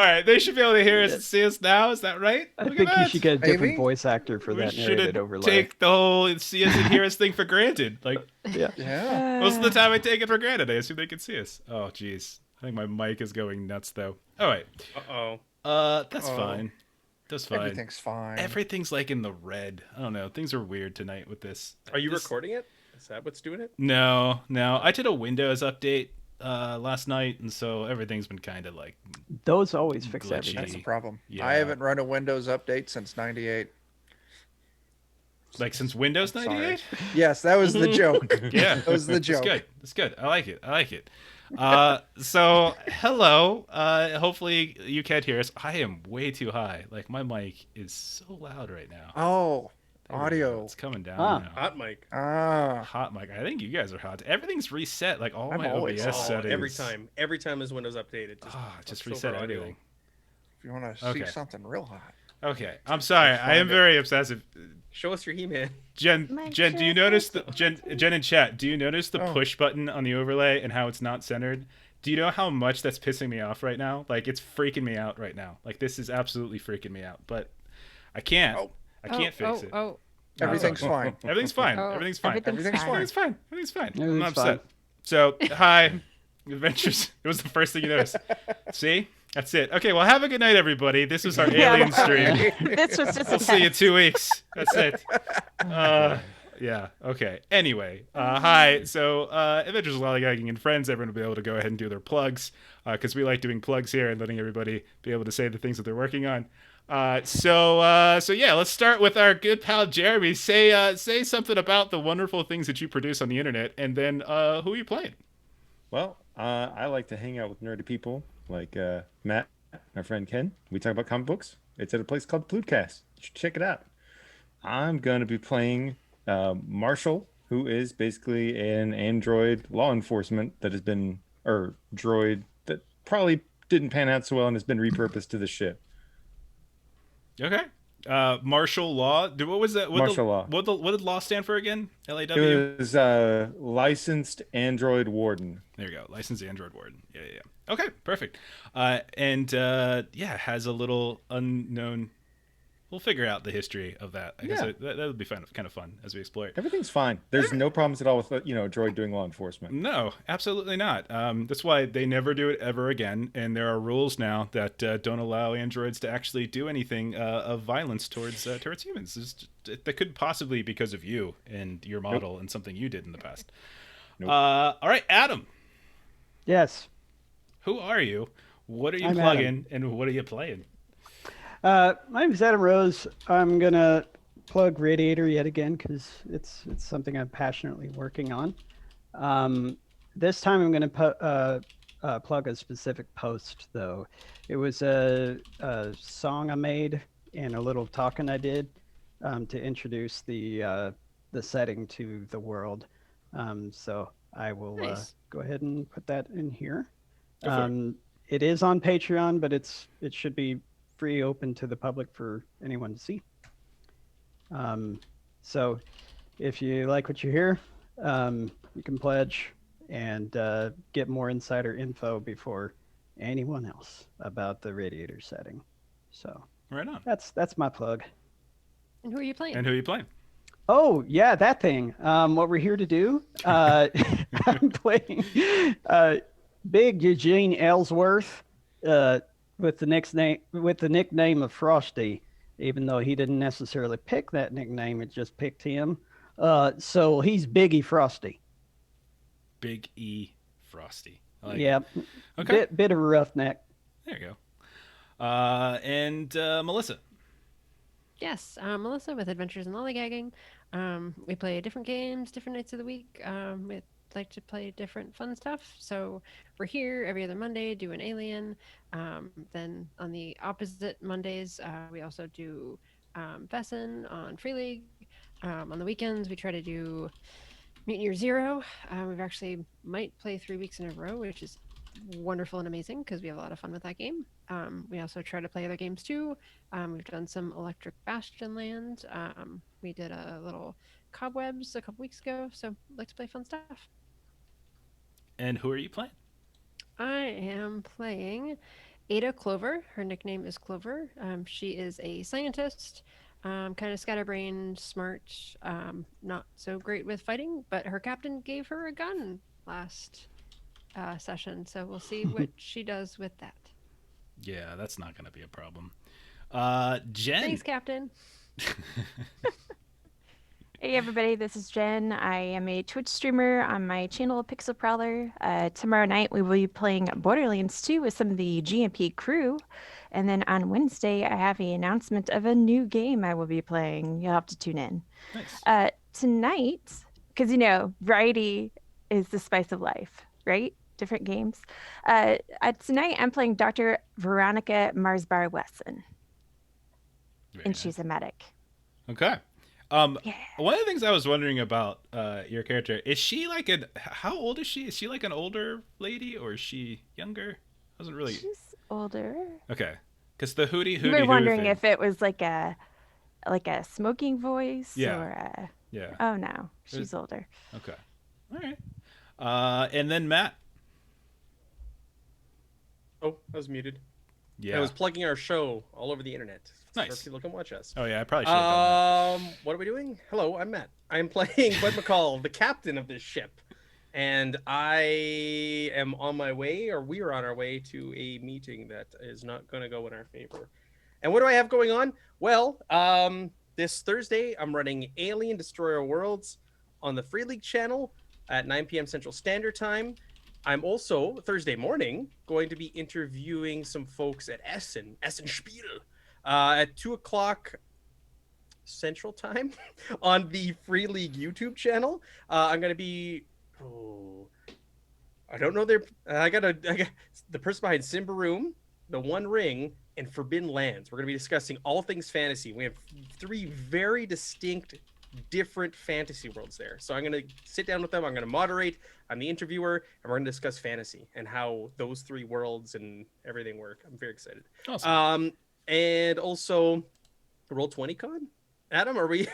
right, they should be able to hear us and see us now. Is that right? I Look think at you that. should get a different Maybe? voice actor for We that narrated shouldn't overlay. take the whole see us and hear us thing for granted. Like Yeah. Yeah. most of the time, I take it for granted. I assume they can see us. Oh, jeez. I think my mic is going nuts though. All right. Uh-oh. That's Oh. fine. That's fine. Everything's fine. Everything's like in the red. I don't know. Things are weird tonight with this. Are you This- recording it? Is that what's doing it? No. I did a Windows update last night, and so everything's been kind of like Those always fix Glitchy. everything. That's the problem. Yeah. I haven't run a Windows update since '98. since Windows Sorry. 98. Yes, that was the joke. Yeah, That was the joke. That's good. I like it. So hello. Hopefully you can't hear us. I am way too high. Like my mic is so loud right now. Oh, There we go. audio. It's coming down Ah. now. Hot mic. Ah, Hot mic. I think you guys are hot. Everything's reset. Like all I'm my always OBS hot. settings. Every time this Windows updated. Just flips reset over audio. everything. if you want to Okay. see something real hot. Okay, I'm sorry. I am find it. very obsessive. Show us your He-Man. Jen, do you notice the Jen in chat? Do you notice the Oh. push button on the overlay and how it's not centered? Do you know how much that's pissing me off right now? Like it's freaking me out right now. Like this is absolutely freaking me out. But I can't. Oh. I can't fix it. Everything's fine. Everything's fine. Oh, Everything's fine. Everything's fine. Everything's fine. Everything's fine. I'm Everything's not upset. So hi, adventures. It was the first thing you noticed. See, that's it. Okay, well, have a good night, everybody. This was our alien stream. This was just I'll a see you in test. 2 weeks. That's it. Yeah. Okay. Anyway, hi. So, Adventures of Lollygagging and Friends. Everyone will be able to go ahead and do their plugs because we like doing plugs here and letting everybody be able to say the things that they're working on. So yeah, let's start with our good pal Jeremy. Say something about the wonderful things that you produce on the internet, and then who are you playing? Well, I like to hang out with nerdy people like Matt, my friend Ken. We talk about comic books. It's at a place called Plutcast. You should check it out. I'm going to be playing Marshal, who is basically an android law enforcement that has been, or droid that probably didn't pan out so well and has been repurposed to the ship. Okay. Marshal Law. What was that? Marshal Law. What did law stand for again? L.A.W. It was licensed android warden. There you go. Licensed Android Warden. Yeah. Okay, perfect. Has a little unknown. We'll figure out the history of that. I guess Yeah. that would be kind of fun as we explore it. Everything's fine. There's no problems at all with a droid doing law enforcement. No, absolutely not. That's why they never do it ever again. And there are rules now that don't allow androids to actually do anything of violence towards humans. That could possibly be because of you and your model and something you did in the past. Nope. All right, Adam. Yes. Who are you? What are you I'm plugging? And what are you playing? My name is Adam Rose. I'm gonna plug Radiator yet again because it's something I'm passionately working on. This time I'm gonna plug a specific post though. It was a song I made and a little talking I did to introduce the setting to the world. So I will Nice. go ahead and put that in here. Go for it. It is on Patreon, but it should be free, open to the public for anyone to see. So if you like what you hear, you can pledge and get more insider info before anyone else about the Radiator setting. So Right on. that's my plug. And who are you playing? And who are you playing? Oh yeah, that thing. What we're here to do. I'm playing Big Eugene Ellsworth with the nickname of Frosty, even though he didn't necessarily pick that nickname, it just picked him. So he's Biggie Frosty. Big E Frosty. I like Yeah. it. Okay. Bit of a roughneck. There you go. And Melissa. Yes, Melissa with Adventures in Lollygagging. We play different games, different nights of the week. We like to play different fun stuff. So we're here every other Monday, do an alien. Then on the opposite Mondays, we also do Vesson on Free League. On the weekends, we try to do Mutant Year Zero. We've actually might play 3 weeks in a row, which is wonderful and amazing because we have a lot of fun with that game. We also try to play other games too. We've done some Electric Bastion Land. We did a little Cobwebs a couple weeks ago, so like to play fun stuff. And who are you playing? I am playing Ada Clover. Her nickname is Clover. She is a scientist, kind of scatterbrained, smart, not so great with fighting, but her captain gave her a gun last session, so we'll see what she does with that. Yeah, that's not going to be a problem. Jen. Thanks, Captain. Hey everybody, this is Jen. I am a Twitch streamer on my channel Pixel Prowler. Tomorrow night we will be playing Borderlands 2 with some of the GMP crew. And then on Wednesday I have the announcement of a new game I will be playing. You'll have to tune in. Nice. Tonight, because variety is the spice of life, right? Different games. Tonight I'm playing Dr. Veronica Marsbar Wesson. Very And nice. she's a medic. Okay. Yeah. One of the things I was wondering about your character, is she like how old is she? Is she like an older lady or is she younger? I wasn't really. She's older. Okay. Because the hootie You were hoo wondering thing. if it was like a smoking voice Yeah. or a... Yeah. Oh no, she's older. Okay. All right. And then Matt. Oh, I was muted. Yeah. I was plugging our show all over the internet. So Nice. people can watch us. Oh yeah, I probably should have done What are we doing? Hello, I'm Matt. I'm playing Bud McCall, the captain of this ship. And I am on my way, or we are on our way to a meeting that is not going to go in our favor. And what do I have going on? Well, this Thursday, I'm running Alien Destroyer Worlds on the Free League channel at 9 p.m. Central Standard Time. I'm also, Thursday morning, going to be interviewing some folks at Essen Spiel, at 2 o'clock Central Time on the Free League YouTube channel. I'm going to be... I don't know I got the person behind Simba Room, The One Ring, and Forbidden Lands. We're going to be discussing all things fantasy. We have 3 very distinct, different fantasy worlds there. So I'm going to sit down with them. I'm going to moderate. I'm the interviewer, and we're going to discuss fantasy and how those 3 worlds and everything work. I'm very excited. Awesome. And also Roll20Con. Adam, are we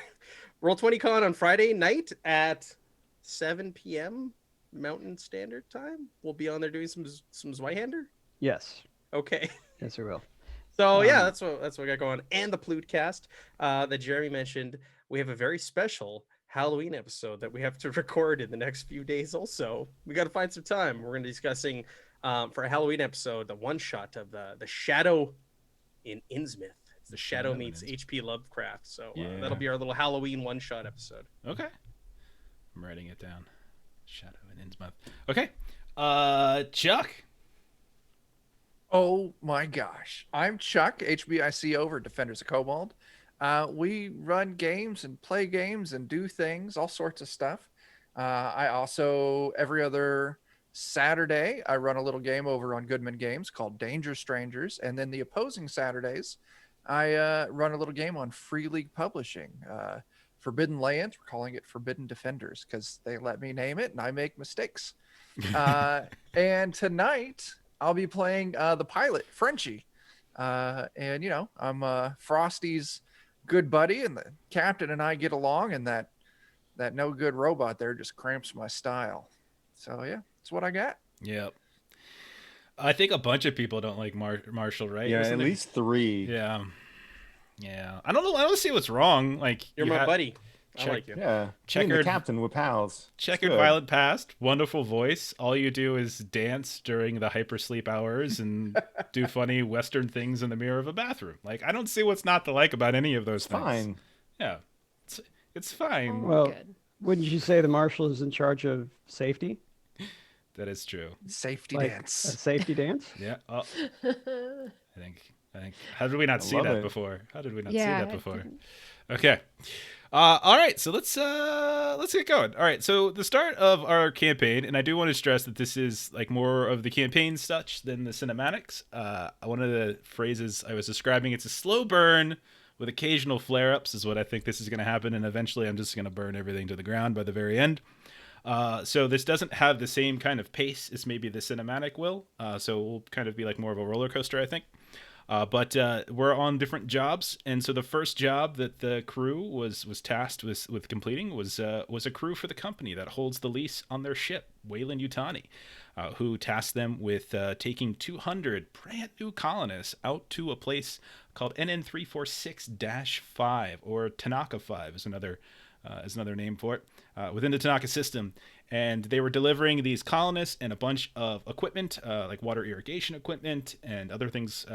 Roll20Con on Friday night at 7 p.m. Mountain Standard Time? We'll be on there doing some Zweihander. Yes. Okay. Yes, we will. So yeah, that's what we got going. And the Plutecast that Jeremy mentioned. We have a very special Halloween episode that we have to record in the next few days. Also, we got to find some time. We're going to be discussing for a Halloween episode the one shot of the Shadow in Innsmouth. It's the Shadow meets H.P. Lovecraft. So that'll be our little Halloween one shot episode. Okay. I'm writing it down. Shadow in Innsmouth. Okay. Chuck. Oh my gosh. I'm Chuck, HBIC over Defenders of Cobalt. We run games and play games and do things, all sorts of stuff. I also, every other Saturday, I run a little game over on Goodman Games called Danger Strangers. And then the opposing Saturdays, I run a little game on Free League Publishing. Forbidden Lands, we're calling it Forbidden Defenders because they let me name it and I make mistakes. And tonight I'll be playing the pilot, Frenchie. And, you know, I'm Frosty's good buddy and the captain and I get along, and that no good robot there just cramps my style. So, yeah, that's what I got. Yep. I think a bunch of people don't like Marshall, right? Yeah, Wasn't at it? least 3. Yeah. Yeah. I don't know. I don't see what's wrong. Like, You're my buddy. Check- I like you. Yeah. Me and Checkered- the captain, we're pals. It's Checkered good. Violet Past, wonderful voice. All you do is dance during the hypersleep hours and do funny Western things in the mirror of a bathroom. Like, I don't see what's not to like about any of those It's things. fine. Yeah. It's fine. Well, Good. wouldn't you say the marshal is in charge of safety? That is true. Safety Like dance. a safety dance? Yeah. Oh, I think. How did we not see love that it. before? How did we not see Yeah, that I before? didn't. Okay. All right. So let's get going. All right. So the start of our campaign, and I do want to stress that this is like more of the campaign such than the cinematics. One of the phrases I was describing, it's a slow burn with occasional flare-ups, is what I think this is going to happen, and eventually I'm just going to burn everything to the ground by the very end. So this doesn't have the same kind of pace as maybe the cinematic will. So it will kind of be like more of a roller coaster, I think. But we're on different jobs, and so the first job that the crew was tasked with completing was a crew for the company that holds the lease on their ship, Wayland Yutani, who tasked them with taking 200 brand new colonists out to a place called NN346-5, or Tanaka 5 is another name for it, within the Tanaka system. And they were delivering these colonists and a bunch of equipment, like water irrigation equipment and other things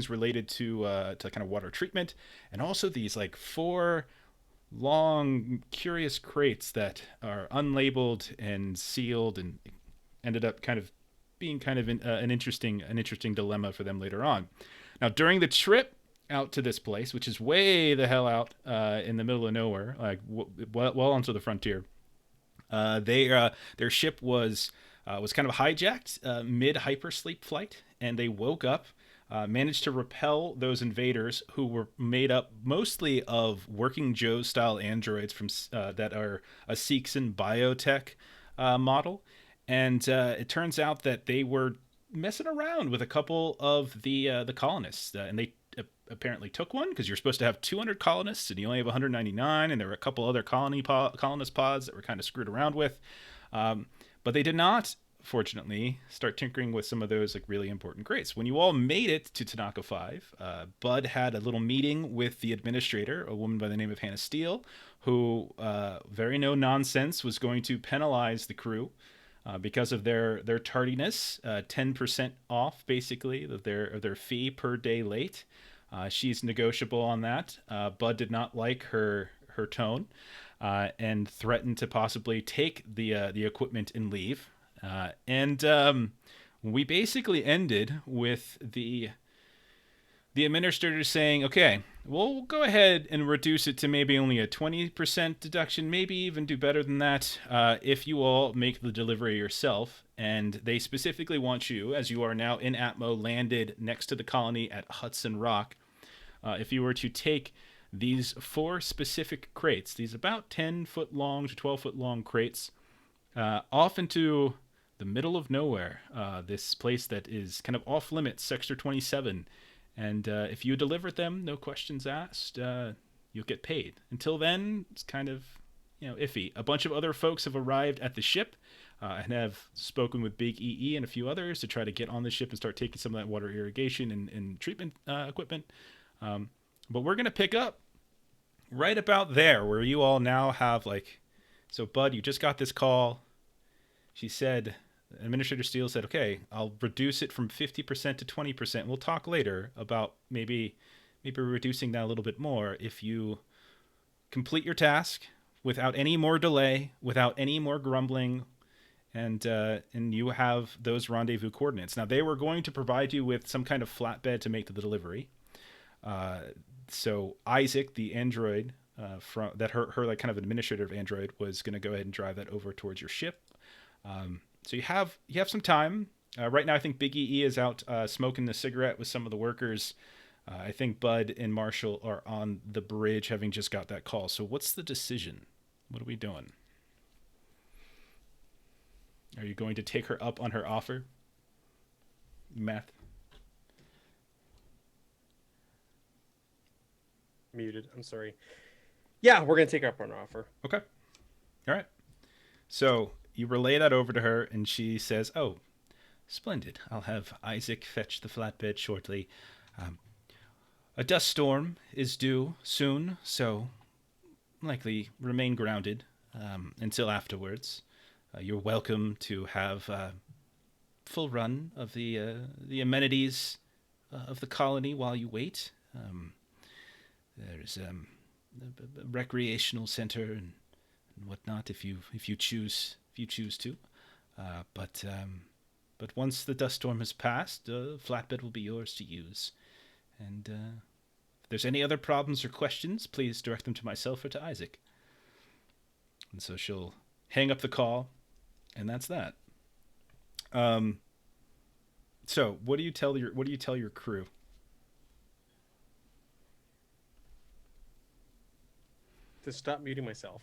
related to kind of water treatment, and also these like 4 long, curious crates that are unlabeled and sealed, and ended up kind of being kind of an interesting dilemma for them later on. Now, during the trip out to this place, which is way the hell out in the middle of nowhere, like well onto the frontier, their ship was kind of hijacked mid hypersleep flight, and they woke up, managed to repel those invaders, who were made up mostly of Working Joe style androids from that are a Seegson biotech model. And it turns out that they were messing around with a couple of the colonists, and they apparently took one, because you're supposed to have 200 colonists and you only have 199, and there were a couple other colonist pods that were kind of screwed around with, but they did not, fortunately, start tinkering with some of those like really important crates. When you all made it to Tanaka 5, Bud had a little meeting with the administrator, a woman by the name of Hannah Steele, who very no nonsense was going to penalize the crew because of their tardiness, 10% off basically of their fee per day late. She's negotiable on that. Bud did not like her tone, and threatened to possibly take the equipment and leave. And we basically ended with the administrator saying, okay, we'll go ahead and reduce it to maybe only a 20% deduction, maybe even do better than that, if you all make the delivery yourself. And they specifically want you, as you are now in Atmo, landed next to the colony at Hudson Rock, if you were to take these 4 specific crates, these about 10-foot long to 12-foot long crates, off into the middle of nowhere, this place that is kind of off limits, Sector 27. And if you deliver them, no questions asked, you'll get paid. Until then, it's kind of, iffy. A bunch of other folks have arrived at the ship and have spoken with Big EE and a few others to try to get on the ship and start taking some of that water irrigation and treatment equipment. But we're going to pick up right about there, where you all now have so Bud, you just got this call. She said, Administrator Steele said, okay, I'll reduce it from 50% to 20%. We'll talk later about maybe reducing that a little bit more if you complete your task without any more delay, without any more grumbling, and you have those rendezvous coordinates. Now, they were going to provide you with some kind of flatbed to make the delivery. So Isaac, the android, from that her kind of administrative android, was going to go ahead and drive that over towards your ship. So you have some time. Right now, I think Big EE is out smoking a cigarette with some of the workers. I think Bud and Marshall are on the bridge, having just got that call. So what's the decision? What are we doing? Are you going to take her up on her offer? Math. Muted. I'm sorry. Yeah, we're gonna take her up on our offer. Okay. All right. So you relay that over to her, and she says, "Oh, splendid. I'll have Isaac fetch the flatbed shortly. A dust storm is due soon, so likely remain grounded until afterwards. You're welcome to have full run of the amenities of the colony while you wait. There's a recreational center and whatnot if you choose to. But once the dust storm has passed, flatbed will be yours to use. And if there's any other problems or questions, please direct them to myself or to Isaac." And so she'll hang up the call, and that's that. So what do you tell your crew? To stop muting myself.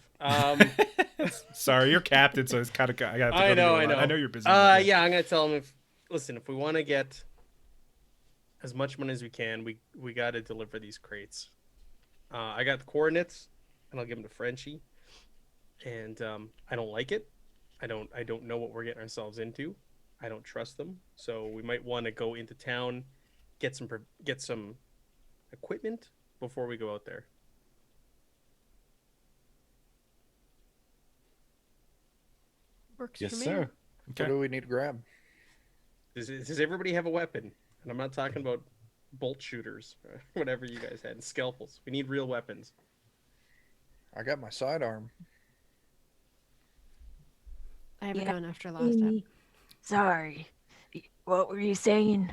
Sorry, you're captain, so it's kind of I know. I know you're busy. Yeah, I'm gonna tell him if we want to get as much money as we can. We got to deliver these crates. I got the coordinates, and I'll give them to Frenchie. And I don't like it. I don't know what we're getting ourselves into. I don't trust them. So we might want to go into town, get some equipment before we go out there. Works Yes, for me. sir. What Okay. do we need to grab? Does everybody have a weapon? And I'm not talking about bolt shooters, or whatever you guys had, and scalpels. We need real weapons. I got my sidearm. I have a Yeah. gun after last time. Amy, sorry. What were you saying?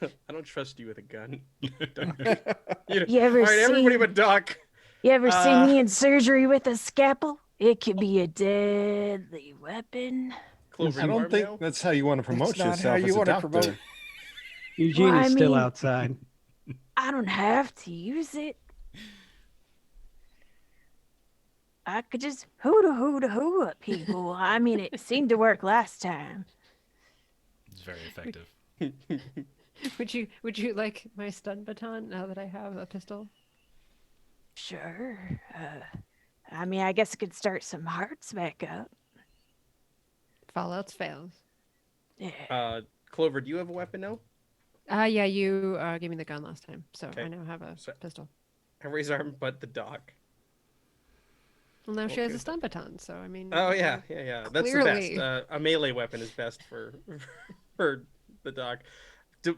I don't trust you with a gun. You ever All right, everybody seen- but Doc. You ever see Uh, me in surgery with a scalpel? It could be a deadly weapon. Clover, I you don't armed think now? that's how you want to promote not how yourself you as a wanna doctor. promote- Eugene Well, I is still mean- outside. I don't have to use it. I could just hoo at people. I mean, it seemed to work last time. It's very effective. Would you like my stun baton now that I have a pistol? Sure. I mean, I guess I could start some hearts back up. Fallouts fails. Yeah. Clover, do you have a weapon now? Yeah, you gave me the gun last time, so Okay. I now have a So- pistol. Everybody's armed but the Doc. Well, now she has Okay. a stun baton, so I mean. Oh yeah. That's the Clearly. best. A melee weapon is best for for the Doc.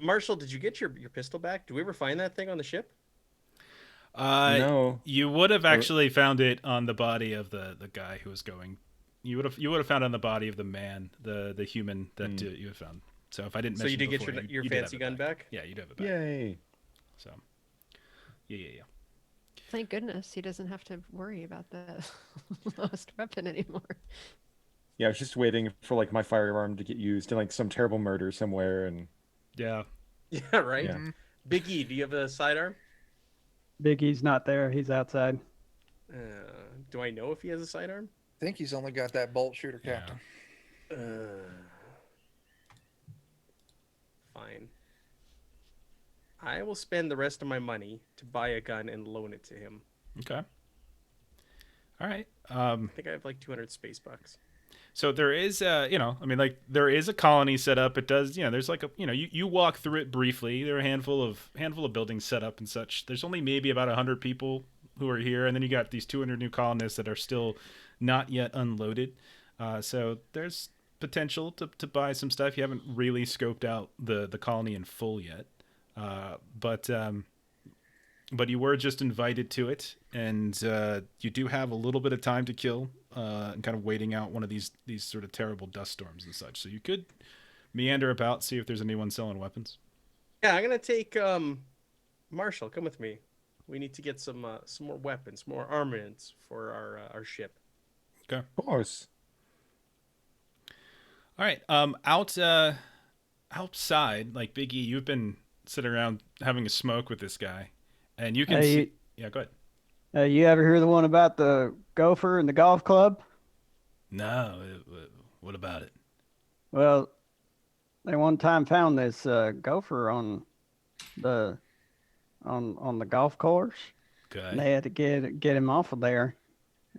Marshall, did you get your pistol back? Do we ever find that thing on the ship? No. You would have actually found it on the body of the guy who was going. You would have found it on the body of the man, the human that you had found. So if I didn't So mention you did before, get your you did have fancy it gun back? Yeah, you'd have it back. Yay. So yeah. Thank goodness he doesn't have to worry about the lost weapon anymore. Yeah, I was just waiting for like my firearm to get used in like some terrible murder somewhere, and Yeah. Yeah, right. Yeah. Big E, do you have a sidearm? Big E's not there. He's outside. Do I know if he has a sidearm? I think he's only got that bolt shooter, Yeah. Captain. Fine. I will spend the rest of my money to buy a gun and loan it to him. Okay. All right. I think I have like 200 space bucks. So there is, there is a colony set up. It does, there's like you walk through it briefly. There are a handful of buildings set up and such. There's only maybe about 100 people who are here, and then you got these 200 new colonists that are still not yet unloaded. So there's potential to buy some stuff. You haven't really scoped out the colony in full yet, but you were just invited to it, and you do have a little bit of time to kill, and kind of waiting out one of these sort of terrible dust storms and such. So you could meander about, see if there's anyone selling weapons. Yeah, I'm gonna take Marshall. Come with me. We need to get some more weapons, more armaments for our ship. Okay. of course. All right. Outside, like Big E, you've been sitting around having a smoke with this guy, and you can Hey, see. Yeah, go ahead. You ever hear the one about the gopher and the golf club? No. What about it? Well, they one time found this gopher on the golf course. Okay. And they had to get him off of there,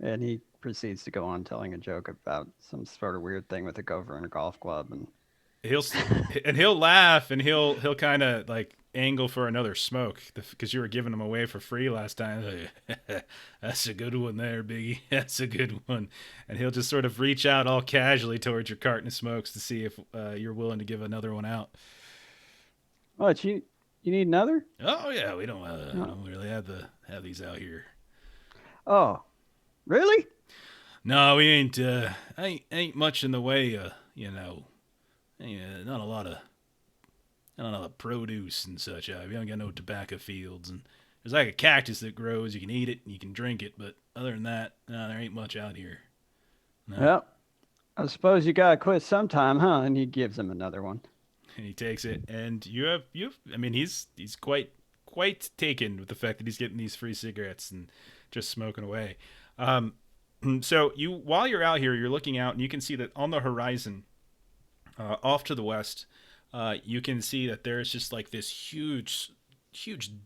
and he proceeds to go on telling a joke about some sort of weird thing with a gopher and a golf club, and he'll laugh, and he'll kind of like angle for another smoke because you were giving him away for free last time. That's a good one there, Biggie. That's a good one. And he'll just sort of reach out all casually towards your carton of smokes to see if you're willing to give another one out. what you need another? Oh yeah, we don't really have these out here. Oh, really? No, we ain't much in the way of, not a lot of produce and such. We don't got no tobacco fields, and there's like a cactus that grows. You can eat it and you can drink it, but other than that, no, there ain't much out here. No. Well, I suppose you gotta quit sometime, huh? And he gives him another one. And he takes it, and he's quite taken with the fact that he's getting these free cigarettes and just smoking away. So while you're out here, you're looking out, and you can see that on the horizon, off to the west, you can see that there's just like this huge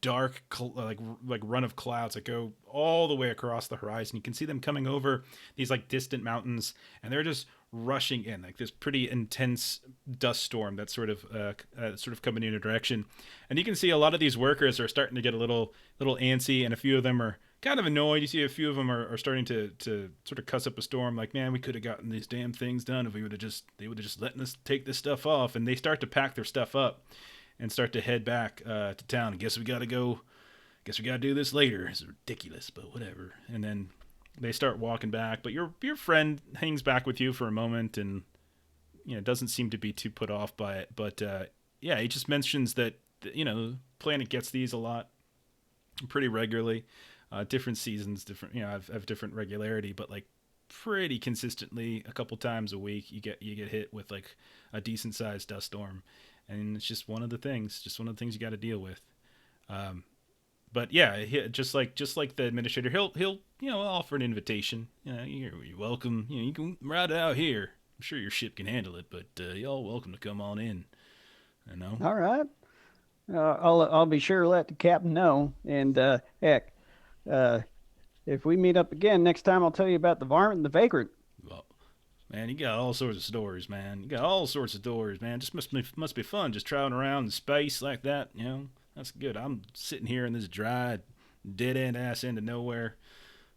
dark like run of clouds that go all the way across the horizon. You can see them coming over these like distant mountains, and they're just rushing in like this pretty intense dust storm that's sort of coming in your direction. And you can see a lot of these workers are starting to get a little antsy, and a few of them are kind of annoyed. You see a few of them are starting to sort of cuss up a storm, like, man, we could have gotten these damn things done if they would have just letting us take this stuff off. And they start to pack their stuff up and start to head back to town. I guess we gotta go. Guess we gotta do this later. It's ridiculous, but whatever. And then they start walking back. But your friend hangs back with you for a moment, and doesn't seem to be too put off by it. But yeah, he just mentions that the planet gets these a lot, pretty regularly. Different seasons, different have different regularity, but like pretty consistently, a couple times a week, you get hit with like a decent sized dust storm. And it's just one of the things you got to deal with. But yeah, just like the administrator, he'll offer an invitation. You're welcome. You can ride out here. I'm sure your ship can handle it, but y'all welcome to come on in. All right. I'll be sure to let the captain know. And heck, if we meet up again next time, I'll tell you about the varmint and the vagrant. Well, man, you got all sorts of stories, man. Just must be fun just traveling around in space like that. That's good. I'm sitting here in this dry, dead end ass end of nowhere.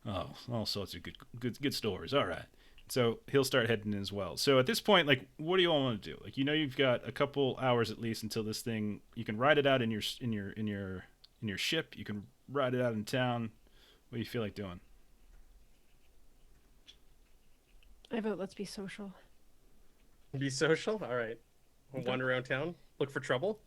Oh, all sorts of good stories. All right. So he'll start heading in as well. So at this point, like, what do you all want to do? Like, you've got a couple hours at least until this thing. You can ride it out in your ship. You can ride it out in town. What do you feel like doing? I vote let's be social. Be social? All right. We'll wander around town, look for trouble.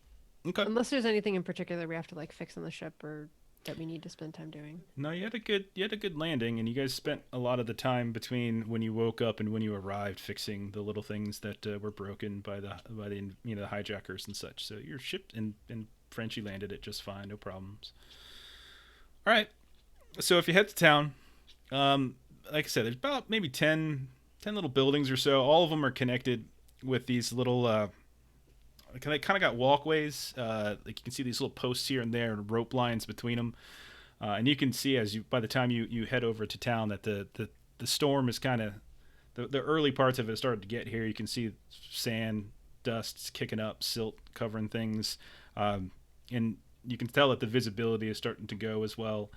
Okay. Unless there's anything in particular we have to like fix on the ship or that we need to spend time doing. No, you had a good landing, and you guys spent a lot of the time between when you woke up and when you arrived fixing the little things that were broken by the the hijackers and such. So your ship and Frenchie landed it just fine, no problems. All right. So if you head to town, like I said, there's about maybe 10 little buildings or so. All of them are connected with these little they kind of got walkways. Like you can see these little posts here and there and rope lines between them. And you can see by the time you head over to town that the storm is kind of the early parts of it started to get here. You can see sand, dust kicking up, silt covering things. And you can tell that the visibility is starting to go as well.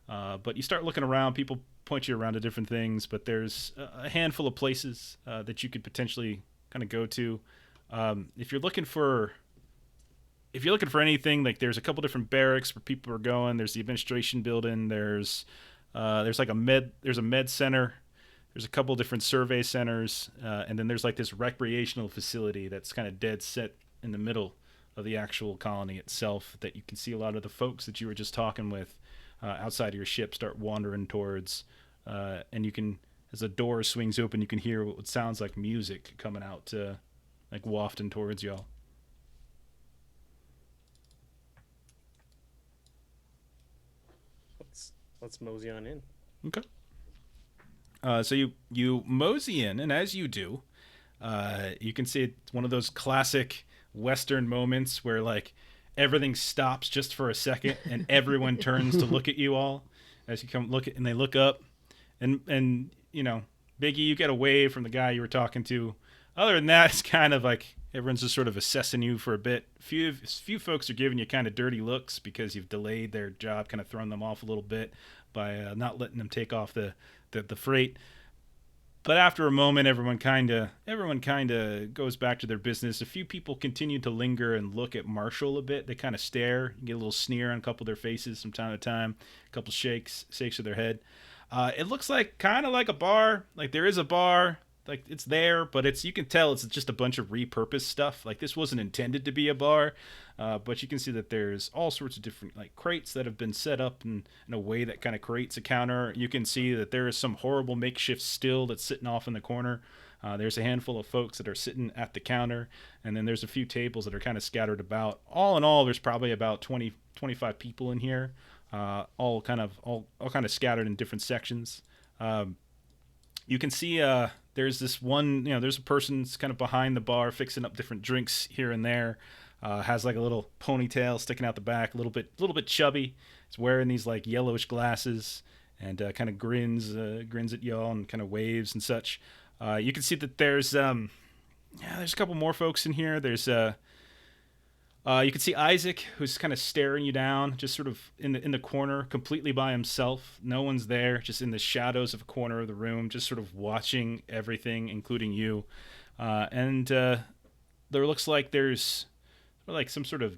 But you start looking around, people point you around to different things, but there's a handful of places that you could potentially kind of go to. If you're looking for anything, like there's a couple different barracks where people are going. There's the administration building. There's like a med center. There's a couple different survey centers, and then there's like this recreational facility that's kind of dead set in the middle of the actual colony itself. That you can see a lot of the folks that you were just talking with outside of your ship start wandering towards, and you can, as the door swings open, you can hear what sounds like music coming out, like wafting towards y'all. Let's mosey on in. Okay. So you mosey in, and as you do, you can see it's one of those classic Western moments where like everything stops just for a second, and everyone turns to look at you all as you come and they look up, and Biggie, you get away from the guy you were talking to. Other than that, it's kind of like everyone's just sort of assessing you for a bit. Few folks are giving you kind of dirty looks because you've delayed their job, kind of thrown them off a little bit by not letting them take off the freight. But after a moment, everyone kind of goes back to their business. A few people continue to linger and look at Marshal a bit. They kind of stare. You get a little sneer on a couple of their faces from time to time. A couple shakes of their head. It looks like kind of like a bar. Like there is a bar. Like it's there, but you can tell it's just a bunch of repurposed stuff. Like this wasn't intended to be a bar, but you can see that there's all sorts of different like crates that have been set up in a way that kind of creates a counter. You can see that there is some horrible makeshift still that's sitting off in the corner. There's a handful of folks that are sitting at the counter, and then there's a few tables that are kind of scattered about. All in all, there's probably about 25 people in here, all kind of scattered in different sections. You can see there's this one, there's a person that's kind of behind the bar fixing up different drinks here and there. Has like a little ponytail sticking out the back, a little bit chubby. He's wearing these like yellowish glasses and kind of grins at y'all and kind of waves and such. You can see that there's a couple more folks in here. There's you can see Isaac, who's kind of staring you down, just sort of in the corner, completely by himself. No one's there, just in the shadows of a corner of the room, just sort of watching everything, including you. And there looks like there's like some sort of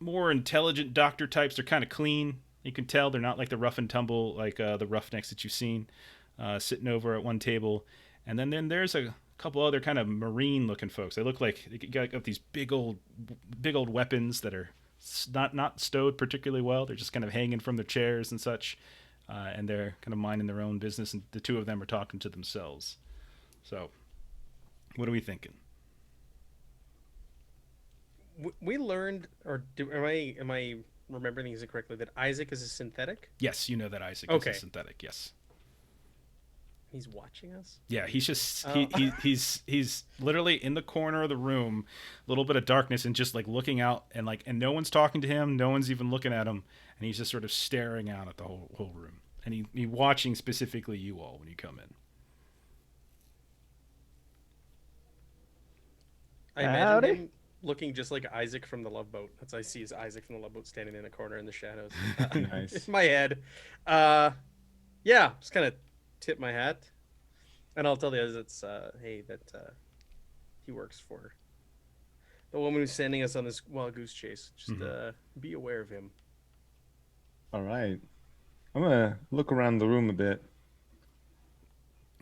more intelligent doctor types. They're kind of clean. You can tell they're not like the rough and tumble, like the roughnecks that you've seen sitting over at one table. And then there's a couple other kind of marine looking folks. They look like they got these big old weapons that are not stowed particularly well. They're just kind of hanging from their chairs and such, and they're kind of minding their own business, and the two of them are talking to themselves. So what are we thinking? We learned, am I remembering things correctly, that Isaac is a synthetic? Yes, you know that Isaac is a synthetic. Yes. He's watching us? Yeah, he's just he's literally in the corner of the room, a little bit of darkness, and just like looking out, and no one's talking to him, no one's even looking at him, and he's just sort of staring out at the whole room, and he watching specifically you all when you come in. I imagine him looking just like Isaac from the Love Boat. That's what I see is Isaac from the Love Boat standing in a corner in the shadows. Nice. In my head. Yeah, just kind of tip my hat, and I'll tell the others it's that he works for the woman who's sending us on this wild goose chase. Just be aware of him. All right, I'm gonna look around the room a bit.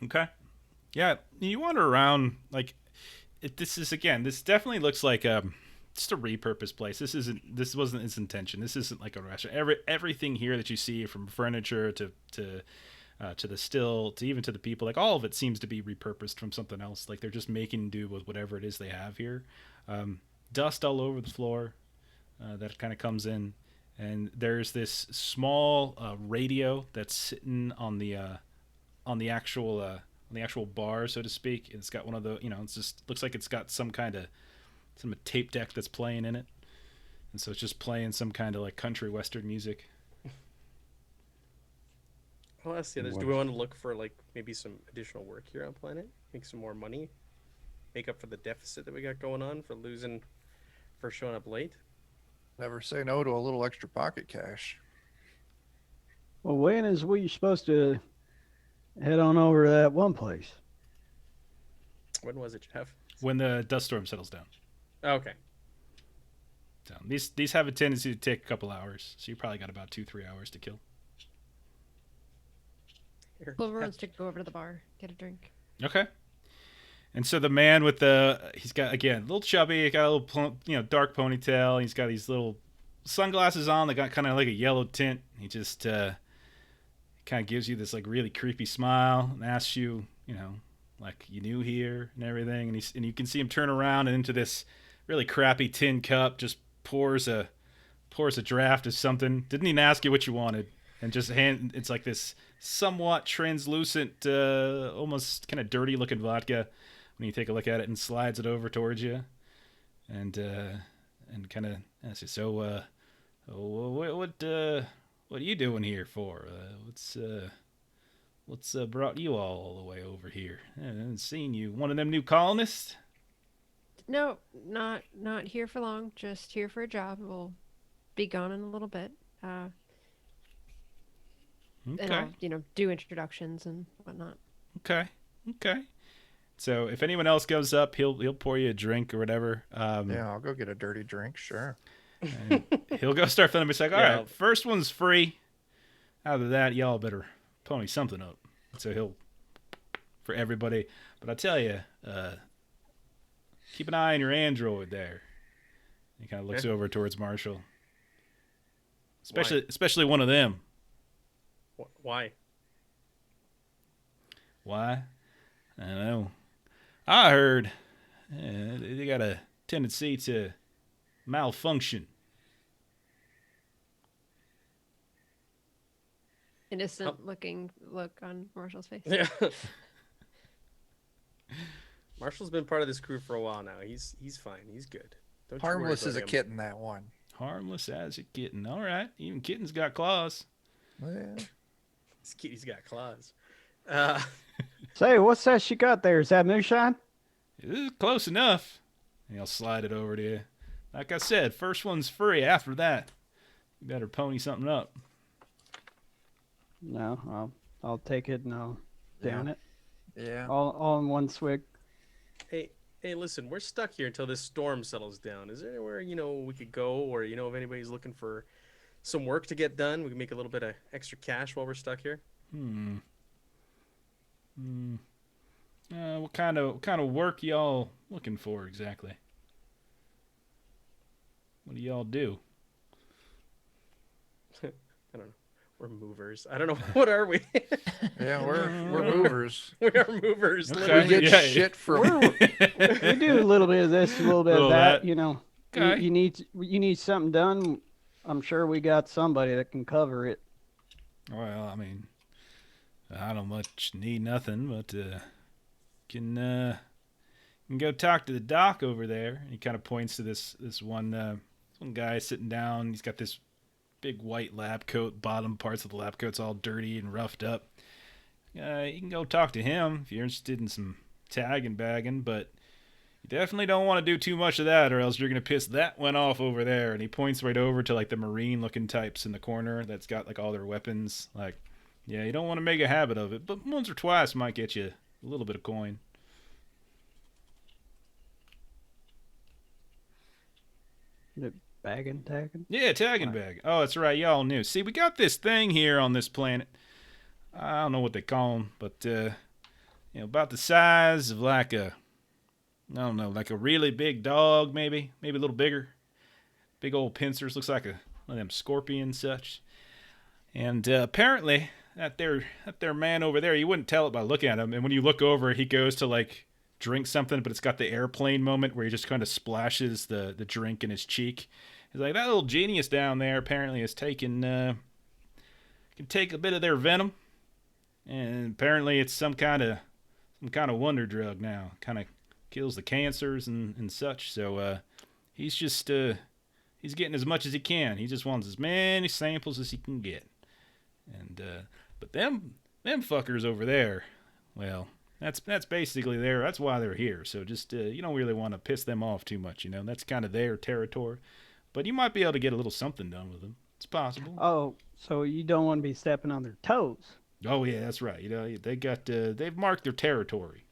Okay. Yeah, you wander around like this definitely looks like just a repurposed place. This wasn't its intention. This isn't like a restaurant. Everything here that you see, from furniture to the still, to even to the people, like all of it seems to be repurposed from something else. Like they're just making do with whatever it is they have here. Dust all over the floor that kind of comes in, and there's this small radio that's sitting on the actual bar, so to speak. It's got one of the, it's just looks like it's got some tape deck that's playing in it, and so it's just playing some kind of like country western music. I'll ask the others, do we want to look for like maybe some additional work here on planet? Make some more money? Make up for the deficit that we got going on for showing up late? Never say no to a little extra pocket cash. Well, when is we supposed to head on over to that one place? When was it, Jeff? When the dust storm settles down. Okay. So these have a tendency to take a couple hours, so you probably got about 2-3 hours to kill. Clover wants to go over to the bar, get a drink. Okay. And so the man with he's got, again, a little chubby, got a little, dark ponytail. He's got these little sunglasses on that got kind of like a yellow tint. He just kind of gives you this like really creepy smile and asks you, like you knew here and everything. And you can see him turn around and into this really crappy tin cup just pours a draft of something. Didn't even ask you what you wanted, and just it's like this somewhat translucent, almost kind of dirty looking vodka when you take a look at it, and slides it over towards you, and kind of asks you, so what are you doing here for? What's brought you all the way over here? I haven't seen you. One of them new colonists? No, not here for long. Just here for a job. We'll be gone in a little bit. Okay. And I'll, do introductions and whatnot. Okay. So if anyone else goes up, he'll pour you a drink or whatever. Yeah, I'll go get a dirty drink. Sure. And he'll go start filling. He's like, all right, first one's free. Out of that, y'all better pony something up. So he'll, for everybody. But I tell you, keep an eye on your android there. He kind of looks over towards Marshall. Especially one of them. Why? Why? I don't know. I heard they got a tendency to malfunction. Innocent looking look on Marshall's face. Yeah. Marshall's been part of this crew for a while now. He's fine. He's good. Don't you worry Harmless about as a him. kitten, that one. Harmless as a kitten. All right. Even kittens got claws. Yeah. This kitty's got claws. Say, what's that she got there? Is that moonshine? This is close enough. And I'll slide it over to you. Like I said, first one's free. After that, you better pony something up. No, I'll take it and I'll down it. Yeah. All in one swig. Hey, listen, we're stuck here until this storm settles down. Is there anywhere, we could go, or, if anybody's looking for some work to get done, we can make a little bit of extra cash while we're stuck here? What kind of work y'all looking for exactly? What do y'all do? I don't know. We're movers. I don't know. What are we? Yeah, we're movers. We are movers. Okay. We get Yeah. shit from. We do a little bit of this, a little bit of Little that. that. Okay. You need something done. I'm sure we got somebody that can cover it. Well, I mean, I don't much need nothing, but can go talk to the doc over there. He kind of points to this one guy sitting down. He's got this big white lab coat. Bottom parts of the lab coat's all dirty and roughed up. You can go talk to him if you're interested in some tagging bagging, but you definitely don't want to do too much of that, or else you're gonna piss that one off over there. And he points right over to like the marine-looking types in the corner that's got like all their weapons. Like, yeah, you don't want to make a habit of it, but once or twice might get you a little bit of coin. Bagging, tagging. Yeah, tagging bag. Oh, that's right. Y'all knew. See, we got this thing here on this planet. I don't know what they call them, but about the size of like a really big dog, maybe a little bigger. Big old pincers. Looks like one of them scorpions such. And apparently, that there man over there, you wouldn't tell it by looking at him. And when you look over, he goes to like drink something, but it's got the airplane moment where he just kind of splashes the drink in his cheek. He's like, that little genius down there apparently has can take a bit of their venom, and apparently it's some kind of wonder drug now. Kind of kills the cancers and such. So he's just he's getting as much as he can. He just wants as many samples as he can get. And but them fuckers over there, well, that's basically that's why they're here. So just you don't really want to piss them off too much, That's kind of their territory. But you might be able to get a little something done with them. It's possible. Oh, so you don't want to be stepping on their toes. Oh yeah, that's right. They got they've marked their territory,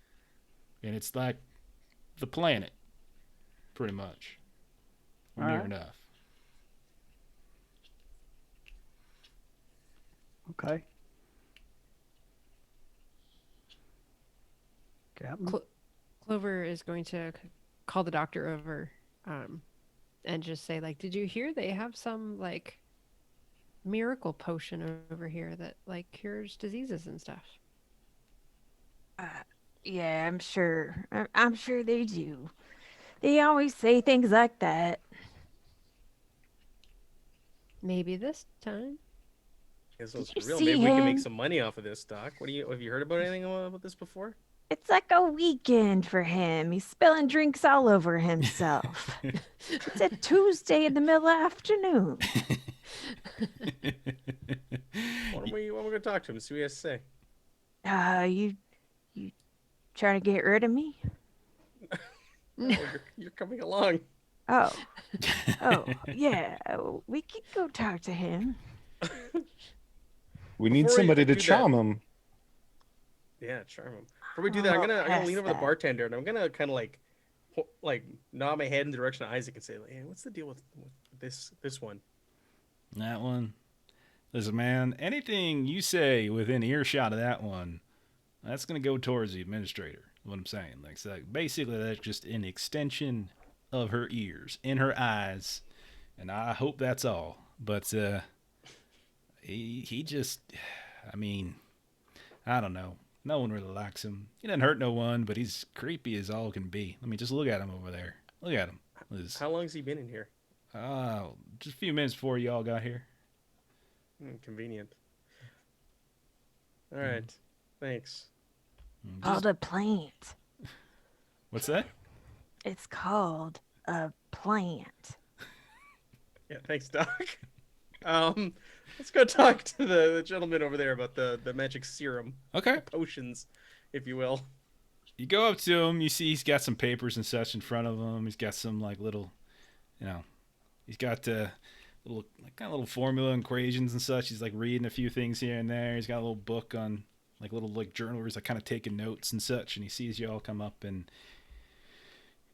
and it's like the planet, pretty much, or near enough. Okay. Captain? Clover is going to call the doctor over and just say, like, did you hear they have some, like, miracle potion over here that, like, cures diseases and stuff? Yeah, I'm sure. I'm sure they do. They always say things like that. Maybe this time. Yeah, so it's Did you real. see Maybe we can make him? some money off of this, Doc. Have you heard about anything about this before? It's like a weekend for him. He's spilling drinks all over himself. It's a Tuesday in the middle afternoon. Why don't we go talk to him and see what he has to say? You trying to get rid of me? No, you're coming along. Oh, yeah. We could go talk to him. We need Before somebody you to do charm that- him. Yeah, charm him. Before we do that, I'm gonna lean over to the bartender and I'm gonna kind of like nod my head in the direction of Isaac and say, "Hey, what's the deal with this one?" That one. Listen, man, anything you say within earshot of that one, that's going to go towards the administrator. What I'm saying. Like, so basically, that's just an extension of her ears, in her eyes. And I hope that's all. But he just, I mean, I don't know. No one really likes him. He doesn't hurt no one, but he's creepy as all can be. I mean, just look at him over there. Look at him. How long has he been in here? Just a few minutes before y'all got here. Convenient. All right. Thanks. All the planes. What's that? It's called a plant. Yeah, thanks, Doc. Let's go talk to the gentleman over there about the magic serum, Okay. potions, if you will. You go up to him. You see he's got some papers and such in front of him. He's got some like little, he's got little kind of little formula and equations and such. He's like reading a few things here and there. He's got a little book on like little like journal where he's like kind of taking notes and such. And he sees you all come up, and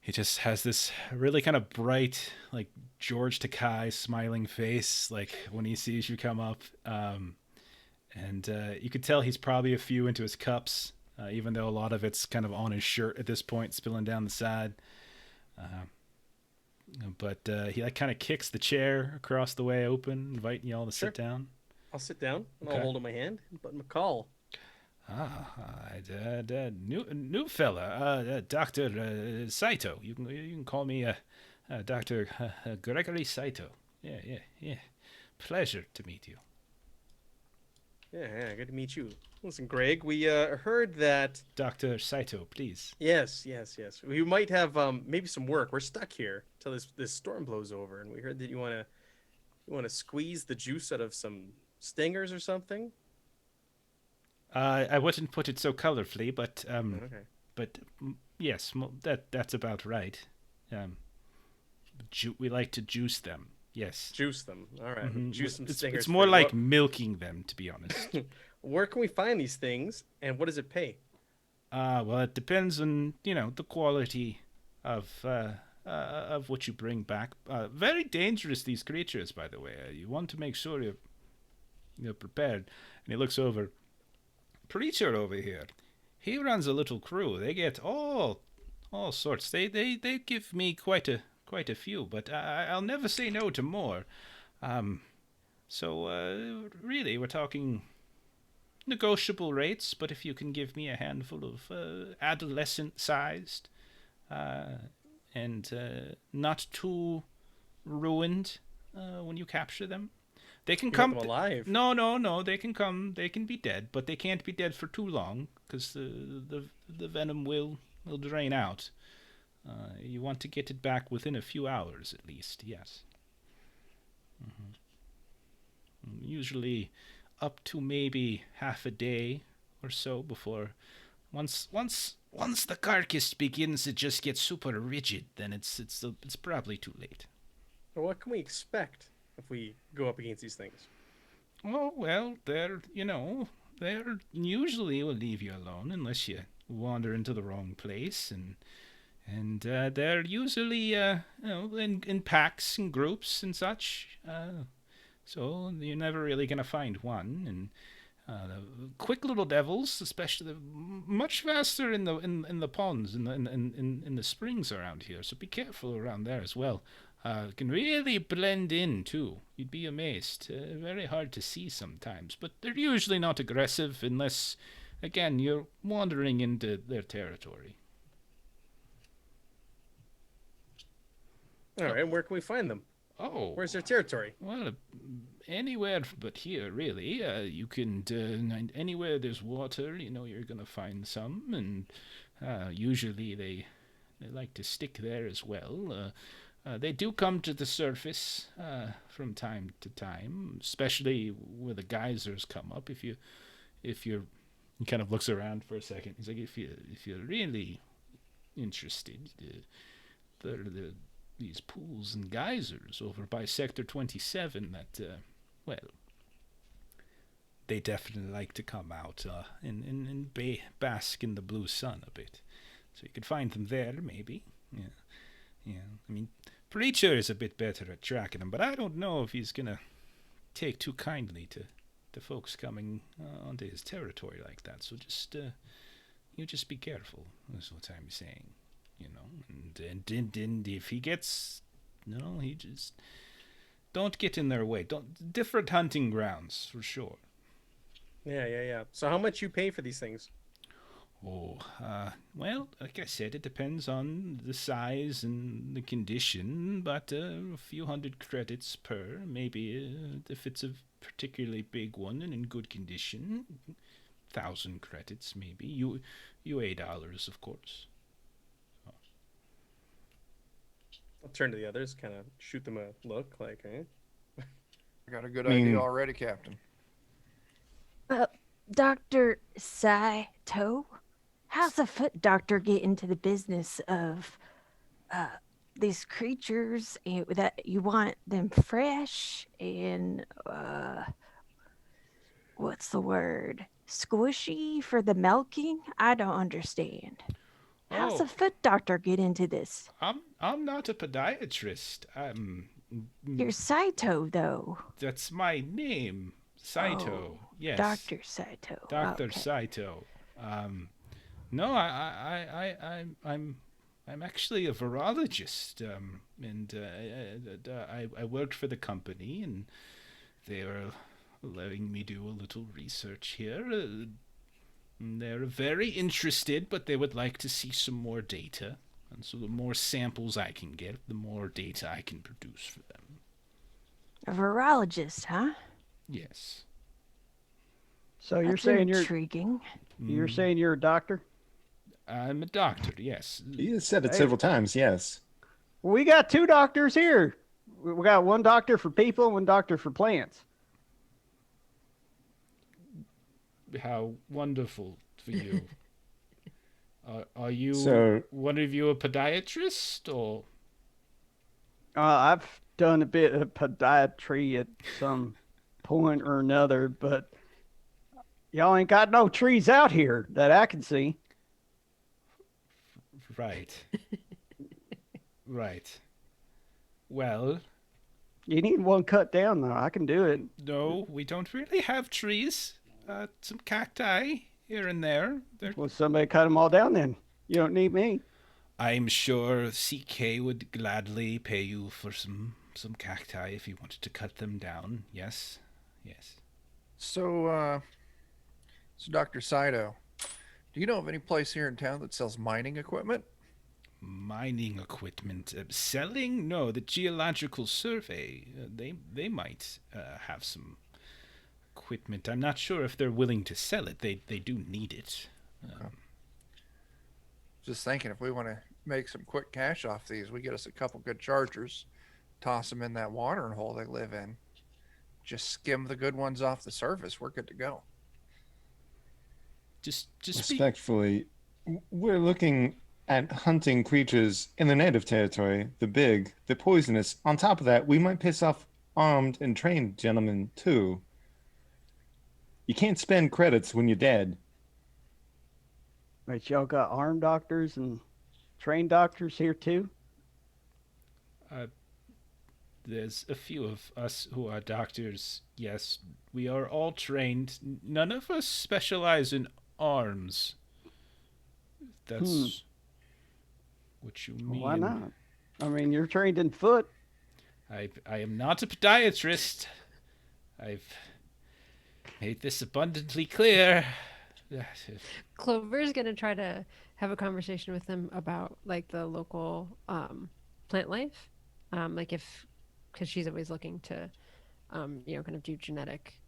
he just has this really kind of bright, like George Takei smiling face, like when he sees you come up. And you could tell he's probably a few into his cups, even though a lot of it's kind of on his shirt at this point, spilling down the side. But he like kind of kicks the chair across the way open, inviting you all to sit down. I'll sit down and Okay. I'll hold up my hand. But McCall. New fella, Dr. Saito. You can call me Dr. Gregory Saito. Yeah. Pleasure to meet you. Yeah, good to meet you. Listen, Greg, we heard that. Dr. Saito, please. Yes. We might have maybe some work. We're stuck here till this storm blows over, and we heard that you wanna squeeze the juice out of some stingers or something. I wouldn't put it so colorfully, but Okay. but yes, that's about right. We like to juice them. Yes. Juice them. All right. Mhm. Juice some It's stingers. more for- like what- milking them, to be honest. Where can we find these things, and what does it pay? Well, it depends on the quality of what you bring back. Very dangerous, these creatures, by the way. You want to make sure you're prepared. And he looks over. Preacher over here, he runs a little crew. They get all sorts. They give me quite a few, but I'll never say no to more. So really, we're talking negotiable rates, but if you can give me a handful of adolescent-sized and not too ruined when you capture them, they can You come want them alive. No. They can come. They can be dead, but they can't be dead for too long because the venom will drain out. You want to get it back within a few hours at least. Yes. Usually up to maybe half a day or so before. Once the carcass begins to just get super rigid, then it's probably too late. Or what can we expect if we go up against these things? Oh, well, they're usually will leave you alone unless you wander into the wrong place, and they're usually in packs and groups and such. So you're never really gonna find one. And the quick little devils, especially much faster in the ponds in the springs around here. So be careful around there as well. Can really blend in too. You'd be amazed. Very hard to see sometimes, but they're usually not aggressive unless, again, you're wandering into their territory. All right, and where can we find them? Oh, Where's their territory? well, anywhere but here, really. You can anywhere there's water, you're gonna find some, and usually they like to stick there as well. They do come to the surface from time to time, especially where the geysers come up. If you're, he kind of looks around for a second. He's like, if you're really interested, there are these pools and geysers over by Sector 27 that, well, they definitely like to come out and bask in the blue sun a bit. So you could find them there, maybe. Yeah. I mean, Preacher is a bit better at tracking them, but I don't know if he's gonna take too kindly to folks coming onto his territory like that. So you just be careful. That's what I'm saying. And if he gets, he just don't get in their way. Different hunting grounds for sure. Yeah. So how much you pay for these things? Oh, well, like I said, it depends on the size and the condition, but a few hundred credits per, maybe if it's a particularly big one and in good condition, 1,000 credits maybe. You $8, of course. Oh. I'll turn to the others, kind of shoot them a look, like, eh? I got a good I mean- idea already, Captain. Dr. Saito, how's a foot doctor get into the business of these creatures and that you want them fresh and what's the word? Squishy for the milking? I don't understand. How's Oh. a foot doctor get into this? I'm not a podiatrist. You're Saito, though. That's my name, Saito. Oh, Yes, Dr. Saito. Dr. Okay. Saito. No, I'm actually a virologist. And I worked for the company, and they are letting me do a little research here. They're very interested, but they would like to see some more data. And so the more samples I can get, the more data I can produce for them. A virologist, huh? Yes. So you're That's saying intriguing. you're saying you're a doctor? I'm a doctor, yes. He has said it several times, yes. We got 2 doctors here. We got 1 doctor for people, 1 doctor for plants. How wonderful for you. Are you, So- one of you, a podiatrist, or? I've done a bit of podiatry at some point or another, but y'all ain't got no trees out here that I can see. Right. Right. Well, You need 1 cut down, though. I can do it. no, we don't really have trees. Some cacti here and there. Well, somebody cut them all down then. You don't need me. I'm sure CK would gladly pay you for some cacti if you wanted to cut them down. Yes. Yes. So Dr. Saito, do you know of any place here in town that sells mining equipment? Mining equipment, selling? No, the geological survey. They might have some equipment. I'm not sure if they're willing to sell it. They do need it. Just thinking, if we want to make some quick cash off these, we get us a couple good chargers, toss them in that watering hole they live in, just skim the good ones off the surface. We're good to go. Just be Respectfully, we're looking at hunting creatures in the native territory, the big, the poisonous. On top of that, we might piss off armed and trained gentlemen, too. You can't spend credits when you're dead. But y'all got armed doctors and trained doctors here, too? There's a few of us who are doctors. Yes, we are all trained. None of us specialize in arms. That's what you mean. Why not? I mean, you're trained in foot. I am not a podiatrist. I've made this abundantly clear. Clover's gonna try to have a conversation with them about like the local plant life, like if, because she's always looking to, kind of do genetic,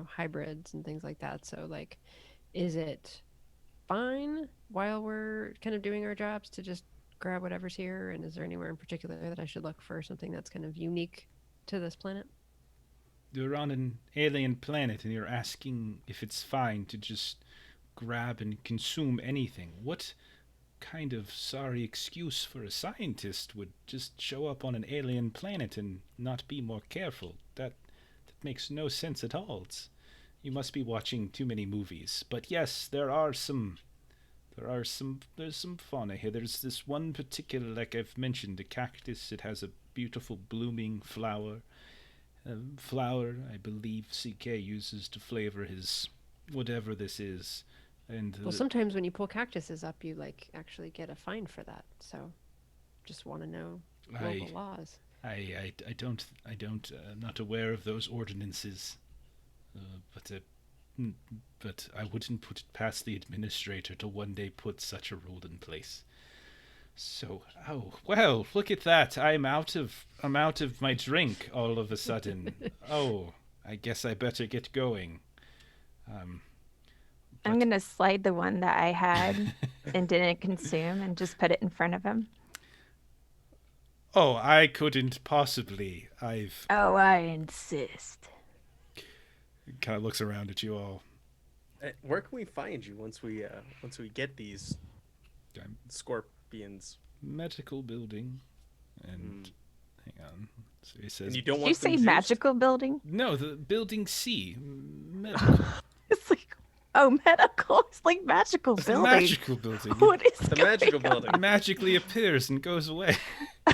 hybrids and things like that. So like, is it fine while we're kind of doing our jobs to just grab whatever's here? And is there anywhere in particular that I should look for something that's kind of unique to this planet? You're on an alien planet and you're asking if it's fine to just grab and consume anything. What kind of sorry excuse for a scientist would just show up on an alien planet and not be more careful? That makes no sense at all. You must be watching too many movies. But yes, there's some fauna here. There's this one particular, like I've mentioned, a cactus. It has a beautiful blooming flower. Flower, I believe CK uses to flavor his whatever this is. And Well, sometimes when you pull cactuses up, you like actually get a fine for that. So, just want to know local laws. I don't I'm not aware of those ordinances, but I wouldn't put it past the administrator to one day put such a rule in place. So, oh well, look at that! I'm out of my drink all of a sudden. Oh, I guess I better get going. I'm going to slide the one that I had and didn't consume and just put it in front of him. Oh, I couldn't possibly. I've Oh, I insist. kind of looks around at you all. Where can we find you once we get these I'm scorpions? magical building, and hang on. So he says, And you don't Did you want them say juiced? magical building? no, the building C, medical. It's like, oh, medical. It's like magical It's the building. magical building. What is The going magical on? building. It magically appears and goes away.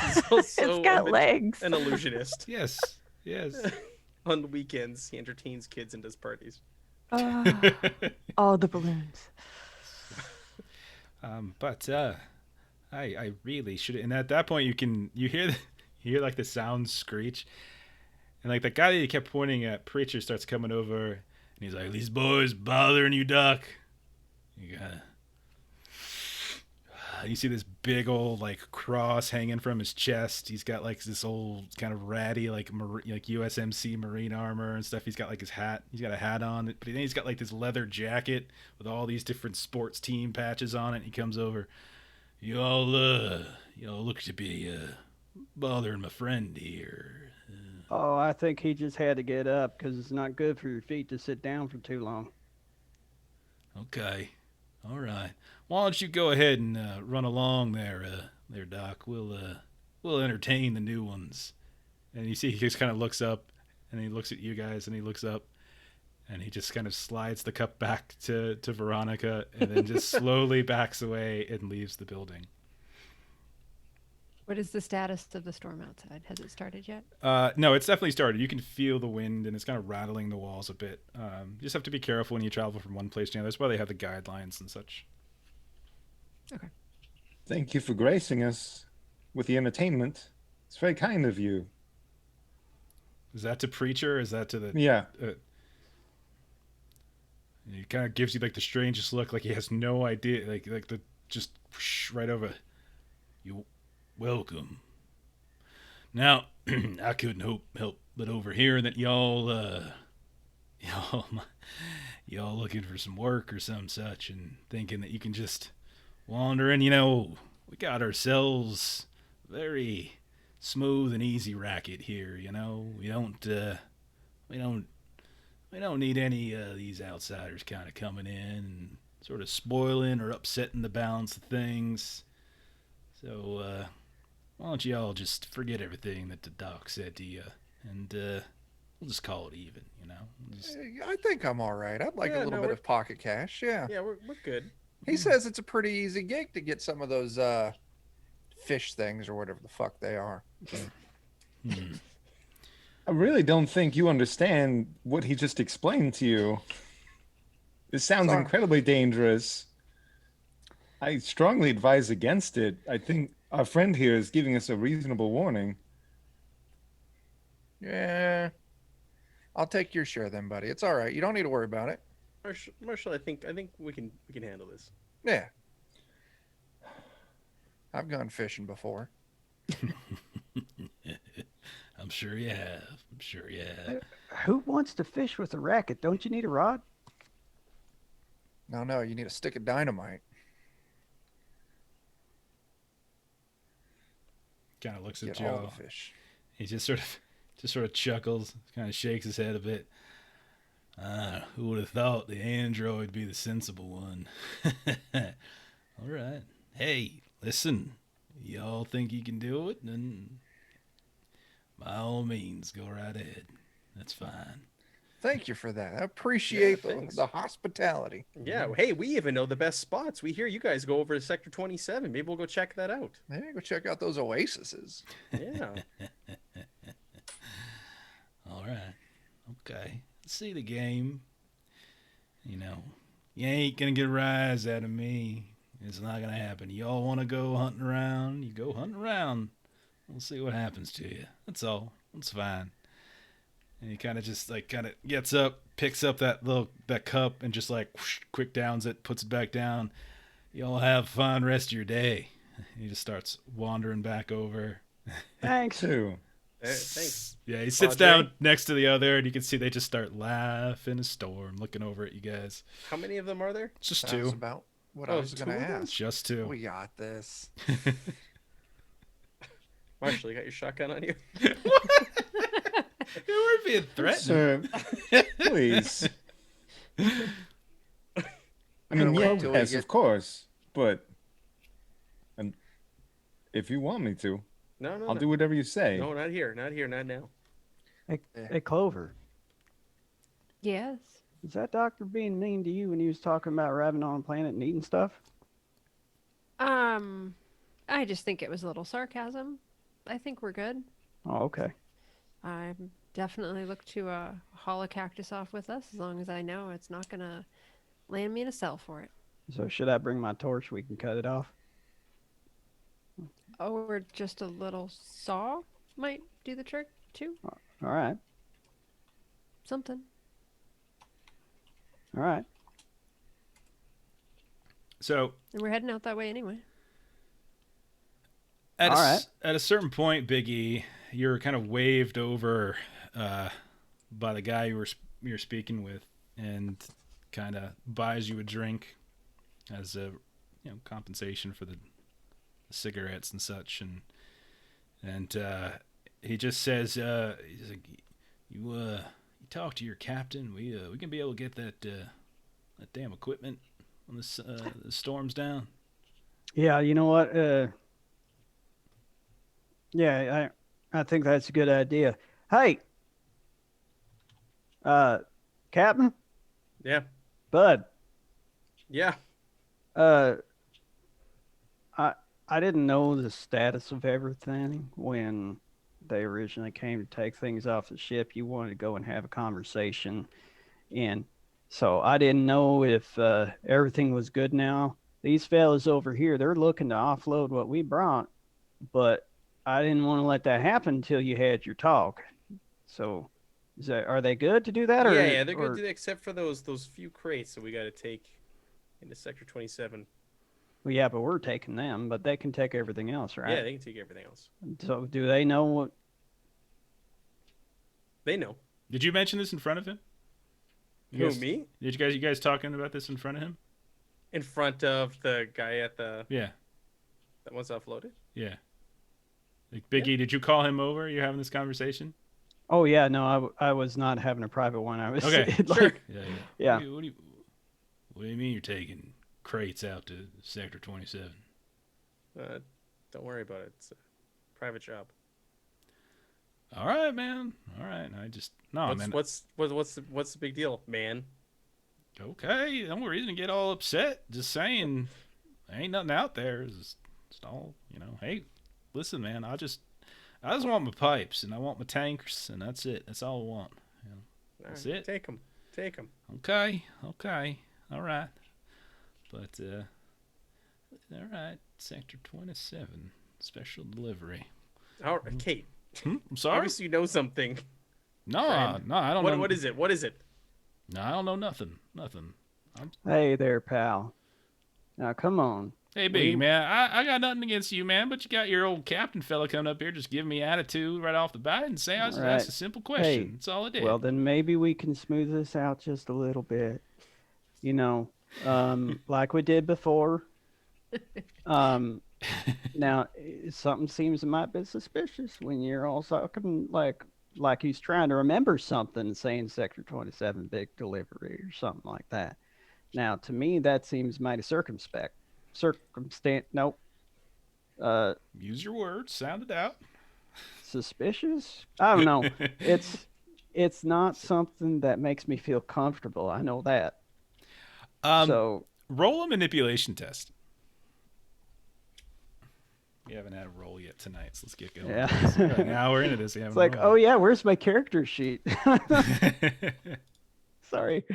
He's also It's got a legs. an illusionist. Yes, yes. On the weekends, he entertains kids and does parties. All the balloons. But I really should. And at that point, you hear like the sound screech, and like the guy that you kept pointing at, preacher, starts coming over, and he's like, "These boys bothering you, Doc?" You got. You see this big old like cross hanging from his chest. He's got like this old kind of ratty like USMC Marine armor and stuff. He's got like his hat. He's got a hat on, but then he's got like this leather jacket with all these different sports team patches on it. He comes over. Y'all look to be bothering my friend here. Oh, I think he just had to get up because it's not good for your feet to sit down for too long. Okay, all right. Why don't you go ahead and run along there, Doc? We'll entertain the new ones. And you see, he just kind of looks up, and he looks at you guys, and he looks up, and he just kind of slides the cup back to Veronica, and then just slowly backs away and leaves the building. What is the status of the storm outside? Has it started yet? No, it's definitely started. You can feel the wind, and it's kind of rattling the walls a bit. You just have to be careful when you travel from one place to another. That's why they have the guidelines and such. Okay. Thank you for gracing us with the entertainment. It's very kind of you. Is that to preacher? Or is that to the? Yeah. He kind of gives you like the strangest look, like he has no idea, like the just right over. You welcome. Now, I couldn't help but overhear that y'all looking for some work or some such, and thinking that you can just wander in. We got ourselves a very smooth and easy racket here. We don't need any of these outsiders kind of coming in and sort of spoiling or upsetting the balance of things. So, why don't you all just forget everything that the doc said to you, and we'll just call it even, I think I'm all right. I'd like Yeah, a little no, bit we're- of pocket cash. Yeah. Yeah, we're good. He says it's a pretty easy gig to get some of those fish things or whatever the fuck they are. I really don't think you understand what he just explained to you. It sounds Sorry. incredibly dangerous. I strongly advise against it. I think our friend here is giving us a reasonable warning. Yeah. I'll take your share then, buddy. It's all right. You don't need to worry about it. Marshall, I think we can handle this. Yeah. I've gone fishing before. I'm sure you have. Who wants to fish with a racket? Don't you need a rod? No, you need a stick of dynamite. Kind of looks at Get all you. the fish. He just sort of chuckles, kind of shakes his head a bit. Who would have thought the android would be the sensible one? All right. Hey, listen. Y'all think you can do it? Then by all means, go right ahead. That's fine. Thank you for that. I appreciate Yeah, thanks. the hospitality. Yeah, hey, we even know the best spots. We hear you guys go over to Sector 27. Maybe we'll go check that out. Maybe go check out those oases. Yeah. All right. Okay. Let's see the game. You ain't going to get a rise out of me. It's not going to happen. Y'all want to go hunting around? You go hunting around. We'll see what happens to you. That's all. It's fine. And he kind of just gets up, picks up that cup, and just whoosh, quick downs it, puts it back down. Y'all have a fun rest of your day. He just starts wandering back over. Thanks. Too. Thanks. Yeah, he sits Padre. down next to the other, and you can see they just start laughing a storm, looking over at you guys. How many of them are there? It's just That was two. about what Oh, I was going to two of them? ask. Just two. We got this. Marshall, you got your shotgun on you? We're being threatened. Sir, please. I mean, Gonna wait till we yes, get- of course, but if you want me to, No, I'll do whatever you say. No, not here. Not here. Not now. Hey, Clover, Yes. is that doctor being mean to you when he was talking about arriving on a planet and eating stuff? I just think it was a little sarcasm. I think we're good. Oh, okay. I definitely look to haul a cactus off with us as long as I know it's not gonna land me in a cell for it. So should I bring my torch? We can cut it off. Or just a little saw might do the trick too. All right. Something. All right. So And we're heading out that way anyway. at All right. at a certain point, Big E, you're kind of waved over by the guy you're speaking with, and kind of buys you a drink as a compensation for the cigarettes and such, and he just says he's like, you talk to your captain. We can be able to get that damn equipment when the storm's down. Yeah, you know what? Yeah, I think that's a good idea. Hey, Captain, Yeah. Bud. Yeah. I didn't know the status of everything when they originally came to take things off the ship. You wanted to go and have a conversation, and so I didn't know if everything was good now. These fellas over here, they're looking to offload what we brought, but I didn't want to let that happen until you had your talk. So, are they good to do that? Or, Yeah, they're good or- to do, except for those few crates that we got to take into Sector 27. Well, yeah, but we're taking them, but they can take everything else, right? Yeah, they can take everything else. So, do they know what? They know. Did you mention this in front of him? Who, me? Did you guys talking about this in front of him? In front of the guy at the Yeah, that was offloaded? yeah. Like Big E, did you call him over? You're having this conversation? Oh yeah, no, I was not having a private one. I was Okay, like, Sure. Yeah. Yeah. What do you mean you're taking crates out to Sector 27? Don't worry about it. It's a private job. All right, man. All right. Man. What's the big deal, man? Okay, no reason to get all upset. Just saying, there ain't nothing out there. It's all, Hey, listen, man. I just want my pipes and I want my tankers and that's it. That's all I want. That's it. Take them. Okay. All right. But all right. Sector 27, special delivery. All right, Kate. I'm sorry. Obviously, you know something. No, friend. no, I don't know. What is it? What is it? No, I don't know nothing. hey there, pal. Now come on. Hey, Biggie, man, I got nothing against you, man, but you got your old captain fella coming up here just giving me attitude right off the bat and saying I was All asked right. a simple question. Hey, That's all I did. Well, then maybe we can smooth this out just a little bit. Like we did before. Now something seems a might be suspicious when you're all talking like he's trying to remember something, saying Sector 27 big delivery or something like that. Now, to me, that seems mighty circumspect. Nope. Use your words. Sound it out. Suspicious? I don't know. It's not something that makes me feel comfortable. I know that. So Roll a manipulation test. We haven't had a roll yet tonight, so let's get going. yeah. Right now we're into this. It's like, oh yeah, where's my character sheet? Sorry.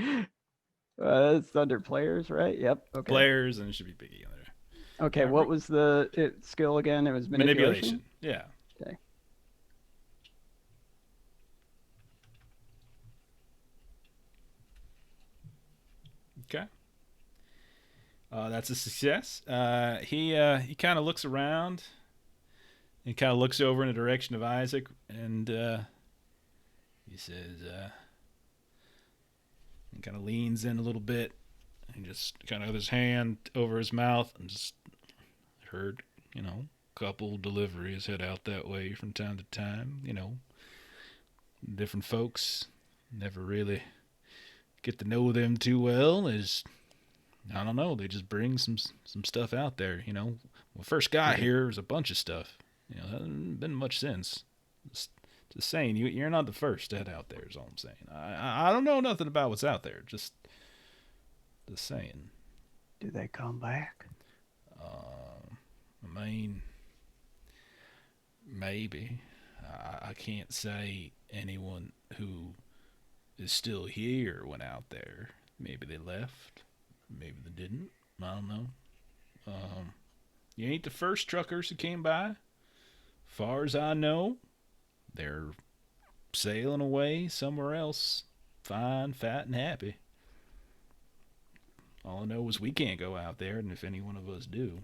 It's under players, right? Yep. Okay. Players, and it should be Biggie on there. Okay. What was the skill again? It was manipulation. Yeah. Okay. Okay. That's a success. He kind of looks around and kind of looks over in the direction of Isaac, and he says, and kind of leans in a little bit, and just kind of with his hand over his mouth, and just heard, couple deliveries head out that way from time to time. You know, different folks, never really get to know them too well. Is I don't know. They just bring some stuff out there. You know, when we first got here, there was a bunch of stuff. You know, hasn't been much since. Just saying, you're not the first to head out there. Is all I'm saying. I don't know nothing about what's out there. Just saying. Do they come back? I mean, maybe. I can't say anyone who is still here went out there. Maybe they left. Maybe they didn't. I don't know. You ain't the first truckers who came by. Far as I know, they're sailing away somewhere else, fine, fat, and happy. All I know is we can't go out there, and if any one of us do.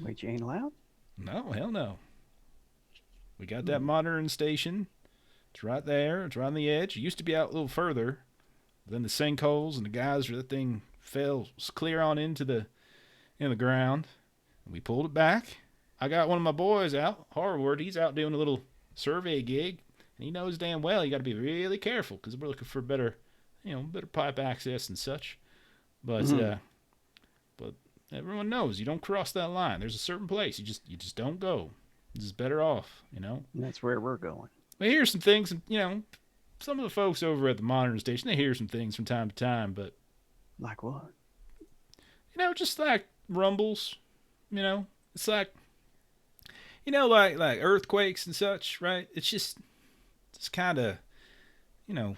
Wait, you ain't allowed? No, hell no. We got that monitoring station. It's right there. It's right on the edge. It used to be out a little further. Then the sinkholes and the geyser, that thing fell clear on into the ground. We pulled it back. I got one of my boys out, Harvard. He's out doing a little survey gig, and he knows damn well you got to be really careful because we're looking for better pipe access and such. But but everyone knows you don't cross that line. There's a certain place you just don't go. It's just better off, you know. And that's where we're going. We hear some things, you know. Some of the folks over at the monitoring station, they hear some things from time to time, but like what? You know, just like rumbles. You know, it's like, you know, like earthquakes and such, right? It's kind of, you know,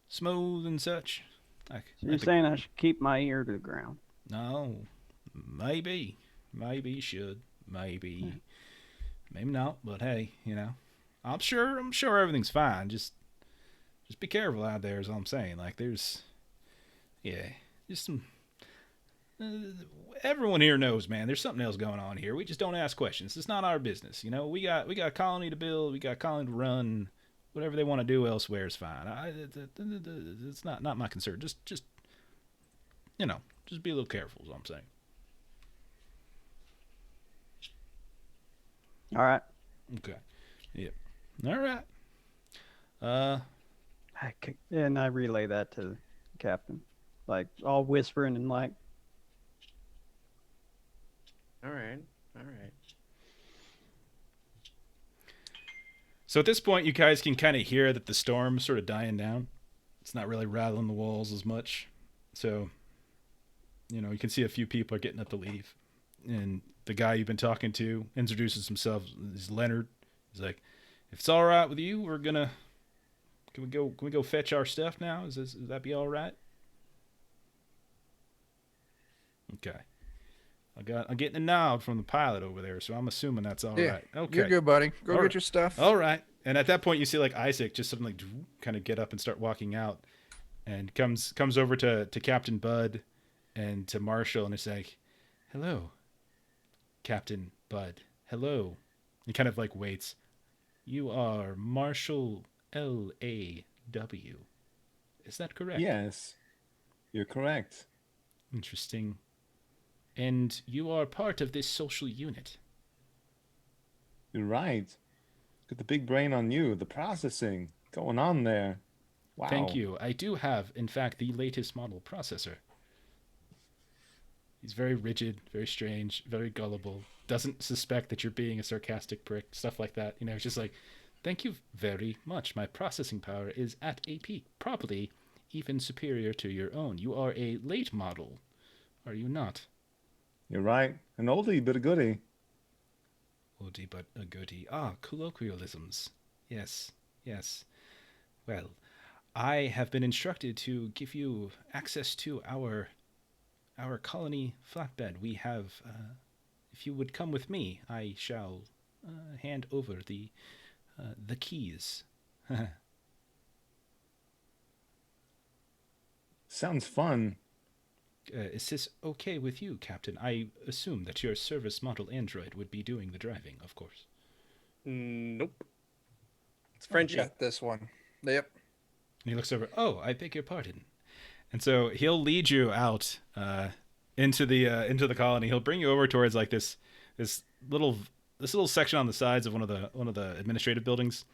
smooth and such. Like, So you're saying I should keep my ear to the ground? No, maybe you should, maybe not. But hey, you know, I'm sure everything's fine. Just be careful out there. Is all I'm saying. Like, there's, yeah, just some. Everyone here knows, man. There's something else going on here. We just don't ask questions. It's not our business. You know, we got a colony to build. We got a colony to run. Whatever they want to do elsewhere is fine. It's not my concern. Just you know, just be a little careful. Is all I'm saying. All right. Okay. Yep. All right. And I relay that to the captain, like all whispering and like. All right. So at this point, you guys can kind of hear that the storm's sort of dying down. It's not really rattling the walls as much. So, you know, you can see a few people are getting up to leave. And the guy you've been talking to introduces himself as Leonard. He's like, if it's all right with you, can we go fetch our stuff now? Would that be all right? Okay. I'm getting a nod from the pilot over there, so I'm assuming that's all right. Okay. You're good, buddy. Go All get right. your stuff. All right. And at that point, you see like Isaac just suddenly kind of get up and start walking out, and comes over to Captain Bud and to Marshall, and it's like, hello, Captain Bud. Hello. He kind of like waits. You are Marshal L.A.W. Is that correct? Yes, you're correct. Interesting. And you are part of this social unit. You're right. Got the big brain on you. The processing going on there. Wow. Thank you. I do have, in fact, the latest model processor. He's very rigid, very strange, very gullible. Doesn't suspect that you're being a sarcastic prick, stuff like that. You know, it's just like, thank you very much. My processing power is at a peak, probably even superior to your own. You are a late model, are you not? You're right. An oldie but a goodie. Oldie but a goodie. Ah, colloquialisms. Yes. Well, I have been instructed to give you access to our colony flatbed. We have, if you would come with me, I shall hand over the keys. Sounds fun. Is this okay with you, Captain? I assume that your service model android would be doing the driving, of course. Nope. It's Frenchie. Got this one. Yep. And he looks over. Oh, I beg your pardon. And so he'll lead you out into the colony. He'll bring you over towards like this little little section on the sides of one of the administrative buildings,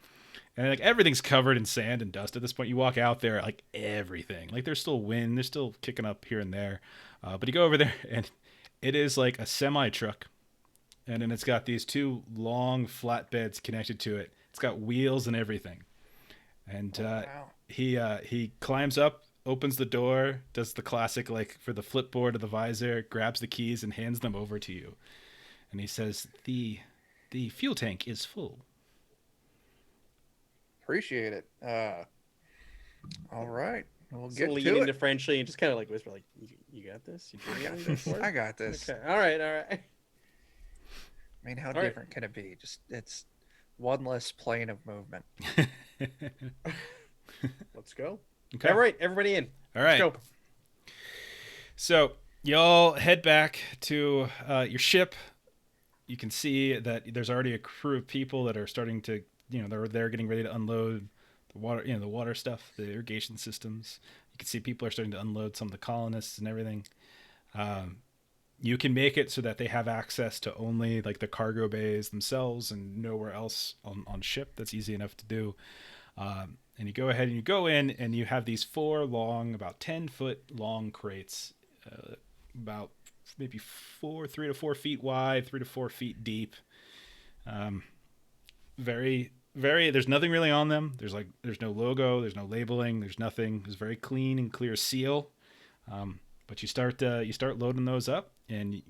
and like everything's covered in sand and dust at this point. You walk out there, like everything, like there's still wind, there's still kicking up here and there, but you go over there and it is like a semi truck, and then it's got these two long flatbeds connected to it. It's got wheels and everything, and Wow. he climbs up, opens the door, does the classic like for the flipboard of the visor, grabs the keys and hands them over to you, and he says, "The fuel tank is full." Appreciate it. All right. We'll So get lean to into it. Frenchly and just kind of like whisper, like, "You got this. You doing this for I it?" got this. Okay. All right. All right. I mean, how All right. different can it be? Just it's one less plane of movement. Let's go. Okay. All right. Everybody in. All right. Let's go. So y'all head back to your ship. You can see that there's already a crew of people that are starting to, they're getting ready to unload the water, the water stuff, the irrigation systems. You can see people are starting to unload some of the colonists and everything. You can make it so that they have access to only like the cargo bays themselves and nowhere else on ship. That's easy enough to do. And you go ahead and you go in and you have these 4 long, about 10-foot long crates, about maybe 3 to 4 feet wide, 3 to 4 feet deep. Very, there's nothing really on them. There's no logo, there's no labeling, there's nothing. There's very clean and clear seal. But you start loading those up, and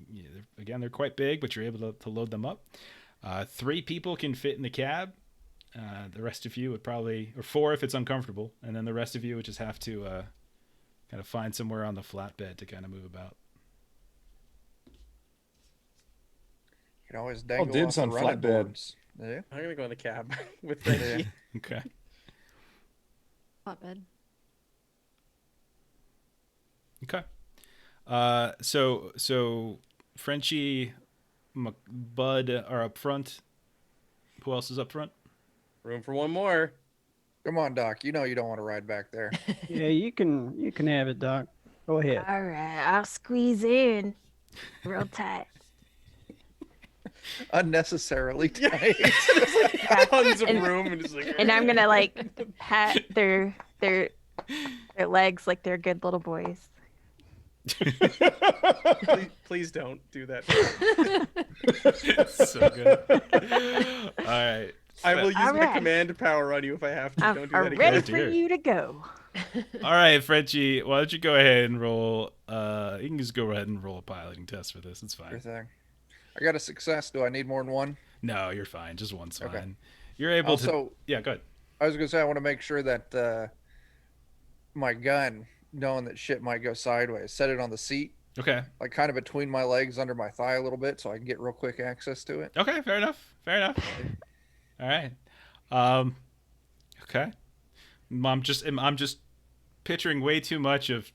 again, they're quite big, but you're able to load them up. 3 people can fit in the cab. The rest of you would probably, or 4 if it's uncomfortable, and then the rest of you would just have to kind of find somewhere on the flatbed to kind of move about. You can always dangle dibs off on the running flatbed. boards. Yeah. I'm gonna go in the cab with Frenchie. Okay. Flatbed. Okay. So Frenchie, Bud are up front. Who else is up front? Room for one more. Come on, Doc. You know you don't want to ride back there. Yeah, you can have it, Doc. Go ahead. All right, I'll squeeze in real tight. Unnecessarily tight. Tons of And- room and just like. And I'm gonna like pat their legs like they're good little boys. Please don't do that. So good. All right. I will use All my right. command power on you if I have to. I'm Don't do that ready again. for dear. you to go. All right, Frenchie. Why don't you go ahead and roll? You can just go ahead and roll a piloting test for this. It's Sure fine. thing. I got a success. Do I need more than one? No, you're fine. Just one's Okay. fine. You're able Also, to. Yeah, go ahead. I was gonna say I want to make sure that my gun, knowing that shit might go sideways, set it on the seat, Okay. like kind of between my legs, under my thigh a little bit, so I can get real quick access to it. Okay. Fair enough. All right. Okay. I'm just picturing way too much of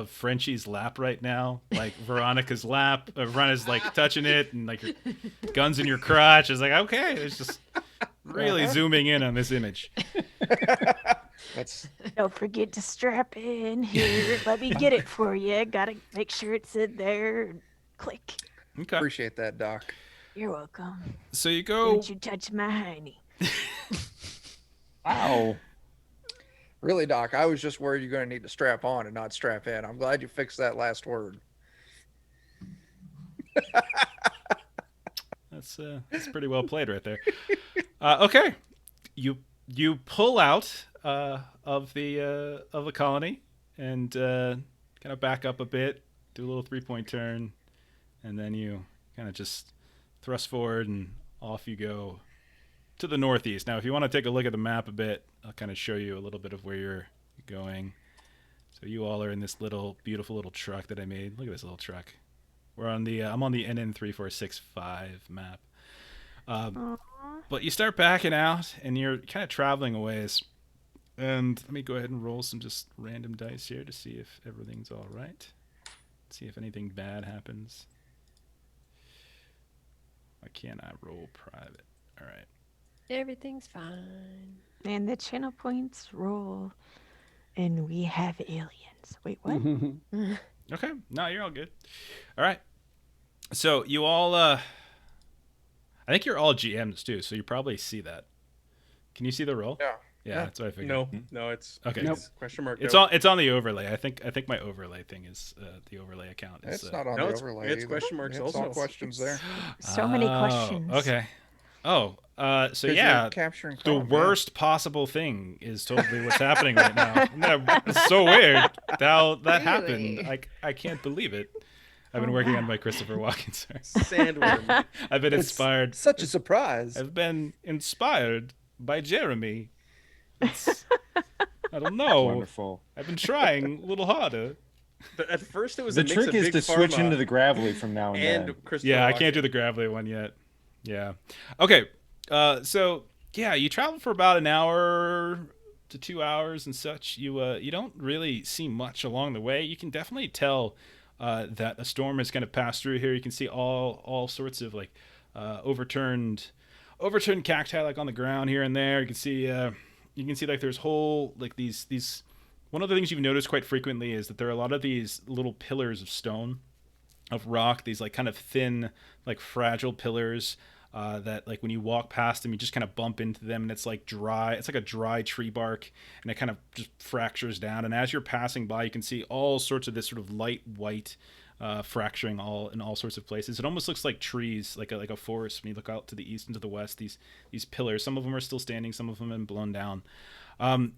Frenchie's lap right now, like Veronica's lap. Veronica's like touching it, and like your guns in your crotch. It's like, okay, it's just really zooming in on this image. That's Don't forget to strap in here. Let me get it for you. Gotta make sure it's in there. Click. Okay. appreciate that, Doc. You're welcome. So you go. Don't you touch my hiney. Wow. Really, Doc, I was just worried you're gonna need to strap on and not strap in. I'm glad you fixed that last word. That's pretty well played right there. Okay, you pull out of the colony and kind of back up a bit, do a little 3-point turn, and then you kind of just thrust forward and off you go to the northeast. Now, if you want to take a look at the map a bit, I'll kind of show you a little bit of where you're going. So you all are in this beautiful little truck that I made. Look at this little truck. I'm on the NN3465 map. But you start backing out, and you're kind of traveling a ways. And let me go ahead and roll some just random dice here to see if everything's all right. See if anything bad happens. Why can't I roll private? All right. Everything's fine. And the channel points roll. And we have aliens. Wait, what? Okay. No, you're all good. All right. So you all I think you're all GMs too, so you probably see that. Can you see the roll? Yeah. Yeah, that's what I figured. No, it's Okay. Nope. question mark. It's no. on. It's on the overlay. I think my overlay thing is the overlay account. Is, It's not on No, the it's- overlay. it's either. question marks It's also. all questions there. So many Oh, questions. Okay. Oh, so 'Cause you're yeah, capturing the column, yeah. worst possible thing is totally what's happening right now. It's so weird how that happened. Really? I can't believe it. I've been Oh, working on wow. my Christopher Walken. Sorry. Sandworm. I've been It's inspired. Such a surprise. I've been inspired by Jeremy. It's, I don't know. Wonderful. I've been trying a little harder. At first, it was The a mix trick of is Big to switch Pharma into the gravelly from now and, and then. Christopher Yeah, I can't Walken. do the gravelly one yet. Yeah. Okay. So yeah, you travel for about an hour to 2 hours and such. You don't really see much along the way. You can definitely tell that a storm is going to pass through here. You can see all sorts of like overturned cacti like on the ground here and there. You can see like there's whole like these. One of the things you've noticed quite frequently is that there are a lot of these little pillars of stone, of rock, these like kind of thin, like fragile pillars that like when you walk past them, you just kind of bump into them, and it's like dry. It's like a dry tree bark, and it kind of just fractures down. And as you're passing by, you can see all sorts of this sort of light white fracturing all in all sorts of places. It almost looks like trees, like a forest. When you look out to the east and to the west, these pillars. Some of them are still standing, some of them have been blown down.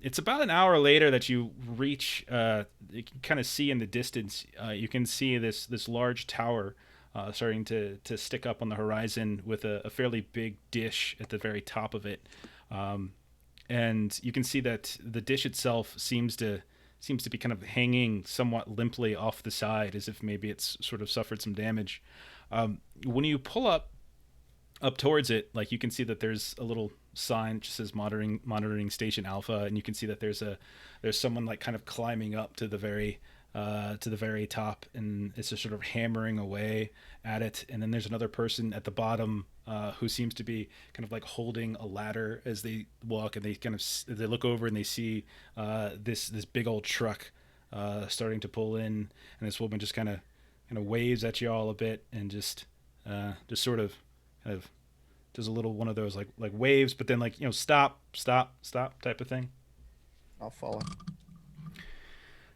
It's about an hour later that you reach. You can kind of see in the distance. You can see this large tower starting to stick up on the horizon with a fairly big dish at the very top of it. And you can see that the dish itself seems to be kind of hanging somewhat limply off the side, as if maybe it's sort of suffered some damage. When you pull up towards it, like you can see that there's a little sign that just says monitoring station alpha, and you can see that there's someone like kind of climbing up to the very top, and it's just sort of hammering away at it. And then there's another person at the bottom who seems to be kind of like holding a ladder as they walk, and they look over and they see this big old truck starting to pull in, and this woman just kind of waves at you all a bit, and just sort of kind of does a little one of those like waves, but then like stop type of thing. I'll follow.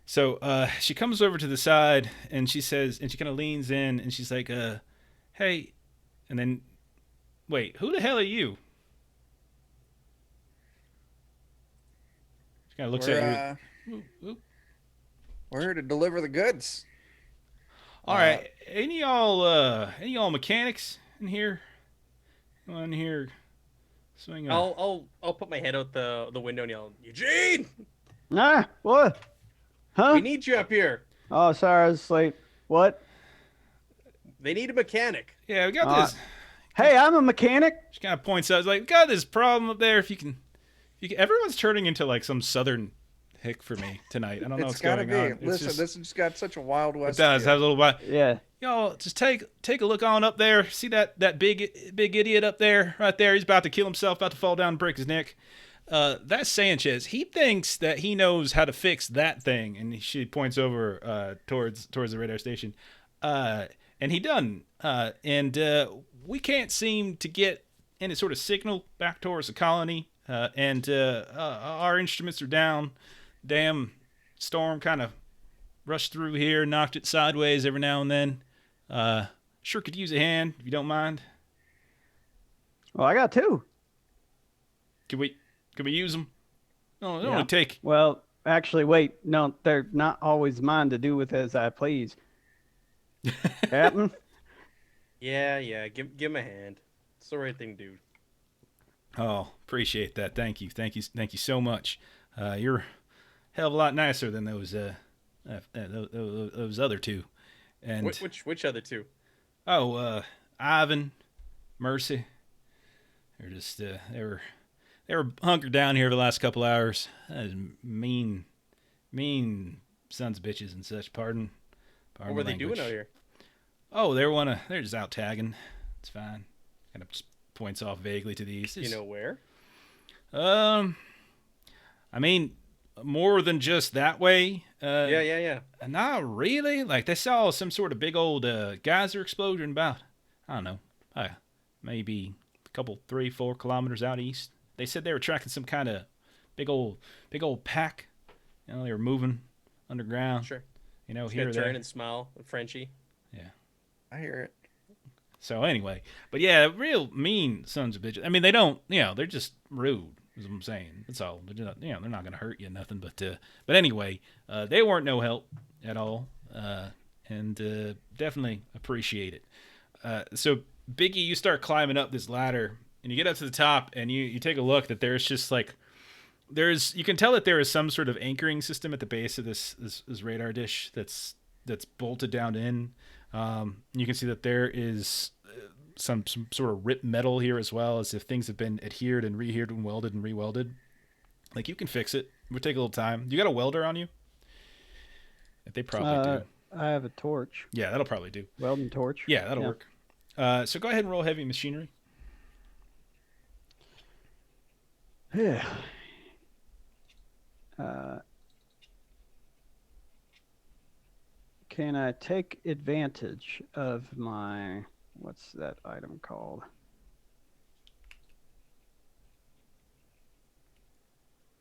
So she comes over to the side, and she says, and she kind of leans in, and she's like, hey, and then, wait, who the hell are you? She kind of looks at you. We're here to deliver the goods. All right, any y'all mechanics in here? Come on here, swing. I'll put my head out the window and yell, Eugene, Ah, what? Huh? we need you up here. Oh, sorry, I was like, what? They need a mechanic. Yeah, we got this. Hey, I'm a mechanic. She kind of points out, like, we got this problem up there. If you can, everyone's turning into like some southern hick for me tonight. I don't know It's what's gotta going be. on. Listen, just, this has got such a Wild it West. does feel. have a little bit. Yeah. Y'all just take a look on up there. See that big idiot up there, right there? He's about to kill himself, about to fall down and break his neck. That's Sanchez. He thinks that he knows how to fix that thing, and she points over towards the radar station. And he doesn't. And we can't seem to get any sort of signal back towards the colony. And our instruments are down. Damn storm kind of rushed through here, knocked it sideways every now and then. Sure could use a hand if you don't mind. Well, I got two. Can we use them? No, it Yeah. only take. Well, actually, wait. No, they're not always mine to do with as I please. Captain? Yeah, give him a hand. It's the right thing, dude. Oh, appreciate that. Thank you so much. You're a hell of a lot nicer than those other two. And Which other two? Ivan, Mercy. They're just they were hunkered down here for the last couple hours. Mean sons of bitches and such. Pardon What were my they doing language. out here? Oh, they're just out tagging. It's fine. Kind of just points off vaguely to the east. Do you know where? I mean, more than just that way. Yeah. Not really. Like they saw some sort of big old geyser explosion about, I don't know, maybe a couple, 3-4 kilometers out east. They said they were tracking some kind of big old pack. You know, they were moving underground. Sure. You know, Just here gonna or there. turn and smile, Frenchie. Yeah. I hear it. So anyway, but yeah, real mean sons of bitches. I mean, they don't, you know, they're just rude. Is what I'm saying. That's all. They're not, you know, they're not gonna hurt you, nothing. But anyway, they weren't no help at all, and definitely appreciate it. So Biggie, you start climbing up this ladder, and you get up to the top, and you take a look. That there's just like you can tell that there is some sort of anchoring system at the base of this radar dish that's bolted down in. You can see that there is some sort of ripped metal here as well, as if things have been adhered and rehered and welded and rewelded. Like, you can fix it. It would take a little time. You got a welder on you? They probably do. I have a torch. Yeah, that'll probably do. Welding torch. Yeah, that'll work. So go ahead and roll heavy machinery. Yeah. Can I take advantage of my, what's that item called?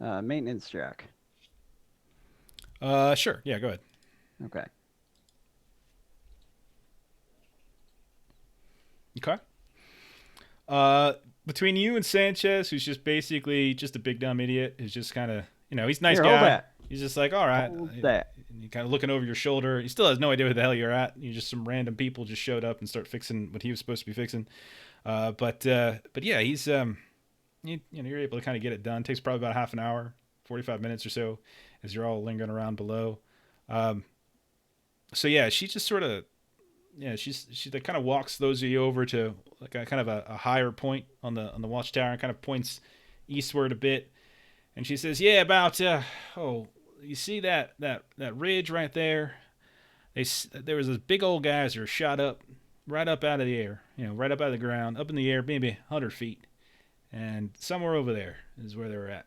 Maintenance jack. Sure. Yeah, go ahead. Okay. Okay. Between you and Sanchez, who's just basically just a big dumb idiot, who's just kind of, you know, he's a nice Here, guy. hold that. He's just like, all right. Hold that. And you kind of looking over your shoulder. He still has no idea who the hell you're at. You just some random people just showed up and start fixing what he was supposed to be fixing. But yeah, he's you're able to kind of get it done. Takes probably about half an hour, 45 minutes or so, as you're all lingering around below. So yeah, she just sort of, she like kind of walks those of you over to like a kind of a higher point on the watchtower, and kind of points eastward a bit. And she says, yeah, about, you see that ridge right there? There was those big old guys that were shot up, right up out of the air, right up out of the ground, up in the air, maybe 100 feet. And somewhere over there is where they were at,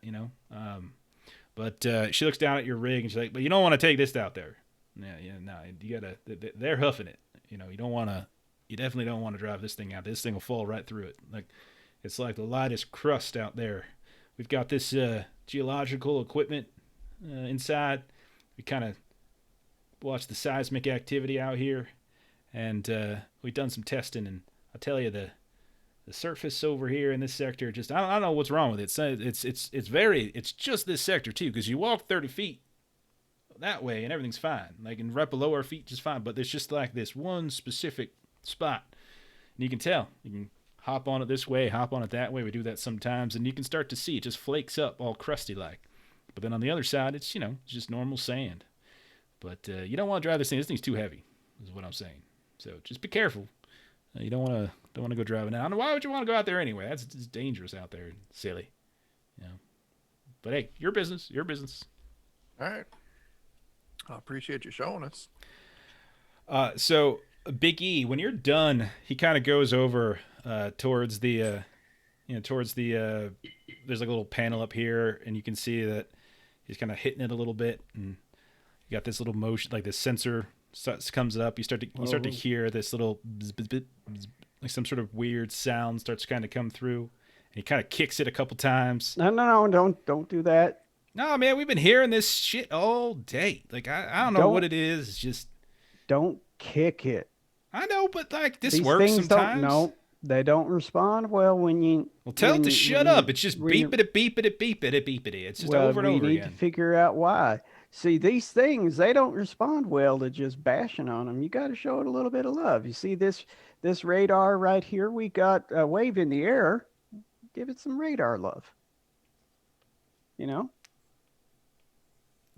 But she looks down at your rig and she's like, but you don't want to take this out there. Yeah, no, you gotta, they're hoofing it. You definitely don't want to drive this thing out. This thing will fall right through it. Like, it's like the lightest crust out there. We've got this geological equipment inside. We kind of watch the seismic activity out here, and we've done some testing. And I'll tell you, the surface over here in this sector, just I don't know what's wrong with it. It's just this sector too, because you walk 30 feet that way and everything's fine. Like, and right below our feet, just fine. But there's just like this one specific spot, and you can tell. You can hop on it this way, hop on it that way. We do that sometimes, and you can start to see it just flakes up all crusty like. But then on the other side, it's just normal sand. But you don't want to drive this thing. This thing's too heavy, is what I'm saying. So just be careful. You don't want to go driving out. Why would you want to go out there anyway? It's dangerous out there, silly. But hey, your business. All right. I appreciate you showing us. So Big E, when you're done, he kind of goes over towards the there's like a little panel up here, and you can see that he's kind of hitting it a little bit, and you got this little motion, like this sensor comes up. You start to hear this little bzz, bzz, bzz, bzz, like some sort of weird sound starts to kind of come through, and he kind of kicks it a couple times. No, don't do that. No, man, we've been hearing this shit all day. Like, I don't know what it is. It's just, don't kick it. I know, but like this These works things sometimes. No, they don't respond well when you. Well, tell it to shut up. It's just beep-it, beep-it, beep-it, beep-it. It's just over and over again. We need to figure out why. See, these things, they don't respond well to just bashing on them. You got to show it a little bit of love. You see this radar right here? We got a wave in the air. Give it some radar love.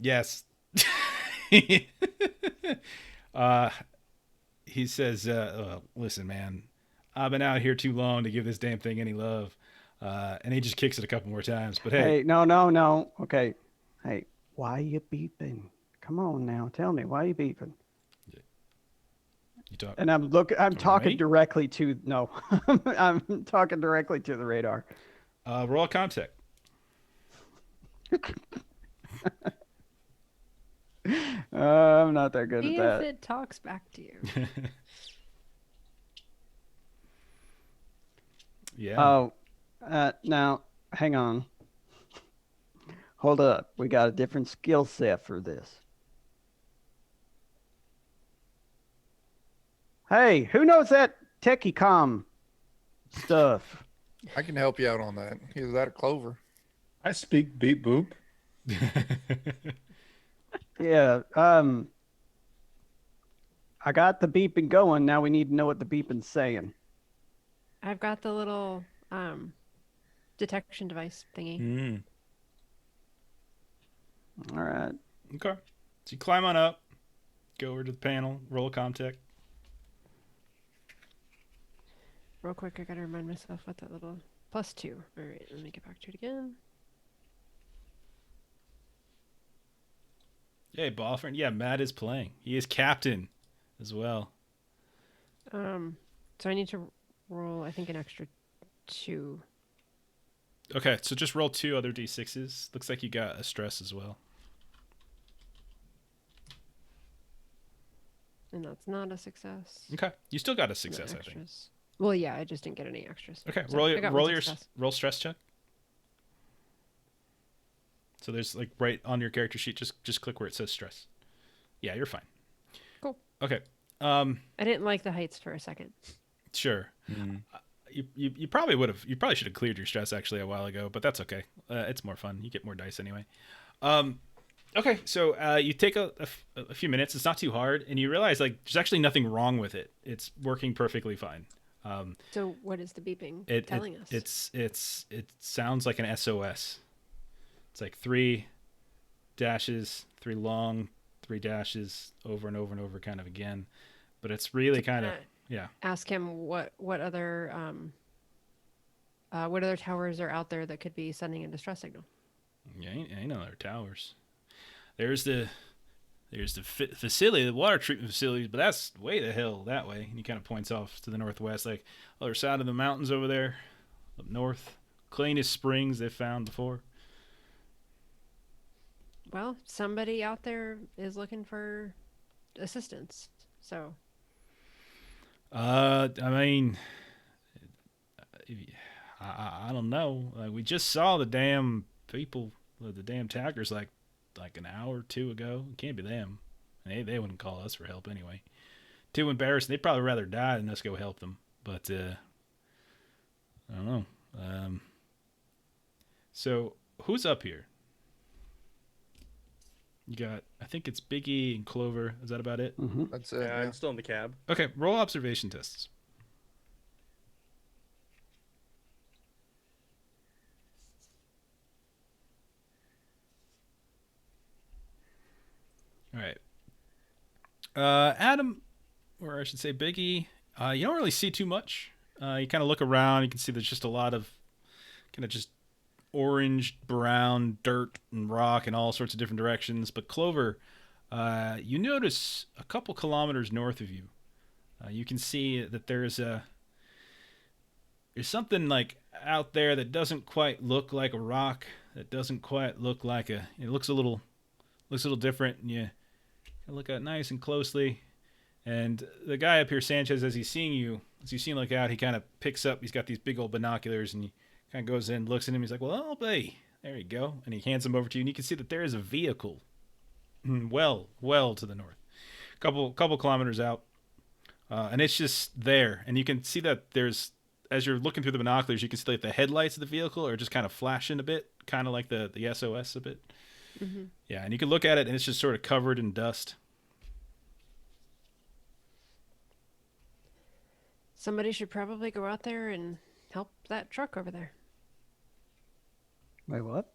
Yes. He says, listen, man, I've been out here too long to give this damn thing any love. And he just kicks it a couple more times. But hey. No. Okay. Hey, why are you beeping? Come on now. Tell me, why are you beeping? You talk. And I'm talking directly to, no, I'm talking directly to the radar. Raw contact. I'm not that good See at that. if it talks back to you. Yeah. Oh, now hang on. Hold up. We got a different skill set for this. Hey, who knows that techie com stuff? I can help you out on that. Either that or Clover. I speak beep boop. Yeah. I got the beeping going. Now we need to know what the beeping's saying. I've got the little detection device thingy. Mm. All right. Okay. So you climb on up, go over to the panel, roll a comtech. Real quick, I gotta remind myself what that little +2. All right, let me get back to it again. Hey, ball friend. Yeah, Matt is playing. He is captain as well. So I need to roll, I think, an extra 2. Okay, so just roll 2 other d6s. Looks like you got a stress as well. And that's not a success. Okay, you still got a No success, I think. extras. Well, yeah, I just didn't get any extras. Okay, So roll I got roll one your success. roll stress check. So there's like right on your character sheet, just click where it says stress. Yeah, you're fine. Cool. Okay. I didn't like the heights for a second. Sure. Mm. You probably would have. You probably should have cleared your stress actually a while ago, but that's okay. It's more fun. You get more dice anyway. Okay, so you take a few minutes. It's not too hard, and you realize like there's actually nothing wrong with it. It's working perfectly fine. So what is the beeping telling us? It sounds like an SOS. It's like 3 dashes, 3 long, 3 dashes, over and over and over, kind of again. But it's really kind of Ask him what other towers are out there that could be sending a distress signal. Yeah, I know there are towers. There's the facility, the water treatment facilities, but that's way the hell that way. And he kind of points off to the northwest, like other side of the mountains over there, up north. Cleanest springs they've found before. Well, somebody out there is looking for assistance. So I mean, I don't know. Like, we just saw the damn people, the damn tackers, like an hour or 2 ago. It can't be them. They wouldn't call us for help anyway. Too embarrassing. They'd probably rather die than us go help them. But I don't know. So who's up here? You got, I think it's Biggie and Clover. Is that about it? Mm-hmm. That's it. Yeah, Yeah. I'm still in the cab. Okay, roll observation tests. All right. Adam, or I should say Biggie, you don't really see too much. You kind of look around. You can see there's just a lot of kind of just orange, brown dirt and rock in all sorts of different directions. But Clover, you notice a couple kilometers north of you, you can see that there's something like out there that doesn't quite look like a rock. That doesn't quite look like a. It looks a little different, and you look at it nice and closely. And the guy up here, Sanchez, as you see him look out, he kind of picks up. He's got these big old binoculars, and he kind of goes in, looks at him. He's like, "Well, I'll be. There you go." And he hands them over to you, and you can see that there is a vehicle, well to the north, couple kilometers out, and it's just there. And you can see that there's, as you're looking through the binoculars, you can see like the headlights of the vehicle are just kind of flashing a bit, kind of like the SOS a bit. Mm-hmm. Yeah, and you can look at it, and it's just sort of covered in dust. Somebody should probably go out there and help that truck over there. Wait, what?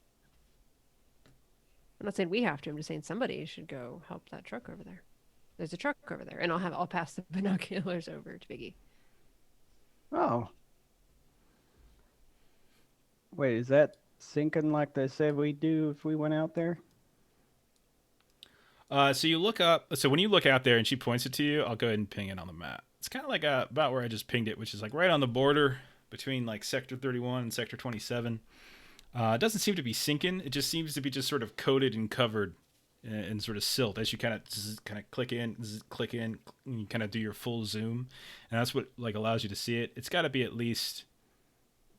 I'm not saying we have to. I'm just saying somebody should go help that truck over there. There's a truck over there, and I'll pass the binoculars over to Biggie. Oh. Wait, is that sinking like they said we'd do if we went out there? So you look up. So when you look out there and she points it to you, I'll go ahead and ping it on the map. It's kind of like about where I just pinged it, which is like right on the border between like Sector 31 and Sector 27. It doesn't seem to be sinking. It just seems to be just sort of coated and covered in sort of silt as you kind of click in, and you kind of do your full zoom, and that's what like allows you to see it. It's got to be at least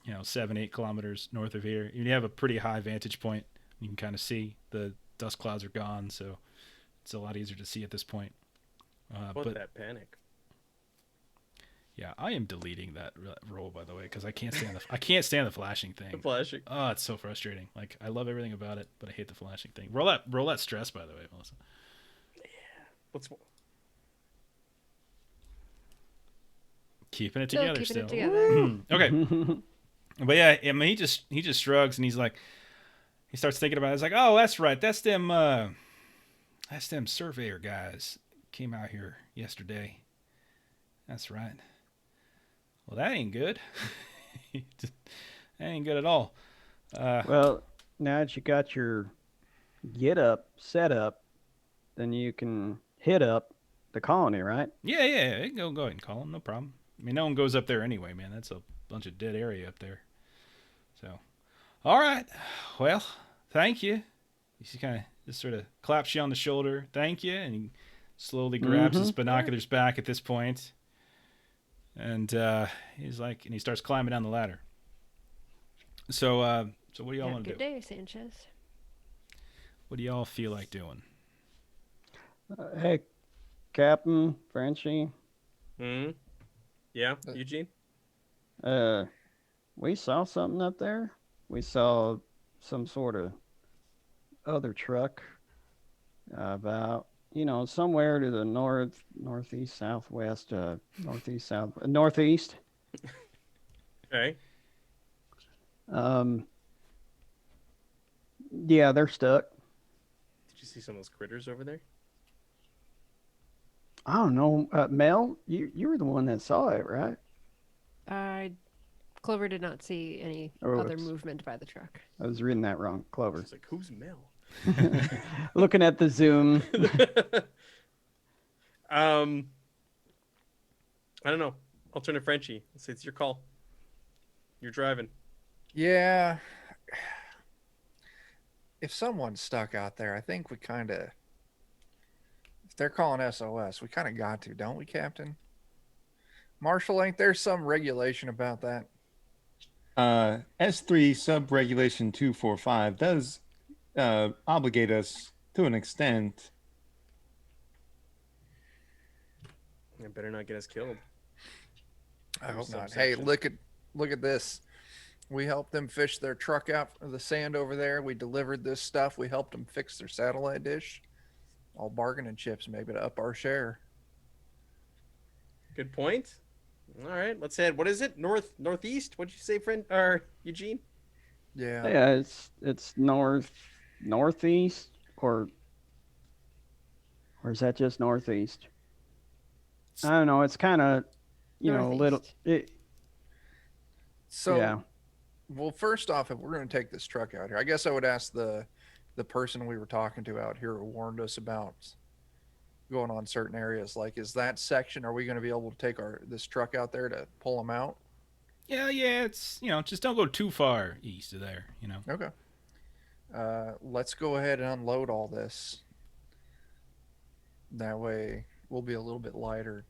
7-8 kilometers north of here. You have a pretty high vantage point. You can kind of see the dust clouds are gone, so it's a lot easier to see at this point. What that panic? Yeah, I am deleting that roll, by the way, because I can't stand the flashing thing. The flashing. Oh, it's so frustrating. Like, I love everything about it, but I hate the flashing thing. Roll that stress, by the way, Melissa. What's Keeping it together Keeping still. it together. Okay. But yeah, I mean, he just shrugs and he's like, he starts thinking about it. He's like, oh, that's right. That's them surveyor guys came out here yesterday. That's right. Well, that ain't good. That ain't good at all. Well, now that you got your get up set up, then you can hit up the colony, right? Yeah. Go ahead and call him. No problem. I mean, no one goes up there anyway, man. That's a bunch of dead area up there. So, all right. Well, thank you. He kind of just sort of claps you on the shoulder. Thank you. And he slowly grabs his binoculars back at this point. And he's like, and he starts climbing down the ladder. So what do y'all want to do? Good day, Sanchez. What do y'all feel like doing? Hey, Captain Frenchie. Yeah, Eugene? We saw something up there. We saw some sort of other truck about, somewhere to the northeast, southwest, northeast. Okay. Yeah, they're stuck. Did you see some of those critters over there? I don't know. Mel, you were the one that saw it, right? Clover did not see any Oh, other it's- movement by the truck. I was reading that wrong. Clover. It's like, who's Mel? Looking at the Zoom. I don't know. I'll turn to Frenchie. I'll say it's your call. You're driving. Yeah. If someone's stuck out there, I think we kind of, if they're calling SOS, we kind of got to, don't we, Captain? Marshal, ain't there some regulation about that? S3 sub-regulation 245 does obligate us to an extent. I better not get us killed. I hope not. Subsection. Hey, look at this. We helped them fish their truck out of the sand over there. We delivered this stuff. We helped them fix their satellite dish. All bargaining chips, maybe to up our share. Good point. All right, let's head. What is it? Northeast? What'd you say, friend? Or Eugene? Yeah. Yeah, it's northeast or is that just northeast? I don't know. It's kind of, a little. So, Yeah. well, first off, if we're going to take this truck out here, I guess I would ask the person we were talking to out here who warned us about going on certain areas. Like, is that section? Are we going to be able to take this truck out there to pull them out? Yeah. It's just don't go too far east of there. Okay. Let's go ahead and unload all this. That way, we'll be a little bit lighter.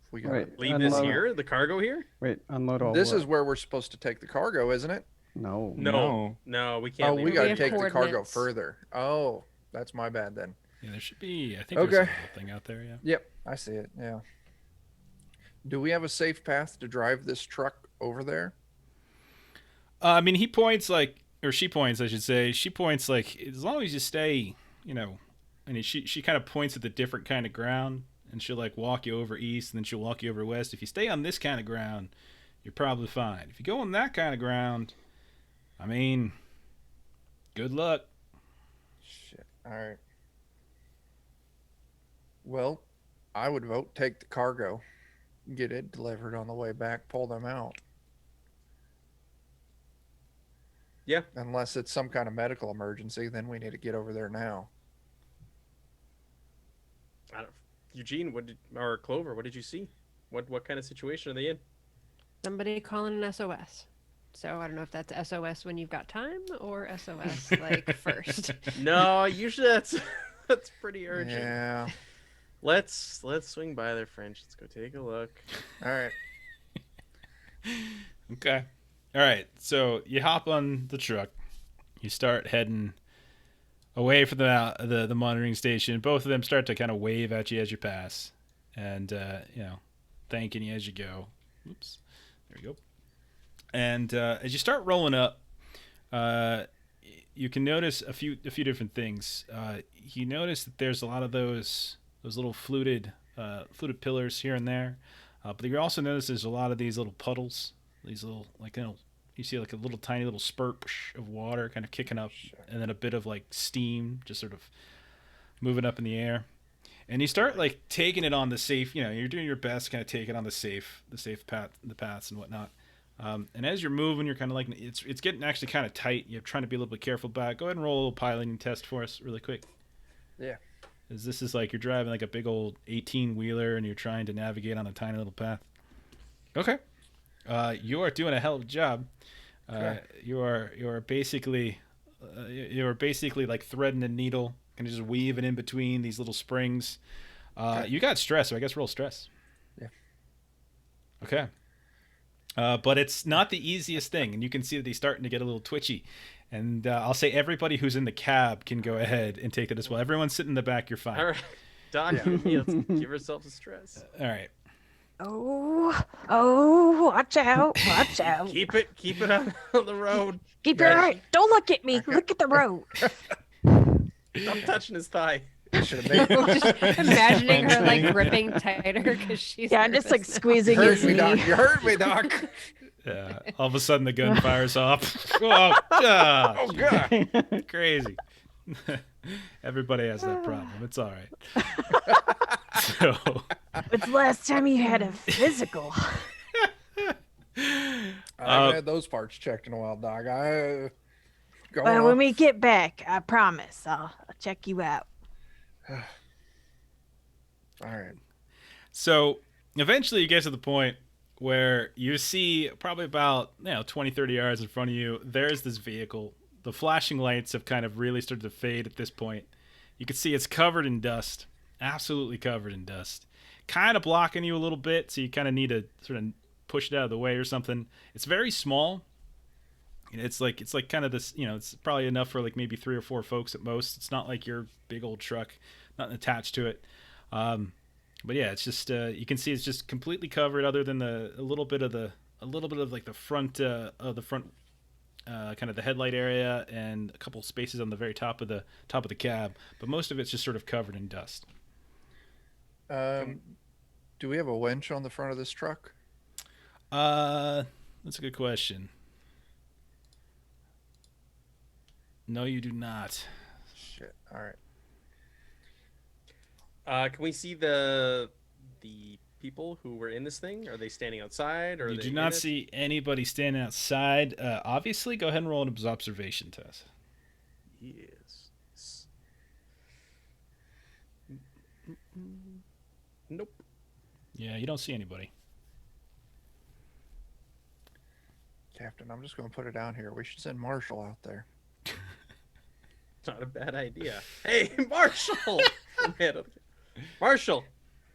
If we got Wait, Leave this unload- here? The cargo here? Wait, unload all. This what? is where we're supposed to take the cargo, isn't it? No. No, we can't. Oh, leave we it got to have take the cargo coordinates. further. Oh, that's my bad then. Yeah, there should be. I think there's a Okay. little thing out there. Yeah. Yep, I see it. Yeah. Do we have a safe path to drive this truck over there? I mean, he points or she points, I should say. She points as long as you stay, and she kind of points at the different kind of ground, and she'll walk you over east, and then she'll walk you over west. If you stay on this kind of ground, you're probably fine. If you go on that kind of ground, I mean, good luck. Shit. All right. Well, I would vote take the cargo, get it delivered on the way back, pull them out. Yeah. Unless it's some kind of medical emergency, then we need to get over there now. Eugene, or Clover, what did you see? What kind of situation are they in? Somebody calling an SOS. So I don't know if that's SOS when you've got time or SOS first. No, usually that's pretty urgent. Yeah. Let's swing by there, French. Let's go take a look. All right. Okay. All right. So you hop on the truck. You start heading away from the monitoring station. Both of them start to kind of wave at you as you pass, and thanking you as you go. Oops. There you go. And as you start rolling up, you can notice a few different things. You notice that there's a lot of those little fluted pillars here and there, but you also notice there's a lot of these little puddles, these little you see like a little tiny little spurt of water kind of kicking up, and then a bit of like steam just sort of moving up in the air. And you start like taking it on the safe. You're doing your best to kind of take it on the safe paths and whatnot. And as you're moving, you're kind of like it's getting actually kind of tight. You're trying to be a little bit careful back. Go ahead and roll a little piloting test for us, really quick. Yeah. This is like you're driving like a big old 18-wheeler and you're trying to navigate on a tiny little path. Okay. You are doing a hell of a job. Okay. You are basically like threading a needle, kind of just weaving in between these little springs. Okay. You got stress, so I guess roll stress. Yeah. Okay. But it's not the easiest thing, and you can see that he's starting to get a little twitchy. And I'll say everybody who's in the cab can go ahead and take it as well. Everyone sitting in the back, you're fine. All right. Doc, let's give ourselves a stress. All right. Oh, watch out. Watch out. Keep it on the road. Keep your eye. Don't look at me. Look at the road. Stop touching his thigh. Should have made Just imagining her like gripping tighter because she's. Yeah, I'm just like nervous. squeezing hurt his me, knee. Doc. You hurt me, Doc. Yeah. All of a sudden, the gun fires off. Oh, Oh God. crazy. Everybody has that problem. It's all right. So, When's the last time you had a physical? I haven't had those parts checked in a while, Doc. Go Well, on. when we get back, I promise I'll check you out. All right. so eventually, you get to the point where you see probably about 20, 30 yards in front of you. There's this vehicle. The flashing lights have kind of really started to fade at this point. You can see it's covered in dust, absolutely covered in dust, kind of blocking you a little bit. So you kind of need to sort of push it out of the way or something. It's very small. It's like kind of this, it's probably enough for like maybe 3 or 4 folks at most. It's not like your big old truck, nothing attached to it. But yeah, it's just you can see it's just completely covered, other than a little bit of like the front kind of the headlight area and a couple spaces on the very top of the cab. But most of it's just sort of covered in dust. Do we have a winch on the front of this truck? That's a good question. No, you do not. Shit. All right. Can we see the people who were in this thing? Are they standing outside? Or are You they do in not it? see anybody standing outside. Obviously, go ahead and roll an observation test. Yes. Nope. Yeah, you don't see anybody. Captain, I'm just going to put it down here. We should send Marshal out there. Not a bad idea. Hey, Marshall! Marshall,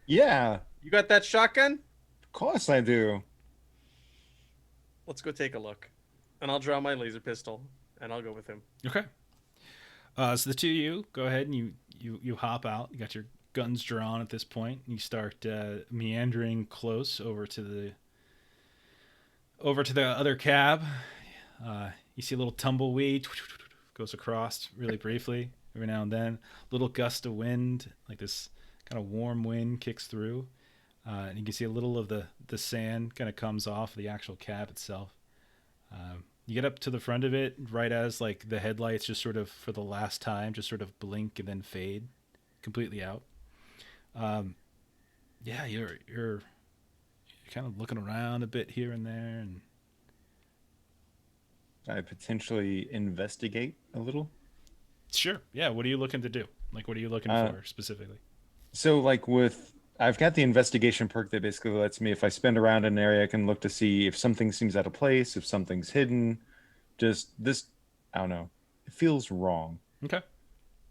Yeah, you got that shotgun? of course I do. Let's go take a look. And I'll draw my laser pistol, and I'll go with him. Okay. So the two of you go ahead and you hop out. You got your guns drawn at this point. You start meandering close over to the other cab. You see a little tumbleweed goes across really briefly every now and then. Little gust of wind, like this kind of warm wind, kicks through, and you can see a little of the sand kind of comes off the actual cab itself. You get up to the front of it right as like the headlights just sort of for the last time just sort of blink and then fade completely out. Yeah, you're kind of looking around a bit here and there, and I potentially investigate a little. sure. Yeah, what are you looking to do? Like, what are you looking for specifically? So, like I've got the investigation perk that basically lets me, if I spend around an area, I can look to see if something seems out of place, if something's hidden. Just this, I don't know. It feels wrong. Okay.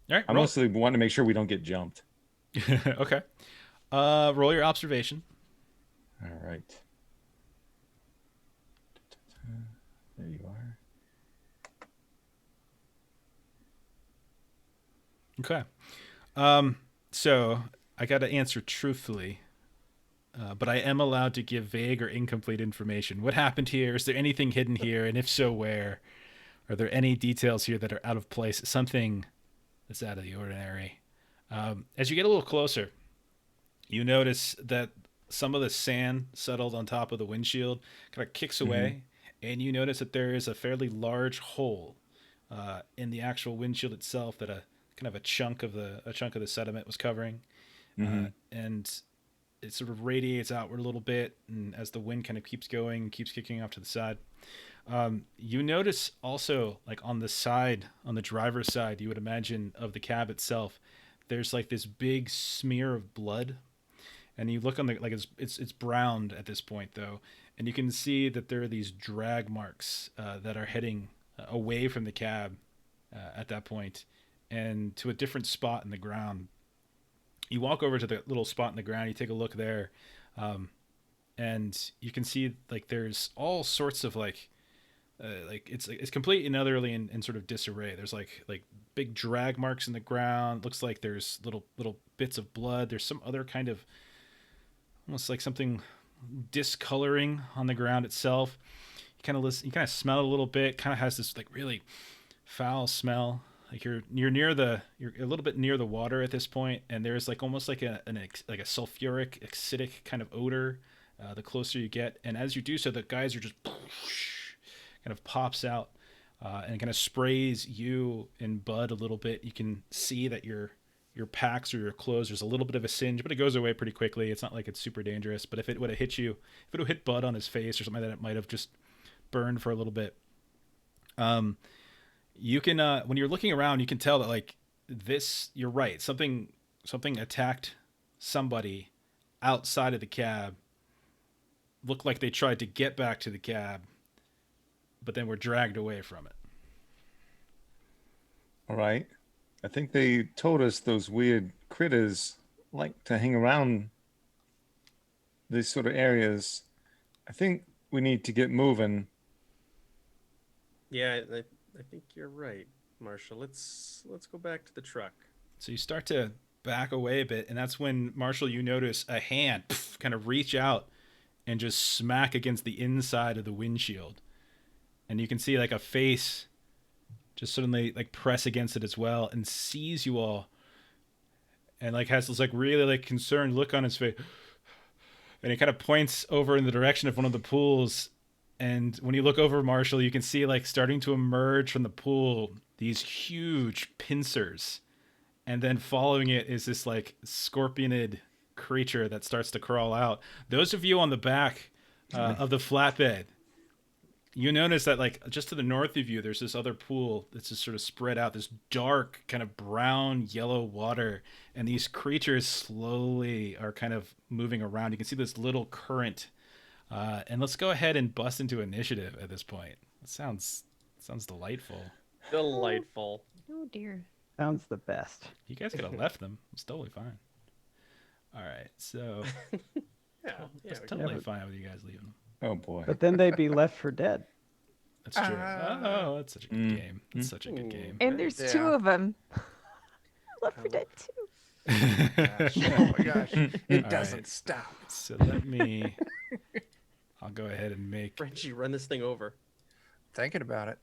All right. I mostly want to make sure we don't get jumped. Okay. Roll your observation. All right. Okay. So I got to answer truthfully, but I am allowed to give vague or incomplete information. What happened here? Is there anything hidden here? And if so, where? Are there any details here that are out of place? Something that's out of the ordinary. As you get a little closer, you notice that some of the sand settled on top of the windshield kind of kicks away, and you notice that there is a fairly large hole in the actual windshield itself that a kind of a chunk of the sediment was covering, and it sort of radiates outward a little bit, and as the wind kind of keeps going, keeps kicking off to the side. You notice also, like on the side, on the driver's side, you would imagine, of the cab itself, there's like this big smear of blood, and you look on the, like it's browned at this point though, and you can see that there are these drag marks that are heading away from the cab at that point, and to a different spot in the ground. You walk over to the little spot in the ground, you take a look there, and you can see like there's all sorts of like it's completely and utterly in sort of disarray. There's like big drag marks in the ground. Looks like there's little bits of blood. There's some other kind of almost like something discoloring on the ground itself. You kind of smell it a little bit. Kind of has this like really foul smell. Like you're a little bit near the water at this point, and there's like almost like a sulfuric acidic kind of odor the closer you get. And as you do so, the geyser just kind of pops out and kind of sprays you and Bud a little bit. You can see that your packs or your clothes, there's a little bit of a singe, but it goes away pretty quickly. It's not like it's super dangerous. But if it would have hit you, if it would have hit Bud on his face or something like that, it might have just burned for a little bit. You can when you're looking around, you can tell that like this, you're right, something attacked somebody outside of the cab. Looked like they tried to get back to the cab, but then were dragged away from it. All right. I think they told us those weird critters like to hang around these sort of areas. I think we need to get moving. Yeah, I think you're right, Marshall. Let's go back to the truck. So you start to back away a bit, and that's when, Marshall, you notice a hand kind of reach out and just smack against the inside of the windshield. And you can see like a face just suddenly like press against it as well, and sees you all, and like has this like really like concerned look on his face, and he kind of points over in the direction of one of the pools. And when you look over, Marshall, you can see like starting to emerge from the pool these huge pincers, and then following it is this like scorpionid creature that starts to crawl out. Those of you on the back of the flatbed, you notice that like just to the north of you, there's this other pool that's just sort of spread out, this dark kind of brown yellow water, and these creatures slowly are kind of moving around. You can see this little current. And let's go ahead and bust into initiative at this point. It sounds delightful. Delightful. Oh dear. Sounds the best. You guys could have left them. It's totally fine. All right, so Yeah, it's we totally but- fine with you guys leaving them. Oh boy. But then they'd be left for dead. That's true. Oh, that's such a good game. That's such a good game. And there's two Yeah. of them. Left for Dead 2. Gosh, oh my gosh, it All doesn't right. stop. So let me. I'll go ahead and make. Frenchie, run this thing over. Thinking about it.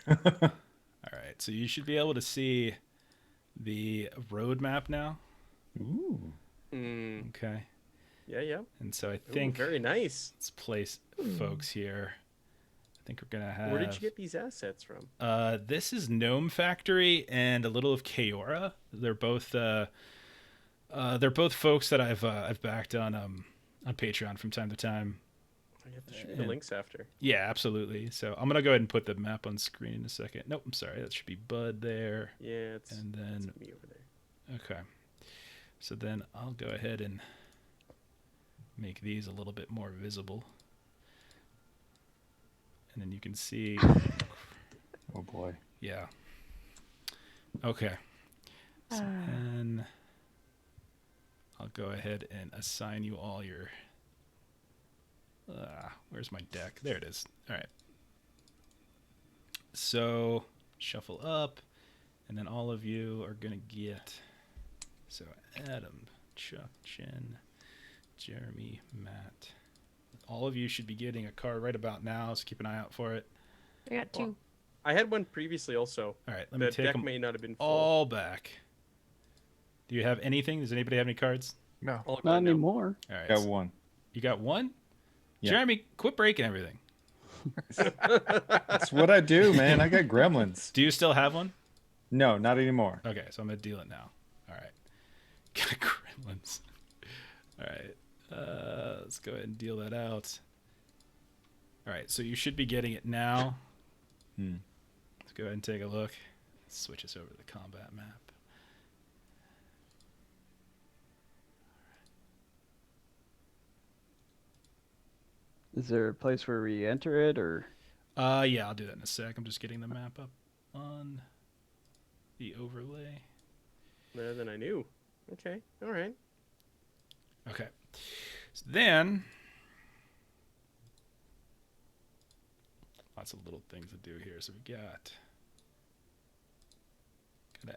All right, so you should be able to see the road map now. Ooh. Mm, Okay, yeah. and so I Ooh, think very nice. let's place folks here. I think we're gonna have. Where did you get these assets from? This is Gnome Factory and a little of Kaora. They're both folks that I've backed on Patreon from time to time. I have to shoot the links after. Yeah, absolutely. So I'm gonna go ahead and put the map on screen in a second. Nope, I'm sorry. That should be Bud there. Yeah, it's And then it's me over there. okay. So then I'll go ahead and make these a little bit more visible. And then you can see Oh boy. yeah. Okay. So then I'll go ahead and assign you all your where's my deck? There it is. All right. So shuffle up, And then all of you are going to get... So Adam, Chuck, Jen, Jeremy, Matt. All of you should be getting a card right about now, so keep an eye out for it. I got 2. I had one previously also. All right, let me The take deck them may not have been full. all back. Do you have anything? Does anybody have any cards? No. All Not gone now. anymore. All right. Got one. You got one? Yeah. Jeremy, quit breaking everything. That's what I do, man. I got gremlins. Do you still have one? No, not anymore. Okay, so I'm going to deal it now. All right. Got gremlins. All right. Let's go ahead and deal that out. All right, so you should be getting it now. Let's go ahead and take a look. Switch us over to the combat map. Is there a place where we enter it, or? Yeah, I'll do that in a sec. I'm just getting the map up on the overlay. Better than I knew. Okay, all right. Okay. So then, lots of little things to do here. So we gotta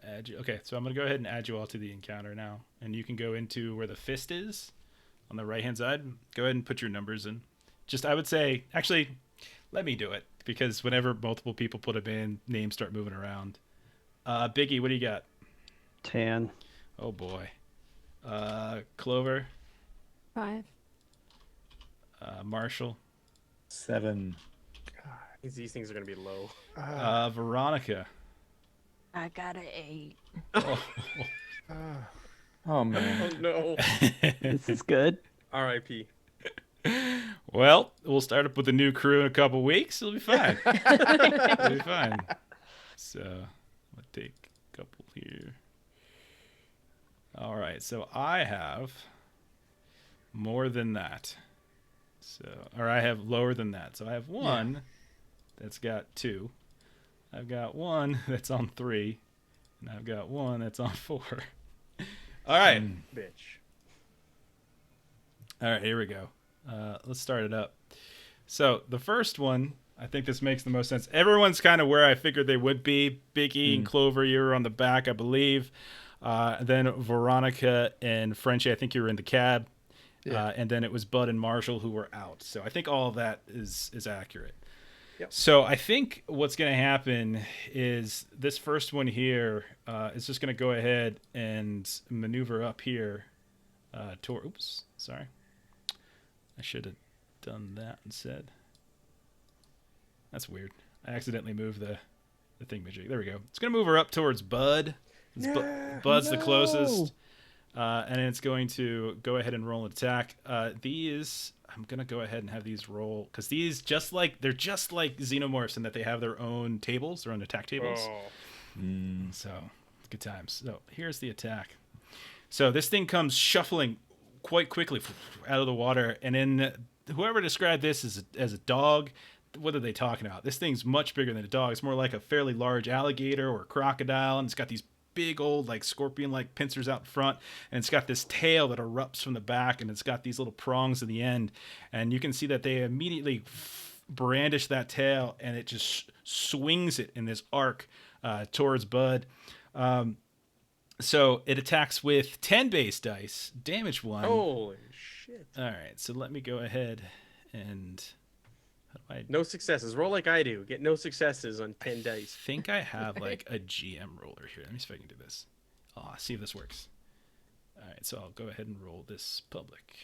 add you. Okay, so I'm gonna go ahead and add you all to the encounter now, and you can go into where the fist is on the right hand side. Go ahead and put your numbers in. Just, I would say, actually, let me do it, because whenever multiple people put them in, names start moving around. Biggie, what do you got? 10. Oh boy. Clover, 5. Marshall, 7. These things are gonna be low. Veronica. I got an 8. Oh. Oh man. Oh no. This is good. R.I.P. Well, we'll start up with a new crew in a couple weeks. It'll be fine. It'll be fine. So, I'll take a couple here. All right, so I have more than that. Or I have lower than that. So I have one that's got 2. I've got one that's on 3. And I've got one that's on 4. All right. Bitch. All right, here we go. Let's start it up. So the first one, I think this makes the most sense. Everyone's kind of where I figured they would be. Biggie and Clover, you were on the back, I believe. Then Veronica and Frenchie, I think you were in the cab. Yeah. And then it was Bud and Marshall who were out. So I think all of that is accurate. Yep. So I think what's going to happen is this first one here is just going to go ahead and maneuver up here. Oops, sorry. I should have done that instead. That's weird. I accidentally moved the thingamajig. There we go. It's going to move her up towards Bud. Bud's the closest. And it's going to go ahead and roll an attack. These, I'm going to go ahead and have these roll, because these they're just like xenomorphs in that they have their own tables, their own attack tables. Oh. So, good times. So, here's the attack. So, this thing comes shuffling quite quickly out of the water, and then whoever described this as a dog, what are they talking about? This thing's much bigger than a dog. It's more like a fairly large alligator or crocodile, and it's got these big old like scorpion-like pincers out front, and it's got this tail that erupts from the back, and it's got these little prongs at the end, and you can see that they immediately brandish that tail, and it just swings it in this arc towards Bud. So it attacks with 10 base dice, damage 1. Holy shit. All right, so let me go ahead and how do I No successes. Roll like I do. Get no successes on 10 dice. think I have like a GM roller here. Let me see if I can do this. Oh, see if this works. All right, so I'll go ahead and roll this public.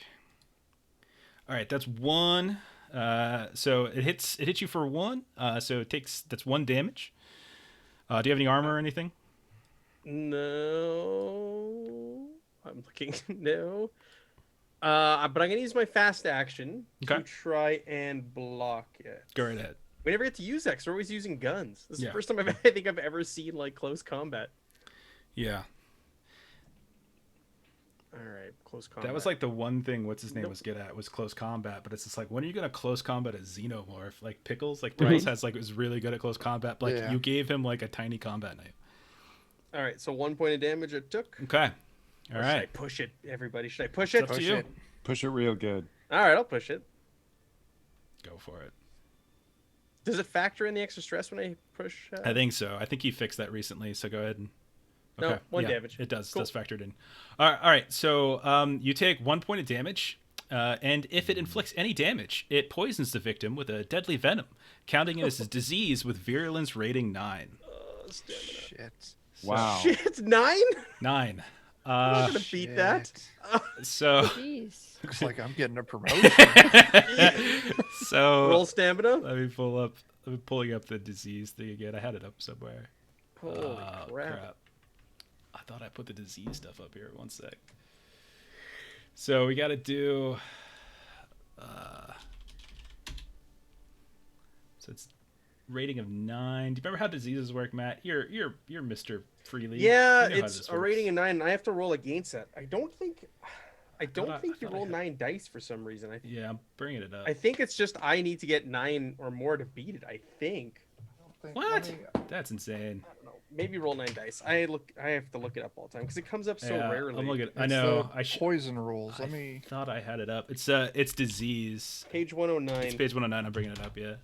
All right, that's 1. So it hits you for 1. So that's 1 damage. Do you have any armor or anything? No. I'm looking. No. But I'm going to use my fast action to Okay. try and block it. Go right ahead. We never get to use that 'cause we're always using guns. This is Yeah. the first time I think I've ever seen like close combat. Yeah. All right, close combat. That was like the one thing what's his name Nope. was good at was close combat, but it's just like, when are you gonna close combat a xenomorph? Like Pickles has like was really good at close combat, but like Yeah. you gave him like a tiny combat knife. All right, so 1 point of damage it took. Okay. Or All Should I right. push it, everybody? Should I push It's it? up to you. Push it real good. All right, I'll push it. Go for it. Does it factor in the extra stress when I push? I think so. I think he fixed that recently. So go ahead and. No, one damage. It does. Cool. Does factored in. All right. So you take 1 point of damage, and if it inflicts any damage, it poisons the victim with a deadly venom, counting it as a disease with virulence rating 9. Stamina. Shit. Wow. Shit, 9? 9. I'm not gonna beat that. So. Jeez. Looks like I'm getting a promotion. So. Roll stamina. Let me pull up. I'm pulling up the disease thing again. I had it up somewhere. Holy Oh, crap. I thought I put the disease stuff up here. One sec. So we got to do. So it's rating of 9. Do you remember how diseases work, Matt? You're Mr. Freely. Yeah, You know how it's this a works. rating of 9, and I have to roll against that. I don't think I you thought I roll had- 9 dice for some reason. Yeah, I'm bringing it up. I think it's just I need to get 9 or more to beat it. I think. What? That's insane. I don't know. Maybe roll 9 dice. I have to look it up all the time because it comes up so Yeah, rarely. I'm looking. I It's know. the poison rules. Let I me. thought I had it up. It's disease. Page 109. It's page 109. I'm bringing it up. Yeah.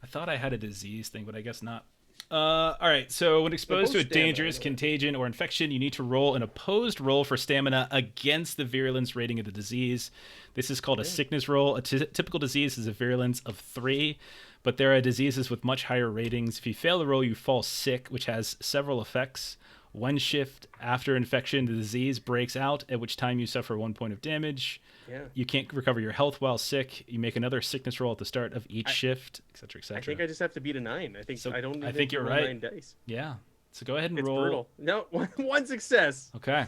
I thought I had a disease thing, but I guess not. All right. So when exposed to a both stamina, dangerous anyway. contagion or infection, you need to roll an opposed roll for stamina against the virulence rating of the disease. This is called a sickness roll. A typical disease is a virulence of 3, but there are diseases with much higher ratings. If you fail the roll, you fall sick, which has several effects. 1 shift after infection, the disease breaks out, at which time you suffer 1 point of damage. Yeah. You can't recover your health while sick. You make another sickness roll at the start of each shift, etc., I etc. think I just have to beat a 9. I think So, I don't. I Need think to you're roll right. 9 dice. Yeah. So go ahead and It's roll. brutal. No, one success. Okay.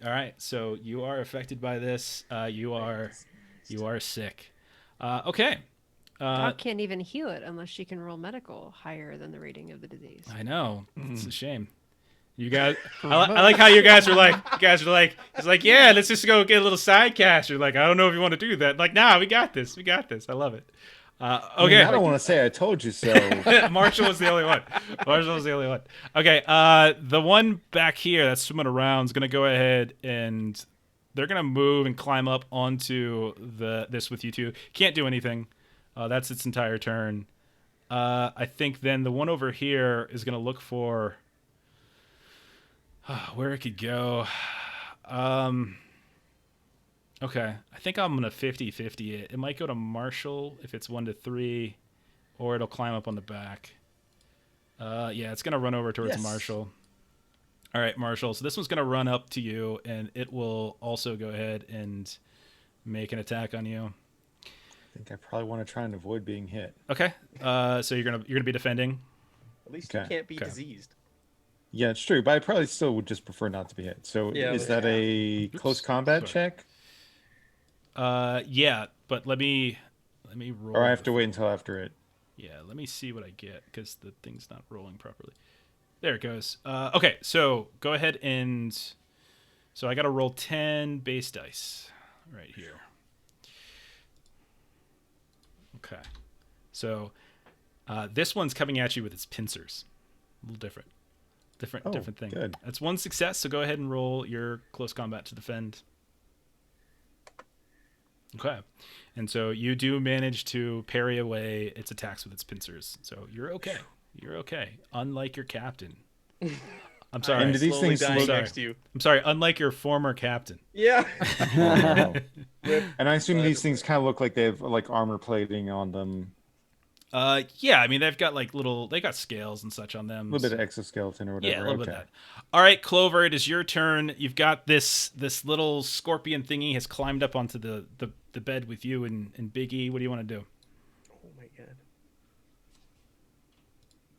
All right. So you are affected by this. You are sick. Okay. Doc can't even heal it unless she can roll medical higher than the rating of the disease. I know. It's a shame. You guys, I like how you guys are like, it's like, yeah, let's just go get a little side cast. You're like, I don't know if you want to do that. Like, nah, we got this. I love it. I mean, Okay. I don't want to say I told you so. Marshall was the only one. Okay. The one back here that's swimming around is gonna go ahead and they're gonna move and climb up onto this with you two. Can't do anything. That's its entire turn. I think then the one over here is gonna look for where it could go. Okay, I think I'm gonna 50-50 it. It might go to Marshall if it's 1 to 3, or it'll climb up on the back. Yeah, it's gonna run over towards Yes. Marshall. All right, Marshall. So this one's gonna run up to you, and it will also go ahead and make an attack on you. I think I probably want to try and avoid being hit. Okay. So you're gonna be defending. At least you Okay. can't be Okay. diseased. Yeah, it's true, but I probably still would just prefer not to be hit. So Yeah, is but- that a close combat Sorry. check? Yeah, but let me roll. Or I have to wait until after it? Yeah, let me see what I get because the thing's not rolling properly. There it goes. Okay, so go ahead and so I got to roll 10 base dice right here. Okay, so this one's coming at you with its pincers. A little different, Oh, different thing. good. That's 1 success. So go ahead and roll your close combat to defend. Okay. And so you do manage to parry away its attacks with its pincers. So you're okay. You're okay. Unlike your captain. I'm sorry. And do these Slowly things dying look- next to you. I'm sorry. Unlike your former captain. Yeah. Oh, no. And I assume But- these things kind of look like they have like armor plating on them, Yeah. I mean, they've got they got scales and such on them. a little bit of exoskeleton or whatever. Yeah, a little bit Okay. of that. All right, Clover, it is your turn. You've got this little scorpion thingy has climbed up onto the bed with you and Big E. What do you want to do? Oh my god.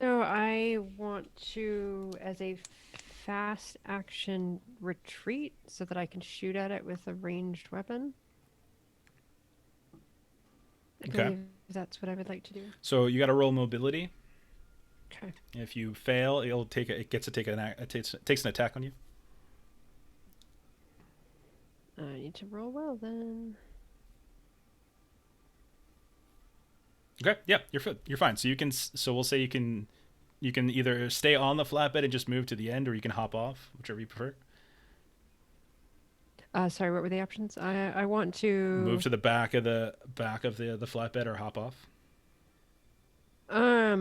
So I want to, as a fast action, retreat so that I can shoot at it with a ranged weapon. I Okay. believe that's what I would like to do. So you got to roll mobility. Okay. If you fail, it takes an attack on you. I need to roll well then. Okay, yeah, you're fine. So we'll say you can either stay on the flatbed and just move to the end, or you can hop off, whichever you prefer. Sorry, what were the options? I want to Move to the back of the flatbed or hop off. I'll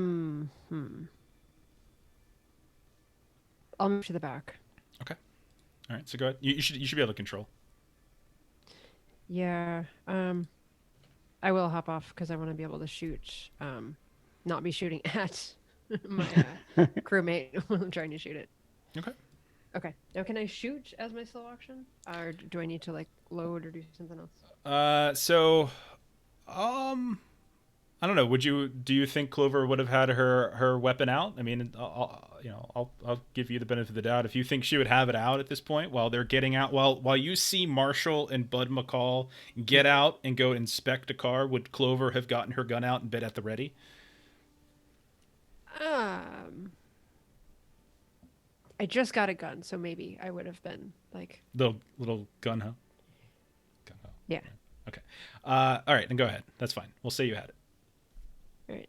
move to the back. Okay. All right. So go ahead. You should be able to control. Yeah. I will hop off because I want to be able to shoot. Not be shooting at my crewmate when I'm trying to shoot it. Okay. Okay. Now, can I shoot as my slow action, or do I need to like load or do something else? I don't know. Do you think Clover would have had her weapon out? I mean, I'll give you the benefit of the doubt. If you think she would have it out at this point while they're getting out, while you see Marshall and Bud McCall get out and go inspect a car, would Clover have gotten her gun out and been at the ready? I just got a gun, so maybe I would have been like Little gun, huh? Gun, huh? Yeah. Okay. All right, then go ahead. That's fine. We'll say you had it. All right.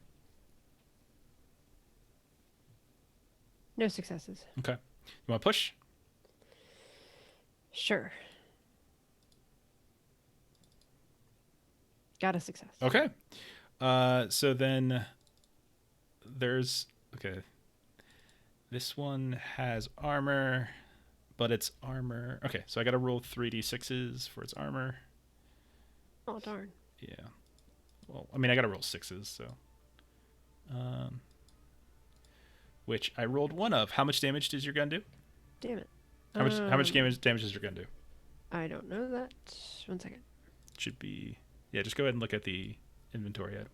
No successes. Okay. You want to push? Sure. Got a success. Okay. So then there's okay. This one has armor, but it's armor. Okay, so I got to roll 3d6s for its armor. Oh darn. Yeah. Well, I mean, I got to roll 6s, so. Which I rolled 1 of. How much damage does your gun do? Damn it. How much damage does your gun do? I don't know that. 1 second. It should be. Yeah, just go ahead and look at the inventory item.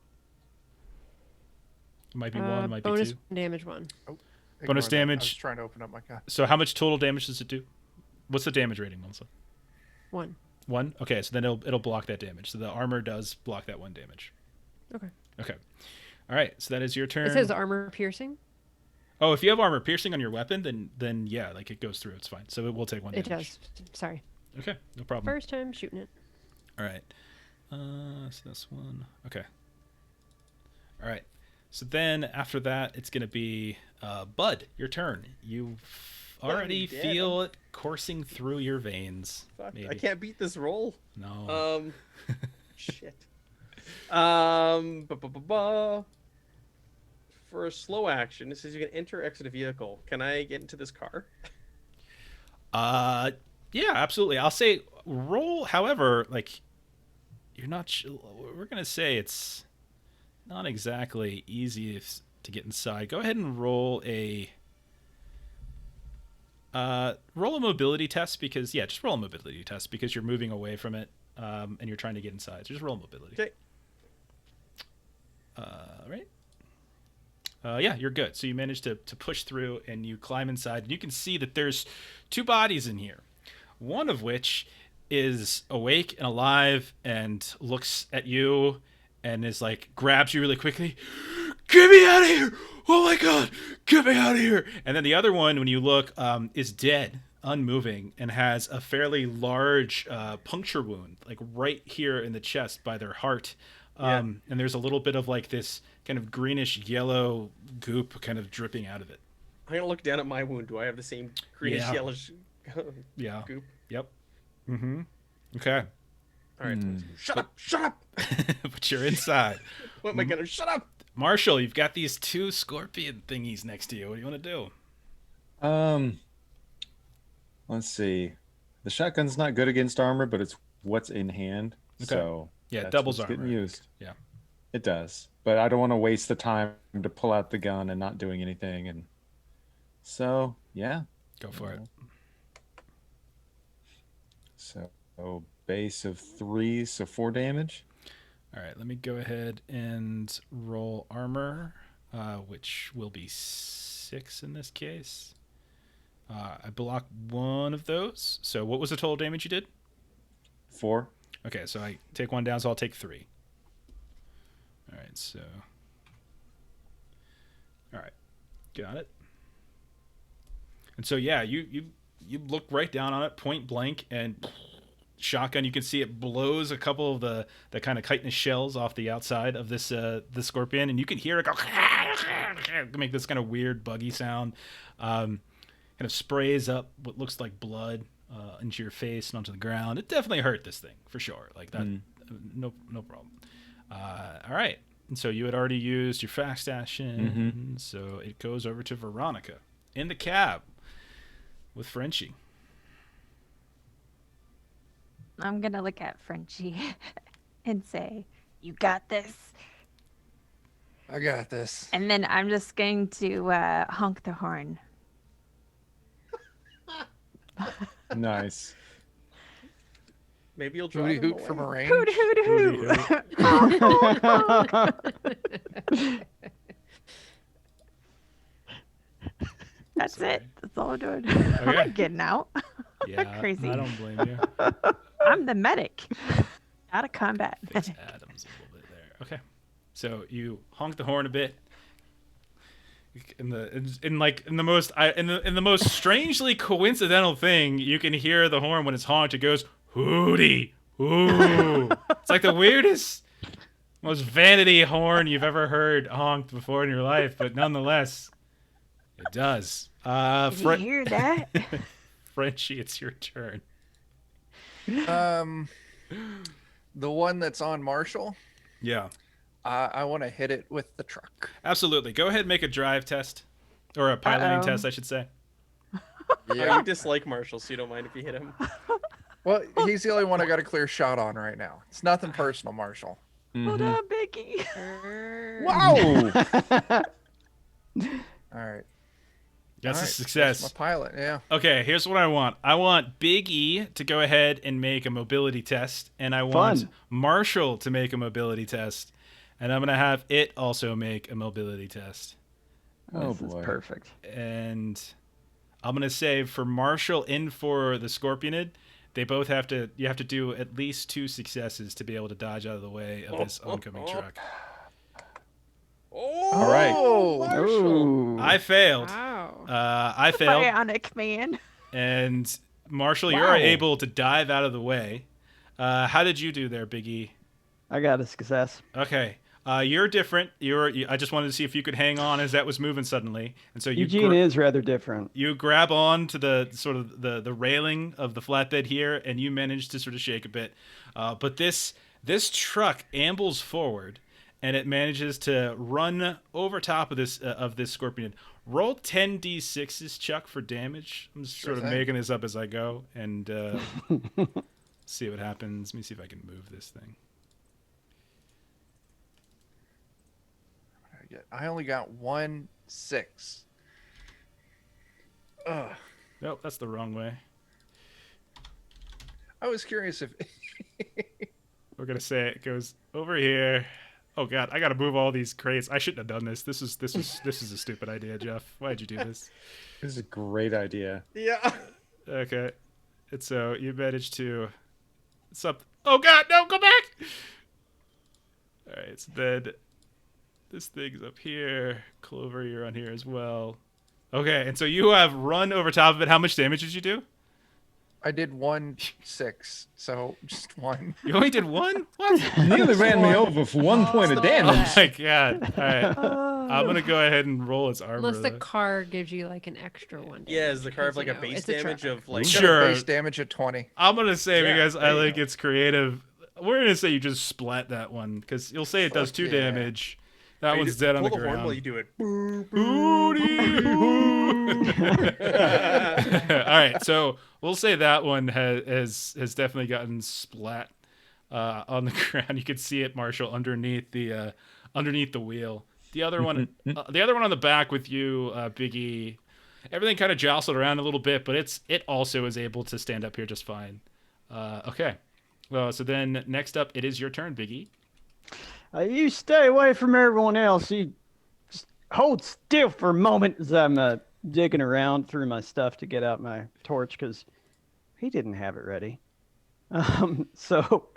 It might be 1, it might be 2. Bonus damage 1. Bonus Ignore that. I damage. was trying to open up my gun. So how much total damage does it do? What's the damage rating, Melissa? 1. 1? Okay, so then it'll block that damage. So the armor does block that 1 damage. Okay. Okay. All right, so that is your turn. It says armor piercing. Oh, if you have armor piercing on your weapon, then yeah, like it goes through. It's fine. So it will take 1 It damage. does. Sorry. Okay, no problem. First time shooting it. All right. So that's 1. Okay. All right. So then after that, it's going to be Bud, your turn. You already dead. feel it coursing through your veins. Fuck, Maybe. I can't beat this roll. No. Shit. For a slow action, it says you can enter or exit a vehicle. Can I get into this car? Yeah, absolutely. I'll say roll. However, like you're not. We're gonna say it's not exactly easy to get inside. Go ahead and roll a mobility test because just roll a mobility test because you're moving away from it and you're trying to get inside. So just roll a mobility. Okay. Right. Yeah, you're good. So you managed to push through and you climb inside and you can see that there's 2 bodies in here. One of which is awake and alive and looks at you and is like, grabs you really quickly. Get me out of here! Oh my God! Get me out of here! And then the other one, when you look, is dead, unmoving, and has a fairly large puncture wound, like right here in the chest by their heart. And there's a little bit of like this kind of greenish yellow goop kind of dripping out of it. I'm gonna look down at my wound. Do I have the same greenish yellowish Yeah. goop? Yep. Mm-hmm. Okay. All right. Shut up! Shut up! But you're inside. What am I gonna? Shut up! Marshall, you've got these 2 scorpion thingies next to you. What do you want to do? Let's see. The shotgun's not good against armor, but it's what's in hand. Okay. So Yeah, it that's doubles what's armor. getting used. Yeah. It does, but I don't want to waste the time to pull out the gun and not doing anything. And so, yeah. Go for it. So base of 3, so 4 damage. All right, let me go ahead and roll armor, which will be 6 in this case. I blocked 1 of those. So what was the total damage you did? 4. Okay, so I take 1 down, so I'll take 3. All right, so. All right, got it. And so, yeah, you look right down on it, point blank, and shotgun. You can see it blows a couple of the kind of chitinous shells off the outside of this the scorpion, and you can hear it go make this kind of weird buggy sound. Kind of sprays up what looks like blood into your face and onto the ground. It definitely hurt this thing for sure. Like that, no problem. All right, And so you had already used your fast action, so it goes over to Veronica in the cab with Frenchie. I'm gonna look at Frenchie and say, "You got this." I got this. And then I'm just going to honk the horn. Nice. Maybe you'll drive Hooty him hoot away. from a range. Hoot hoot hoot! That's Sorry. it. That's all I'm doing. I'm Okay. not getting out. Yeah, Crazy. I don't blame you. I'm the medic. Out of combat. Fix Adams a little bit there. Okay, so you honk the horn a bit. In the most strangely coincidental thing, you can hear the horn when it's honked. It goes hooty hoo. It's like the weirdest, most vanity horn you've ever heard honked before in your life, but nonetheless, it does. Did you hear that? Frenchie, it's your turn. The one that's on Marshall. Yeah, I want to hit it with the truck. absolutely. Go ahead and make a drive test, or a piloting test, I should say. Oh, you dislike Marshall, so you don't mind if you hit him. Well, he's the only one I got a clear shot on right now. It's nothing personal, Marshall. Hold on, Biggie. Wow. All right. That's All a right, success. that's my pilot. Yeah. Okay, here's what I want. I want Big E to go ahead and make a mobility test, and I want Fun. Marshall to make a mobility test, and I'm gonna have it also make a mobility test. Oh This is boy. perfect. And I'm gonna say for Marshall and for the Scorpionid, they both have to. You have to do at least 2 successes to be able to dodge out of the way of this oncoming truck. Oh, All right. Marshall. Ooh. I failed. Wow. I failed. Bionic man. And Marshall, you're Wow. able to dive out of the way. How did you do there, Big E? I got a success. Okay. You're different. I just wanted to see if you could hang on as that was moving suddenly. And so you Eugene is rather different. you grab on to the sort of the railing of the flatbed here, and you manage to sort of shake a bit. But this truck ambles forward, and it manages to run over top of this Scorpion. Roll 10d6s, Chuck, for damage. I'm just sort of thing. making this up as I go, and see what happens. Let me see if I can move this thing. I only got 1 6. Ugh. Nope, that's the wrong way. I was curious if We're gonna say it goes over here. Oh god, I gotta move all these crates. I shouldn't have done this. This is a stupid idea, Jeff. Why'd you do this? This is a great idea. Yeah. Okay. And so you managed to Oh god, no, go back! Alright, so then this thing's up here. Clover, you're on here as well. Okay, and so you have run over top of it. How much damage did you do? I did 1 6, so just 1. You only did 1? What? You nearly ran me over for 1 point of Oh damage. my god. Alright. I'm gonna go ahead and roll its armor. Unless the though. car gives you like an extra one. Yeah, is the car have because, like you a know, base it's a damage truck. of like? Sure. Base damage at 20. I'm gonna say Yeah, because I there you think go. it's creative. We're gonna say you just splat that one because you'll say it does Fuck 2 yeah. damage. That You one's just dead on pull the horn while ground. you do it. All right, so we'll say that one has definitely gotten splat on the ground. You can see it, Marshall, underneath the wheel. The other one, on the back with you, Biggie. Everything kind of jostled around a little bit, but it also is able to stand up here just fine. Okay, well, so then next up, it is your turn, Biggie. You stay away from everyone else. You just hold still for a moment as I'm digging around through my stuff to get out my torch because he didn't have it ready. So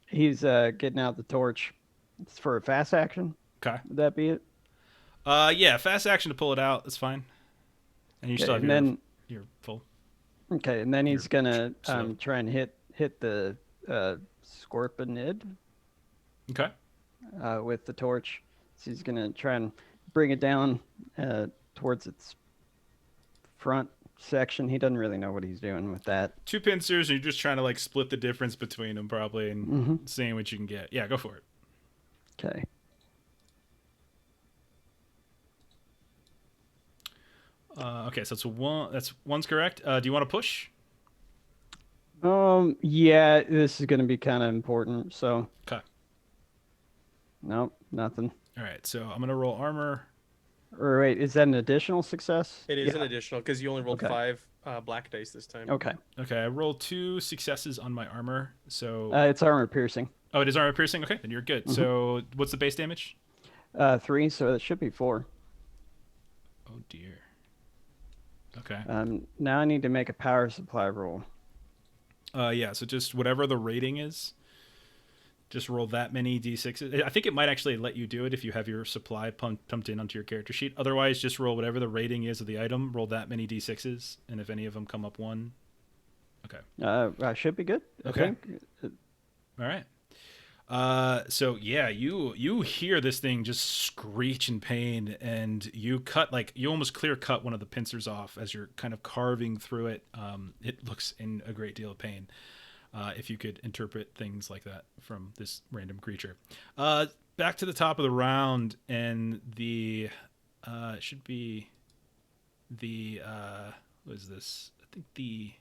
he's getting out the torch. It's for a fast action. Okay. Would that be it? Yeah, fast action to pull it out. That's fine. And you still have and then your full. okay, and then he's gonna slow. try and hit the Scorpionid Okay. with the torch. So he's gonna try and bring it down towards its front section. He doesn't really know what he's doing with that. 2 pincers, and you're just trying to like split the difference between them, probably, and Mm-hmm. seeing what you can get. Yeah, go for it. Okay. Okay, so it's one. That's one's correct. Do you want to push? Yeah, this is going to be kind of important. So, Okay. nope, nothing. All right, so I'm gonna roll armor. Or wait, is that an additional success? It is Yeah. an additional because you only rolled Okay. 5 black dice this time. Okay. Okay, I rolled 2 successes on my armor. So It's armor piercing. oh, it is armor piercing. Okay, then you're good. So what's the base damage? 3, so it should be 4. Oh dear. Okay. Now I need to make a power supply roll. Yeah. So just whatever the rating is, just roll that many d6s. I think it might actually let you do it if you have your supply pumped in onto your character sheet. Otherwise, just roll whatever the rating is of the item. Roll that many d6s, and if any of them come up 1, okay. I should be good. I Okay. think. All right. So yeah, you hear this thing just screech in pain, and you almost clear cut one of the pincers off as you're kind of carving through it. It looks in a great deal of pain. If you could interpret things like that from this random creature. Back to the top of the round, and the it should be the what is this? I think the.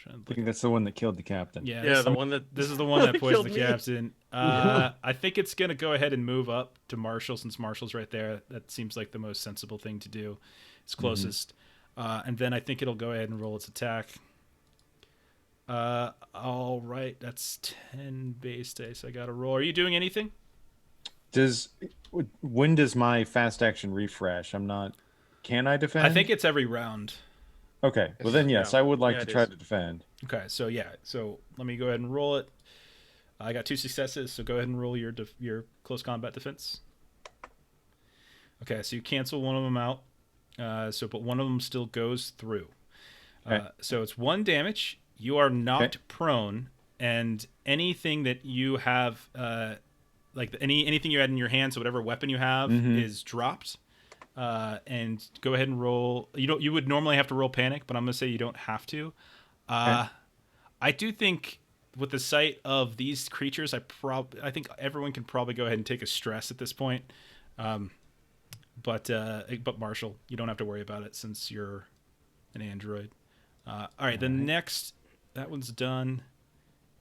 I think that's the one that killed the captain. Yeah, Yeah, the one that this is the one that poisoned the killed me. captain. I think it's going to go ahead and move up to Marshal since Marshal's right there. That seems like the most sensible thing to do. It's closest. And then I think it'll go ahead and roll its attack. All right, that's 10 base dice. I got to roll. Are you doing anything? When does my fast action refresh? I'm not. Can I defend? I think it's every round. Okay. Well then, yes, Yeah. I would like Yeah, to it try is. to defend. Okay, so yeah. So let me go ahead and roll it. I got 2 successes, so go ahead and roll your close combat defense. Okay, so you cancel one of them out. But one of them still goes through. Okay. So it's 1 damage. You are knocked prone, and anything that you have, anything you had in your hand, so whatever weapon you have, is dropped. And go ahead and roll. You would normally have to roll panic, but I'm gonna say you don't have to. I do think with the sight of these creatures, I think everyone can probably go ahead and take a stress at this point. But Marshall, you don't have to worry about it since you're an android. All right, the next, that one's done.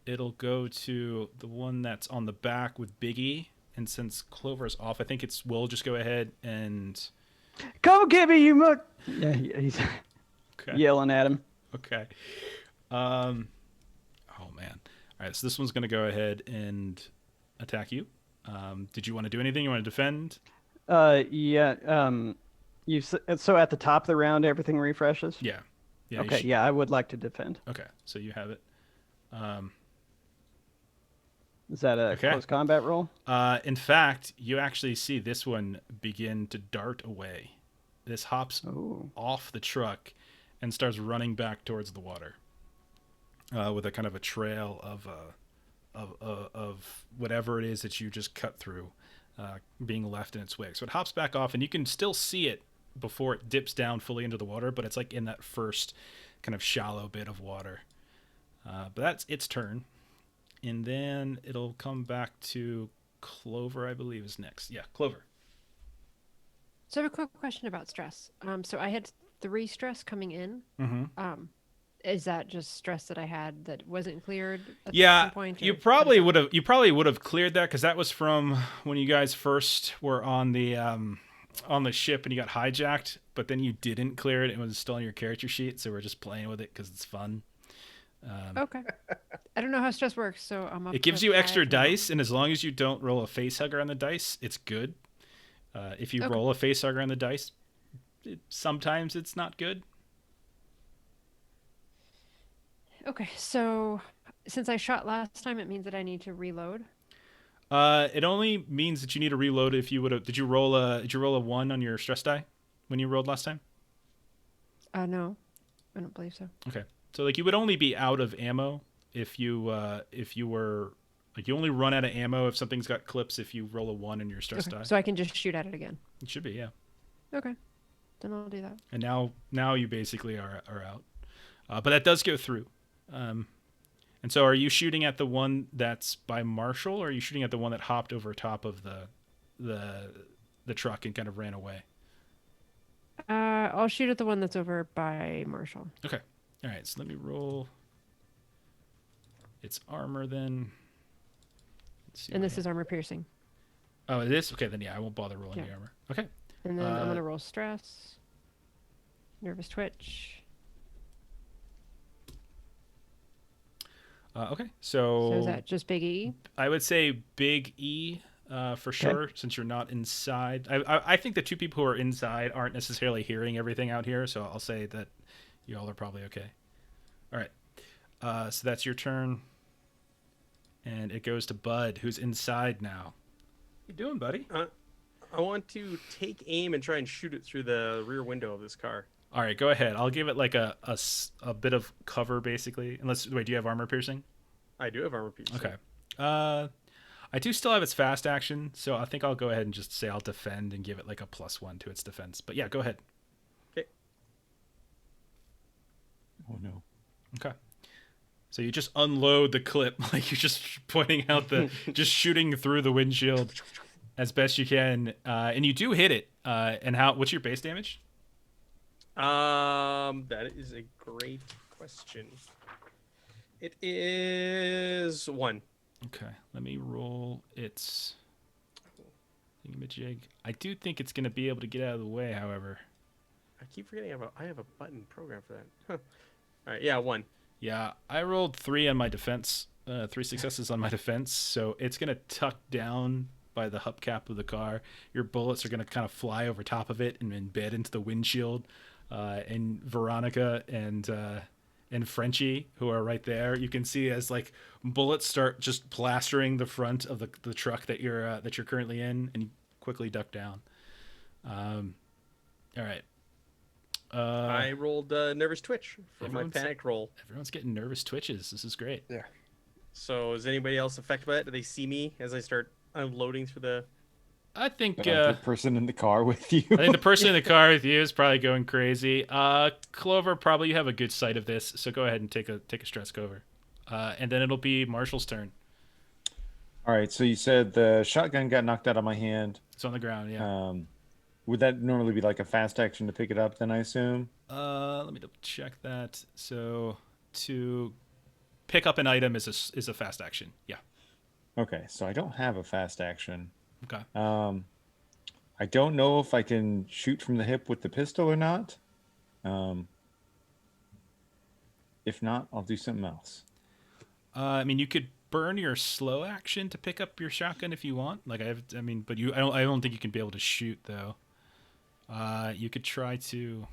It'll go to the one that's on the back with Biggie, and since Clover's off, I think we'll just go ahead and. Come get me, you mug. Yeah, he's Okay. yelling at him. Okay. Oh man. All right, so this one's gonna go ahead and attack you. Did you want to do anything? You want to defend? Yeah. So at the top of the round, everything refreshes. Yeah. Yeah. Okay. Yeah, I would like to defend. Okay, so you have it. Is that a Okay. close combat roll? In fact, you actually see this one begin to dart away. This hops Oh. off the truck and starts running back towards the water, with a kind of a trail of whatever it is that you just cut through, being left in its wake. So it hops back off, and you can still see it before it dips down fully into the water, but it's like in that first kind of shallow bit of water. But that's its turn. And then it'll come back to Clover, I believe, is next. Yeah, Clover. So I have a quick question about stress. So I had 3 stress coming in. Mm-hmm. Is that just stress that I had that wasn't cleared at Yeah, some point? you or- probably would have cleared that because that was from when you guys first were on the ship and you got hijacked. But then you didn't clear it; it was still on your character sheet. So we're just playing with it because it's fun. Okay. I don't know how stress works, so I'm up It gives to you extra 5 now. dice, and as long as you don't roll a face hugger on the dice, it's good. If you Okay. roll a face hugger on the dice, sometimes it's not good. Okay, so since I shot last time, it means that I need to reload. It only means that you need to reload if you would have. Did you roll a 1 on your stress die when you rolled last time? No, I don't believe so. Okay, so like you would only be out of ammo if you were like you only run out of ammo if something's got clips if you roll a 1 in your stress Okay, die. so I can just shoot at it again. It should be, yeah. Okay, then I'll do that. And now you basically are out, but that does go through. And so, are you shooting at the one that's by Marshall, or are you shooting at the one that hopped over top of the truck and kind of ran away? I'll shoot at the one that's over by Marshall. Okay. All right. So let me roll its armor then. Let's see And what this is armor piercing. Oh, it is? Okay, then yeah, I won't bother rolling Yeah. the armor. Okay. And then I'm gonna roll stress, nervous twitch. Okay, so So is that just big E? I would say big E for sure, since you're not inside. I think the two people who are inside aren't necessarily hearing everything out here, so I'll say that you all are probably okay. All right, so that's your turn, and it goes to Bud, who's inside now. What you doing, buddy? I want to take aim and try and shoot it through the rear window of this car. All right, go ahead. I'll give it like a bit of cover, basically. Unless, wait, do you have armor piercing? I do have armor piercing. Okay. I do still have its fast action, so I think I'll go ahead and just say I'll defend and give it like a +1 to its defense. But yeah, go ahead. Okay. Oh no. Okay. So you just unload the clip, like you're just pointing out just shooting through the windshield as best you can, and you do hit it. And what's your base damage? That is a great question. It is 1. Okay, let me roll its thingamajig. I do think it's going to be able to get out of the way, however. I keep forgetting I have a button program for that. Huh. All right, yeah, 1. Yeah, I rolled 3 on my defense, 3 successes on my defense, so it's going to tuck down by the hubcap of the car. Your bullets are going to kind of fly over top of it and embed into the windshield. And Veronica and Frenchie, who are right there, you can see as like bullets start just plastering the front of the truck that you're currently in, and you quickly duck down. All right. I rolled nervous twitch for my everyone's- panic roll. Everyone's getting nervous twitches. This is great. Yeah. So is anybody else affected by it? Do they see me as I start unloading through the... I think But the person in the car with you. I think the person in the car with you is probably going crazy. Clover, probably you have a good sight of this, so go ahead and take a stress cover, and then it'll be Marshall's turn. All right, so you said the shotgun got knocked out of my hand. It's on the ground, yeah. Would that normally be like a fast action to pick it up? Then I assume. Let me double check that. So to pick up an item is a fast action. Yeah. Okay, so I don't have a fast action. Okay. I don't know if I can shoot from the hip with the pistol or not. If not, I'll do something else. I mean, you could burn your slow action to pick up your shotgun if you want. Like I don't think you can be able to shoot though. You could try to.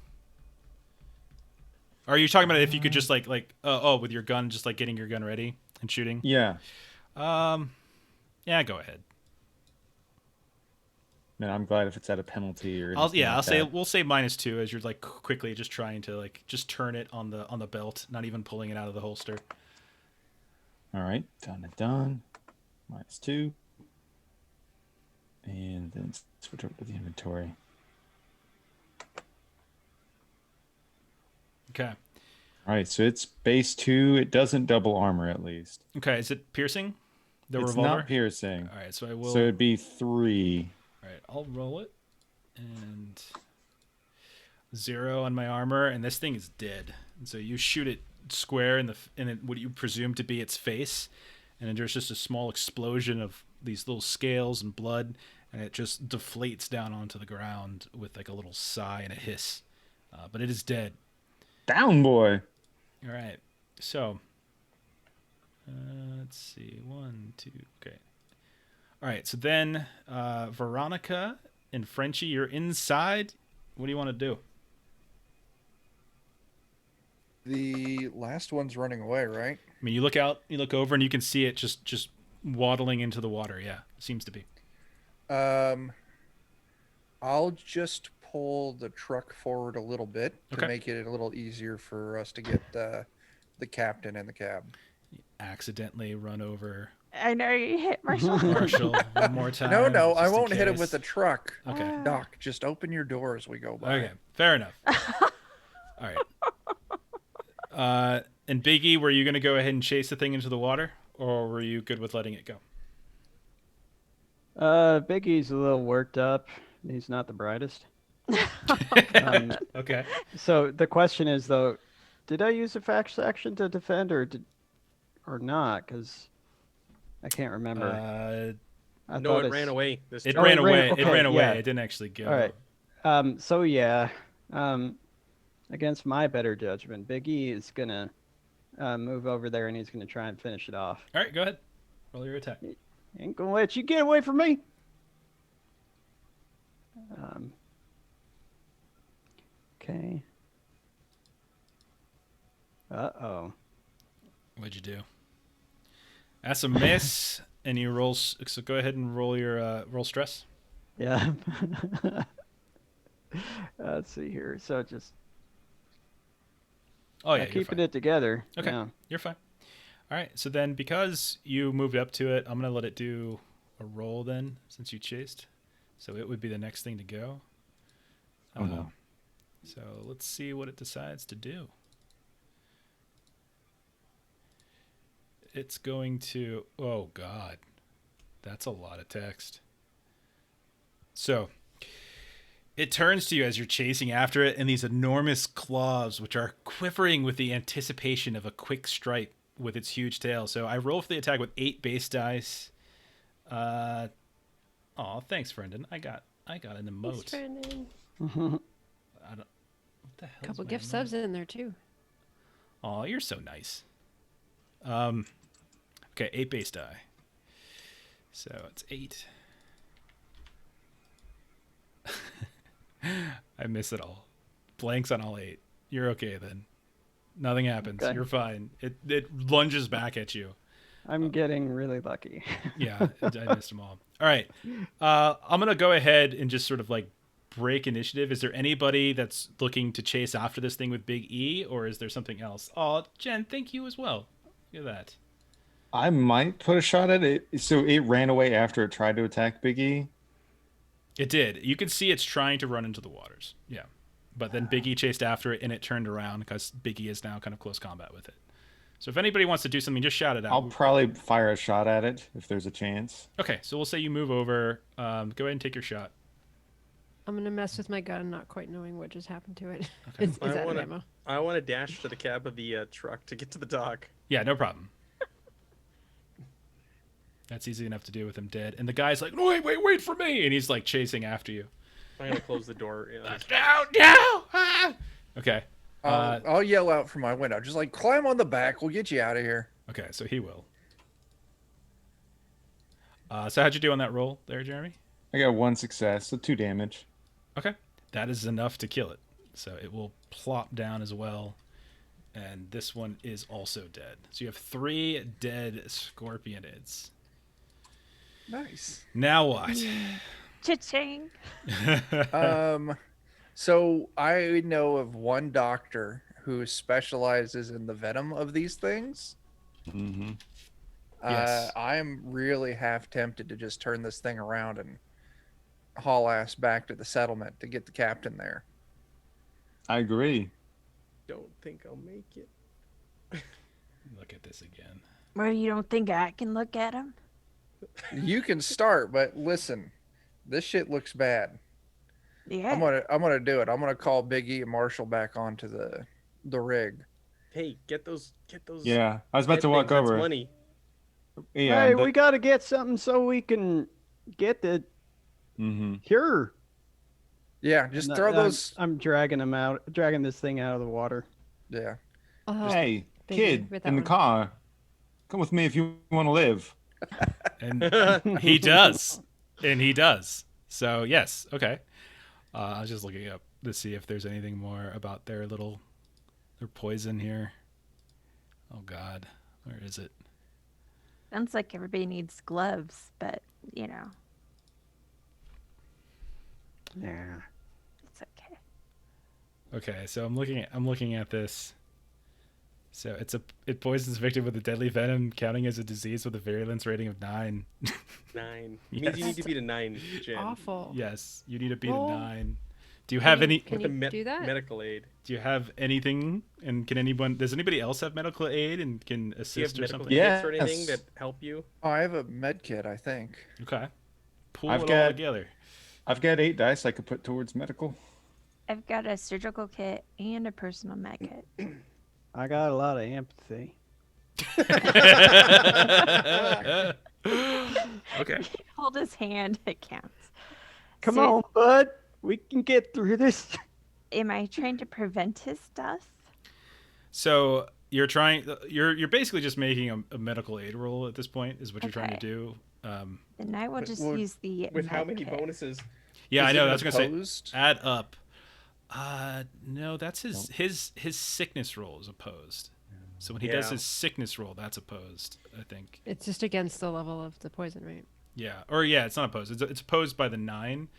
Are you talking about if you could just with your gun, just like getting your gun ready and shooting? Yeah. Yeah, go ahead. Man, I'm glad if it's at a penalty or. I'll like say that. we'll say -2 as you're like quickly just trying to like just turn it on the belt, not even pulling it out of the holster. All right, done. -2, and then switch over to the inventory. Okay. All right, so it's base 2. It doesn't double armor at least. Okay. Is it piercing? The It's revolver. not piercing. All right. So I will. So it'd be 3. All right. I'll roll it, and 0 on my armor, and this thing is dead. And so you shoot it square in what you presume to be its face, and then there's just a small explosion of these little scales and blood, and it just deflates down onto the ground with like a little sigh and a hiss. But it is dead. Down, boy. All right. So let's see. 1, 2. Okay. All right. So then Veronica and Frenchie, you're inside. What do you want to do? The last one's running away, right? I mean, you look out, you look over, and you can see it just waddling into the water. Yeah, seems to be. I'll just pull the truck forward a little bit to Okay. make it a little easier for us to get the captain in the cab. Accidentally run over I know you hit Marshall. Marshall one more time. No, I just in won't hit him case. with the truck. Okay. Doc, just open your door as we go by. Okay, fair enough. All right. And Biggie, were you going to go ahead and chase the thing into the water, or were you good with letting it go? Biggie's a little worked up. He's not the brightest. Okay. So the question is though, did I use a fact action to defend or not? Because I can't remember. I No, thought it ran away. This It turn. ran it away. ran- It okay, ran away. yeah. It didn't actually go. All right. So yeah, against my better judgment, Big E is gonna move over there and he's gonna try and finish it off. All right, go ahead. Roll your attack. Ain't gonna let you get away from me. Okay. Uh-oh. What'd you do? That's a miss, and you roll. So go ahead and roll your roll stress. Yeah. Let's see here. So just Oh yeah, you're keeping fine. it together. Okay, Yeah. you're fine. All right, so then because you moved up to it, I'm gonna let it do a roll then, since you chased. So it would be the next thing to go. Oh, no. So let's see what it decides to do. It's going to. Oh God, that's a lot of text. So it turns to you as you're chasing after it, and these enormous claws, which are quivering with the anticipation of a quick strike with its huge tail. So I roll for the attack with 8 base dice. Oh, thanks, Brendan. I got an Thanks, emote. Brandon. I don't. What the hell? Couple gift subs in there too. Oh, you're so nice. Okay, 8 base die. So it's 8. I miss it all. Blanks on all 8. You're okay then. Nothing happens. Okay. You're fine. It lunges back at you. I'm getting really lucky. Yeah, I missed them all. All right. I'm going to go ahead and just sort of like break initiative. Is there anybody that's looking to chase after this thing with Big E, or is there something else? Oh, Jen, thank you as well. Look at that. I might put a shot at it. So it ran away after it tried to attack Biggie. It did. You can see it's trying to run into the waters. Yeah. But then Biggie chased after it and it turned around because Biggie is now kind of close combat with it. So if anybody wants to do something, just shout it out. I'll probably fire a shot at it if there's a chance. Okay, so we'll say you move over. Go ahead and take your shot. I'm gonna mess with my gun, not quite knowing what just happened to it. It's I out of wanna- ammo. I want to dash to the cab of the truck to get to the dock. Yeah, no problem. That's easy enough to do with him dead. And the guy's like, no, wait for me. And he's like chasing after you. I'm gonna close the door. No. Ah! Okay. I'll yell out from my window, just like climb on the back. We'll get you out of here. Okay, so he will. So how'd you do on that roll there, Jeremy? I got 1 success, so 2 damage. Okay. That is enough to kill it. So it will plop down as well. And this one is also dead. So you have 3 dead scorpionids. Nice. Now what? Cha-ching. So I know of one doctor who specializes in the venom of these things. Mm-hmm. Yes. I'm really half tempted to just turn this thing around and haul ass back to the settlement to get the captain there. I agree. Don't think I'll make it. Look at this again. Well, you don't think I can look at him? You can start, but listen, this shit looks bad. Yeah. I'm gonna do it. I'm gonna call Big E and Marshall back onto the rig. Hey, get those. Yeah, I was about dead to walk things, that's over. money. Yeah, Hey, we got to get something so we can get the Mm-hmm. cure. Yeah, just No, throw those. I'm dragging this thing out of the water. Yeah. Oh, Hey, Biggie kid with that in the one. car, come with me if you want to live. And he does. And he does. So, yes. Okay. I was just looking up to see if there's anything more about their poison here. Oh, God. Where is it? Sounds like everybody needs gloves, but you know, Yeah. it's okay. Okay, so I'm looking at this. So it poisons victim with a deadly venom, counting as a disease with a virulence rating of 9. 9. Yes. Means you need to beat a 9, Jen. Awful. Yes, you need to beat Roll. a 9 Do you have any? Can With you the do that? medical aid. Do you have anything? And can anyone? Does anybody else have medical aid and can Do you have assist or medical something? kits or anything Yes. that help you? Oh, I have a med kit, I think. Okay. Pull I've it all got- together. I've got 8 dice I could put towards medical. I've got a surgical kit and a personal med kit. I got a lot of empathy. Okay. Hold his hand, it counts. Come So, on, bud. We can get through this. Am I trying to prevent his death? So you're trying. You're basically just making a medical aid roll at this point. Is what you're trying to Okay. do. Then I will just would- use the With how med many kit. bonuses? Yeah, Is I know. it That's gonna say opposed? add up. No, that's his sickness roll is opposed. So when he does Yeah. his sickness roll, that's opposed. I think. It's just against the level of the poison, right? Yeah, or yeah, it's not opposed. It's opposed by the 9,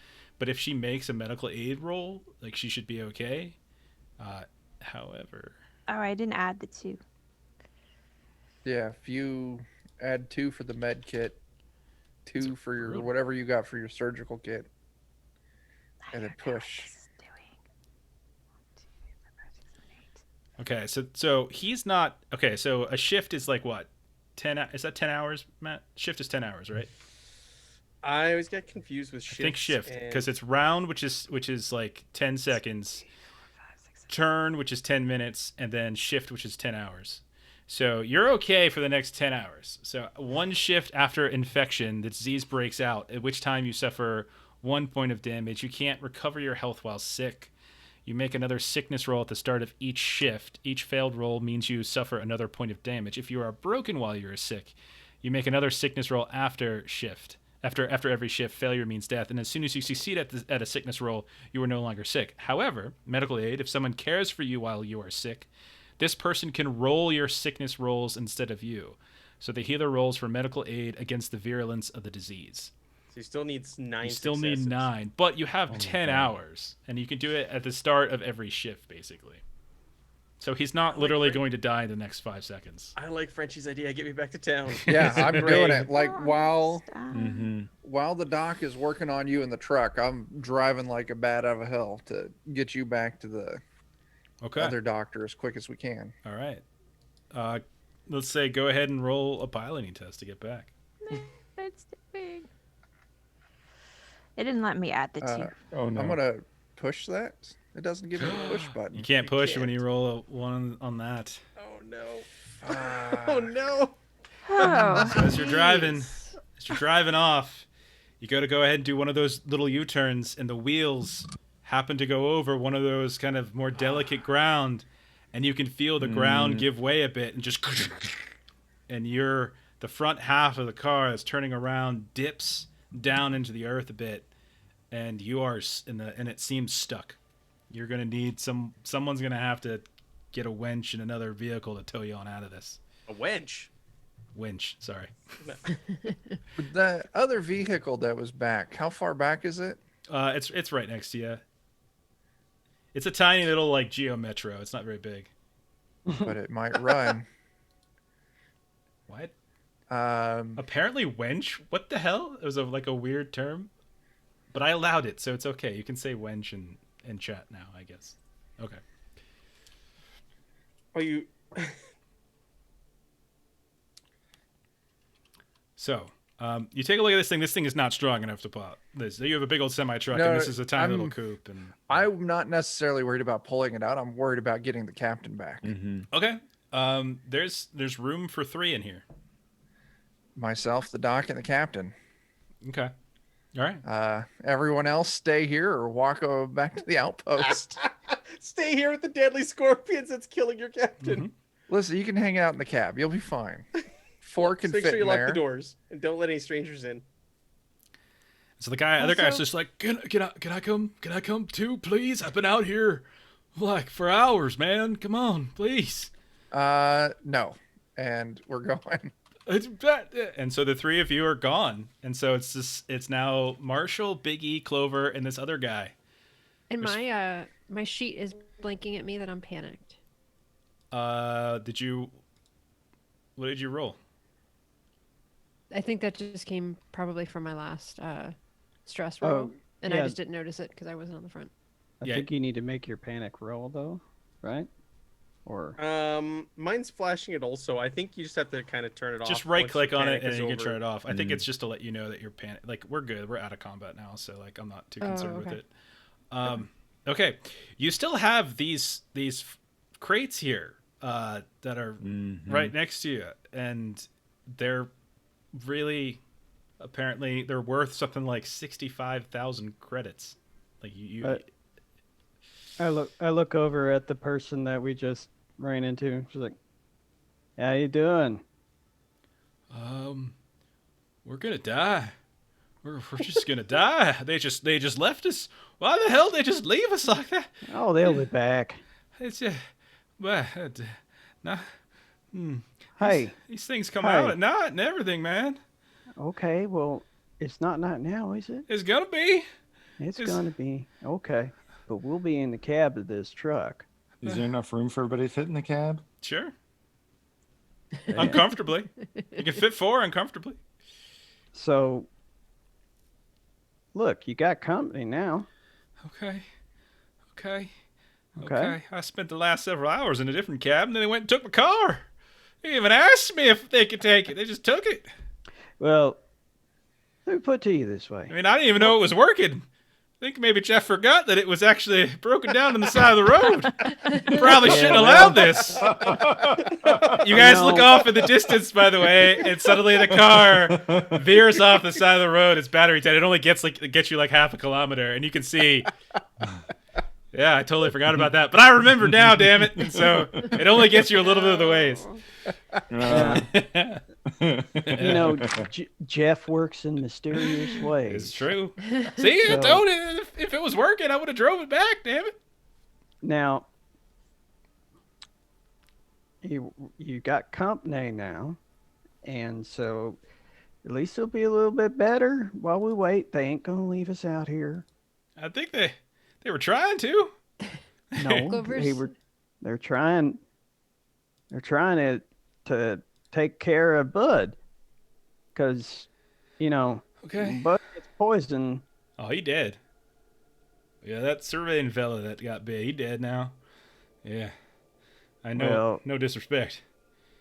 but if she makes a medical aid roll, like she should be okay. However, Oh, I didn't add the 2. Yeah, if you add 2 for the med kit, 2 for your brutal. whatever you got for your surgical kit, and then I don't know what push. this is doing. 1, 2, 3, 4, 5, 6, 7, 8. okay, so he's not okay. So a shift is like what, 10? Is that 10 hours, Matt? Shift is 10 hours, right? I always get confused with I shifts. think shift and- because it's round, which is like 10 seconds. Turn, which is 10 minutes, and then shift, which is 10 hours. So you're okay for the next 10 hours. So one shift after infection, the disease breaks out, at which time you suffer 1 point of damage. You can't recover your health while sick. You make another sickness roll at the start of each shift. Each failed roll means you suffer another point of damage. If you are broken while you're sick, you make another sickness roll after shift. After every shift, failure means death. And as soon as you succeed at a sickness roll, you are no longer sick. However, medical aid, if someone cares for you while you are sick, this person can roll your sickness rolls instead of you. So the healer rolls for medical aid against the virulence of the disease. So he still needs 9 You still need successes. 9, but you have Oh my 10 God. hours, and you can do it at the start of every shift, basically. So he's not like literally Frank- going to die in the next 5 seconds. I like Frenchie's idea. Get me back to town. Yeah, It's I'm doing great. it. Like while Stop. Mm-hmm. while the doc is working on you in the truck, I'm driving like a bat out of hell to get you back to the Okay. other doctor as quick as we can. All right. Let's say go ahead and roll a piloting test to get back. That's too big. It didn't let me add the 2. Oh no. I'm gonna push that. It doesn't give me a push You button. can't You push when can't. you roll a 1 on that. Oh no. Ah. Oh no. Oh. So as you're driving off, you got to go ahead and do one of those little U-turns, and the wheels happen to go over one of those kind of more delicate ground, and you can feel the ground give way a bit, and just, and the front half of the car that's turning around dips down into the earth a bit, and you are and it seems stuck. You're gonna need someone's gonna have to get a winch and another vehicle to tow you on out of this. A wedge. Winch, sorry. The other vehicle that was back, how far back is it? It's right next to you. It's a tiny little like Geo Metro. It's not very big. But it might run. What? Um, Apparently wench? What the hell? It was like a weird term. But I allowed it, so it's okay. You can say wench in chat now, I guess. Okay. Oh, you. So, you take a look at this thing. This thing is not strong enough to pop this. You have a big old semi truck, No, and this is a tiny little I'm- coupe. And I'm not necessarily worried about pulling it out. I'm worried about getting the captain back. Mm-hmm. okay. There's room for 3 in here. Myself, the doc, and the captain. Okay. All right. Everyone else stay here or walk back to the outpost. Stay here with the deadly scorpions that's killing your captain. Mhm. Listen, you can hang out in the cab. You'll be fine. 4 can Just make fit sure you in lock there. the doors and don't let any strangers in. So other guy's Also- just like, can I come too, please? I've been out here like for hours, man. Come on, please. No. And we're going. And so the 3 of you are gone, and so it's now Marshall, Big E, Clover, and this other guy. And my sheet is blinking at me that I'm panicked. What did you roll? I think that just came probably from my last stress Oh, roll, and I yeah. just didn't notice it because I wasn't on the front. I Yeah. think you need to make your panic roll though, right? Or Mine's flashing it also. I think you just have to kind of turn it off. Just right once your click on it panic and is then you can over. turn it off. I think Mhm. it's just to let you know that you're panic. Like we're good. We're out of combat now, so like I'm not too concerned with okay. it. Okay, you still have these crates here that are right next to you, and they're really apparently they're worth something like 65,000 credits. Like you I look over at the person that we just ran into. She's like, "How you doing?" we're gonna die. We're just gonna die. They just left us. Why the hell they just leave us like that? Oh, they'll be back. It's well, nah. Hey, These things come Hey. out at night and everything, man. okay, well, it's not night now, is it? It's gonna be. It's It's- gonna be okay, but we'll be in the cab of this truck. Is there enough room for everybody to fit in the cab? Sure. Uncomfortably. You can fit 4 uncomfortably. So, look, you got company now. Okay. Okay. Okay. I spent the last several hours in a different cab, and then they went and took my car. They didn't even asked me if they could take it. They just took it. Well, let me put it to you this I way. mean, I didn't even know it was working. I think maybe Jeff forgot that it was actually broken down on the side of the road. Probably shouldn't allow this. You guys look No. off in the distance, by the way, and suddenly the car veers off the side of the road. It's battery dead. It only gets you like half a kilometer, and you can see. Yeah, I totally forgot about that, but I remember now. Damn it! And so it only gets you a little bit of the ways. You know, Jeff works in mysterious ways. It's true. See, I So- told you if it was working, I would have drove it back. Damn it! Now, you got company now, and so at least it'll be a little bit better while we wait. They ain't gonna leave us out here. I think they were trying to. No, Clovers. they're trying. They're trying to take care of Bud, because Okay. Bud gets poisoned. Oh, he dead. Yeah, that surveying fella that got bit, he dead now. Yeah. I know. Well- No disrespect.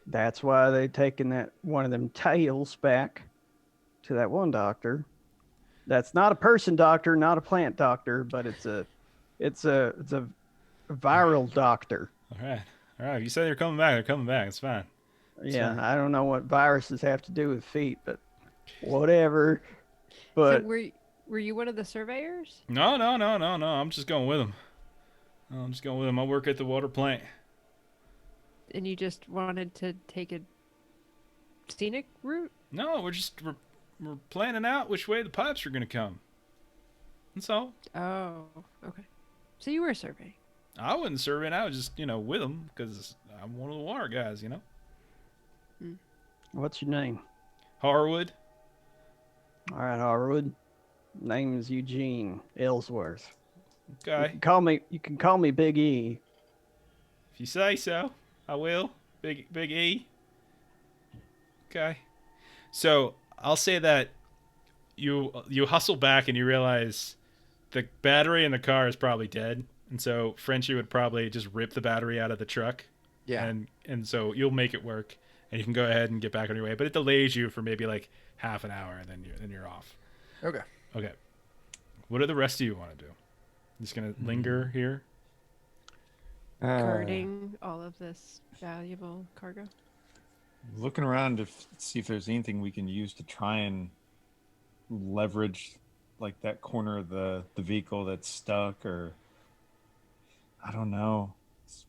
That's why they taken that one of them tails back to that one doctor. That's not a person doctor, not a plant doctor, but it's a viral doctor. All right. If you say they're coming back, they're coming back. It's fine. Yeah, I don't know what viruses have to do with feet, but whatever. But So were you one of the surveyors? No. I'm just going with him. I work at the water plant. And you just wanted to take a scenic route? No, we're planning out which way the pipes are gonna come. That's all. Oh, okay. So you were surveying. I wasn't surveying. I was just with them because I'm one of the water guys. what's your name? Harwood. All right, Harwood. Name is Eugene Ellsworth. Okay. You can call me Big E. If you say so, I will. Big E. Okay. So I'll say that you hustle back and you realize the battery in the car is probably dead, and so Frenchie would probably just rip the battery out of the truck. Yeah. And so you'll make it work, and you can go ahead and get back on your way. But it delays you for maybe like half an hour, and then you're off. Okay. Okay. What do the rest of you want to do? Just gonna linger here? Guarding all of this valuable cargo. Looking around to see if there's anything we can use to try and leverage like that corner of the vehicle that's stuck, or I don't know.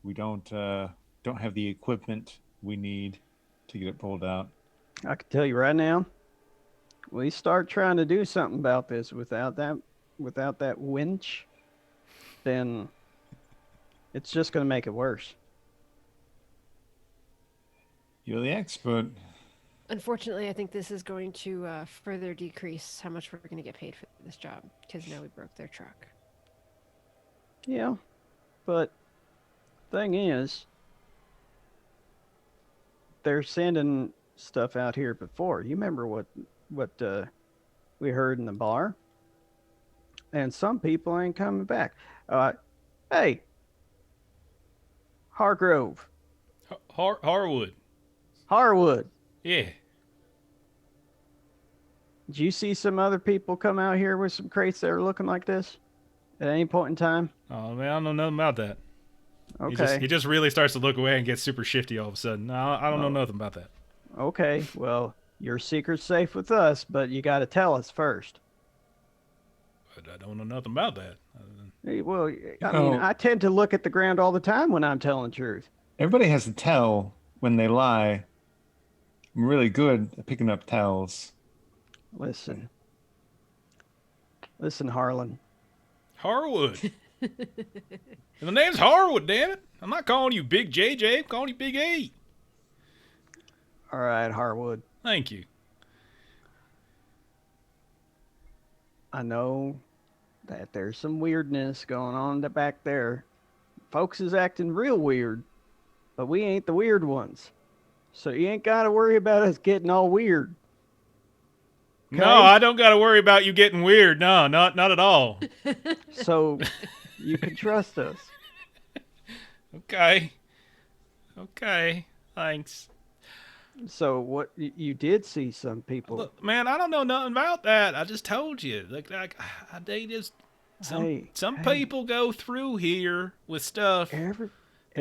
We don't have the equipment we need to get it pulled out. I can tell you right now, we start trying to do something about this without that winch, then it's just going to make it worse. You're the expert. Unfortunately, I think this is going to further decrease how much we're going to get paid for this job because now we broke their truck. Yeah, but thing is, they're sending stuff out here before. You remember what we heard in the bar? and some people ain't coming back. Hey, Hargrove, Harwood. Harwood, Yeah. did you see some other people come out here with some crates that are looking like this at any point in time? Oh man, I don't know nothing about that. Okay. He just really starts to look away and gets super shifty all of a sudden. No, I don't know Oh. nothing about that. Okay. Well, your secret's safe with us, but you got to tell us first. But I don't know nothing about that. Hey, well, I know- mean, I tend to look at the ground all the time when I'm telling the truth. Everybody has to tell when they lie. I'm really good at picking up tells. Listen, Harlan. Harwood. And the name's Harwood, damn it. I'm not calling you Big JJ. I'm calling you Big A. All right, Harwood. Thank you. I know that there's some weirdness going on back there. Folks is acting real weird, but we ain't the weird ones. So you ain't got to worry about us getting all weird. No, Okay? I don't got to worry about you getting weird. No, not at all. So you can trust us. Okay. Okay. Thanks. So what you did see some people. Look, man, I don't know nothing about that. I just told you. They just some Hey. people go through here with stuff. They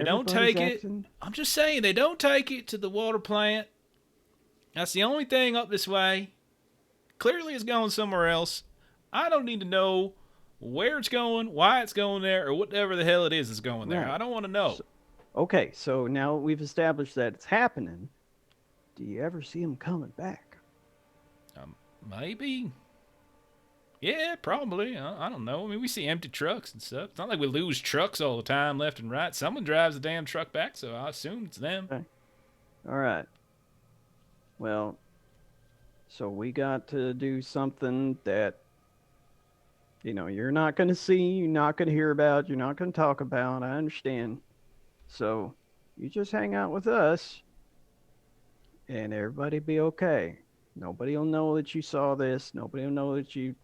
don't Everybody's take it. acting- I'm just saying they don't take it to the water plant. That's the only thing up this way. Clearly it's going somewhere else. I don't need to know where it's going, why it's going there, or whatever the hell it is that's going there. Right. I don't want to know. Okay, so now we've established that it's happening. Do you ever see them coming back? Maybe. Yeah, probably. I don't know. I mean, we see empty trucks and stuff. It's not like we lose trucks all the time, left and right. Someone drives the damn truck back, so I assume it's them. All right. Well, so we got to do something that, you're not going to see, you're not going to hear about, you're not going to talk about. I understand. So you just hang out with us and everybody be okay. Nobody will know that you saw this. Nobody will know that you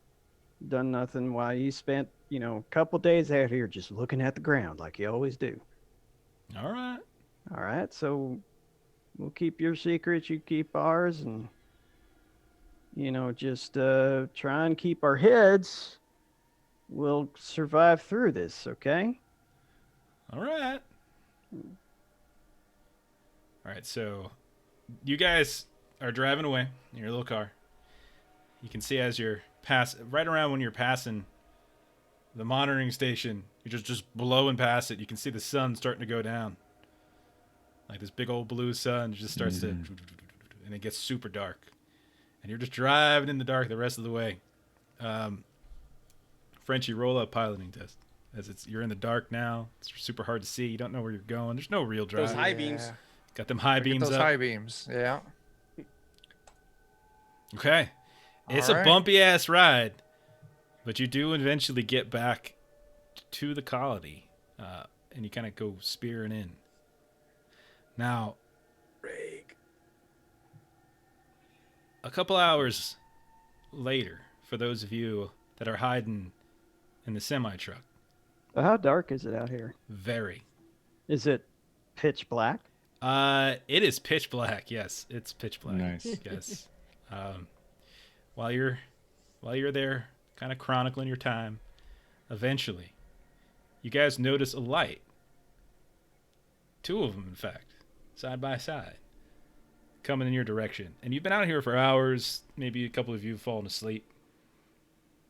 done nothing while you spent, a couple days out here just looking at the ground like you always do. All right. All right, so we'll keep your secrets, you keep ours, and just try and keep our heads. We'll survive through this, okay? All right. All right, so you guys are driving away in your little car. You can see as you're right around when you're passing the monitoring station, you're just blowing past it. You can see the sun starting to go down. Like this big old blue sun just starts to, and it gets super dark. And you're just driving in the dark the rest of the way. Frenchie, roll up piloting test. You're in the dark now. It's super hard to see. You don't know where you're going. There's no real drive. Those high beams. Got them high beams Those up. high beams. Yeah. Okay. It's All a right. bumpy ass ride, but you do eventually get back to the colony, and you kind of go spearing in. Now, a couple hours later, for those of you that are hiding in the semi truck, How dark is it out here? very. Is it pitch black? It is pitch black. Yes, it's pitch black. Nice. Yes. While you're there, kind of chronicling your time, eventually, you guys notice a light. Two of them, in fact, side by side, coming in your direction. And you've been out here for hours. Maybe a couple of you have fallen asleep.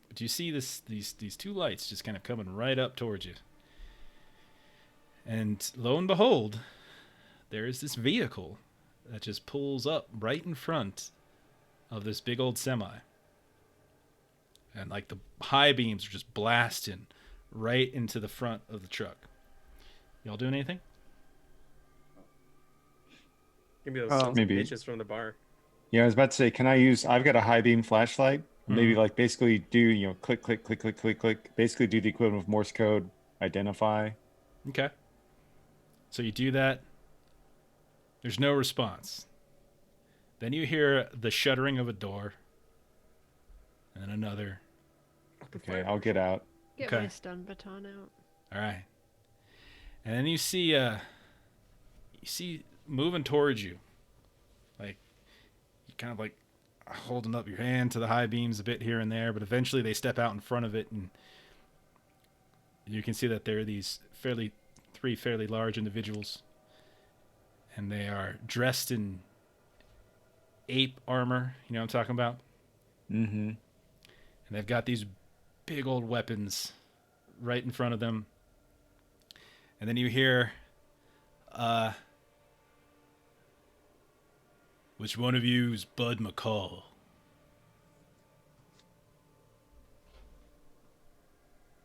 But you see these two lights just kind of coming right up towards you. And lo and behold, there is this vehicle that just pulls up right in front of this big old semi. And like the high beams are just blasting right into the front of the truck. Y'all doing anything? Give me those Oh. sons of Maybe. bitches from the bar. Yeah, I was about to say, I've got a high beam flashlight. Maybe like basically do, click, click, click, click, click, click. Basically do the equivalent of Morse code, identify. Okay. So you do that. There's no response. Then you hear the shuttering of a door. And then another. Okay, I'll get out. Get Okay. my stun baton out. All right. And then you see moving towards you, like you kind of like holding up your hand to the high beams a bit here and there, but eventually they step out in front of it, and you can see that there are these three fairly large individuals, and they are dressed in ape armor. You know what I'm talking about? Mm-hmm. And they've got these big old weapons right in front of them. And then you hear, which one of you's Bud McCall?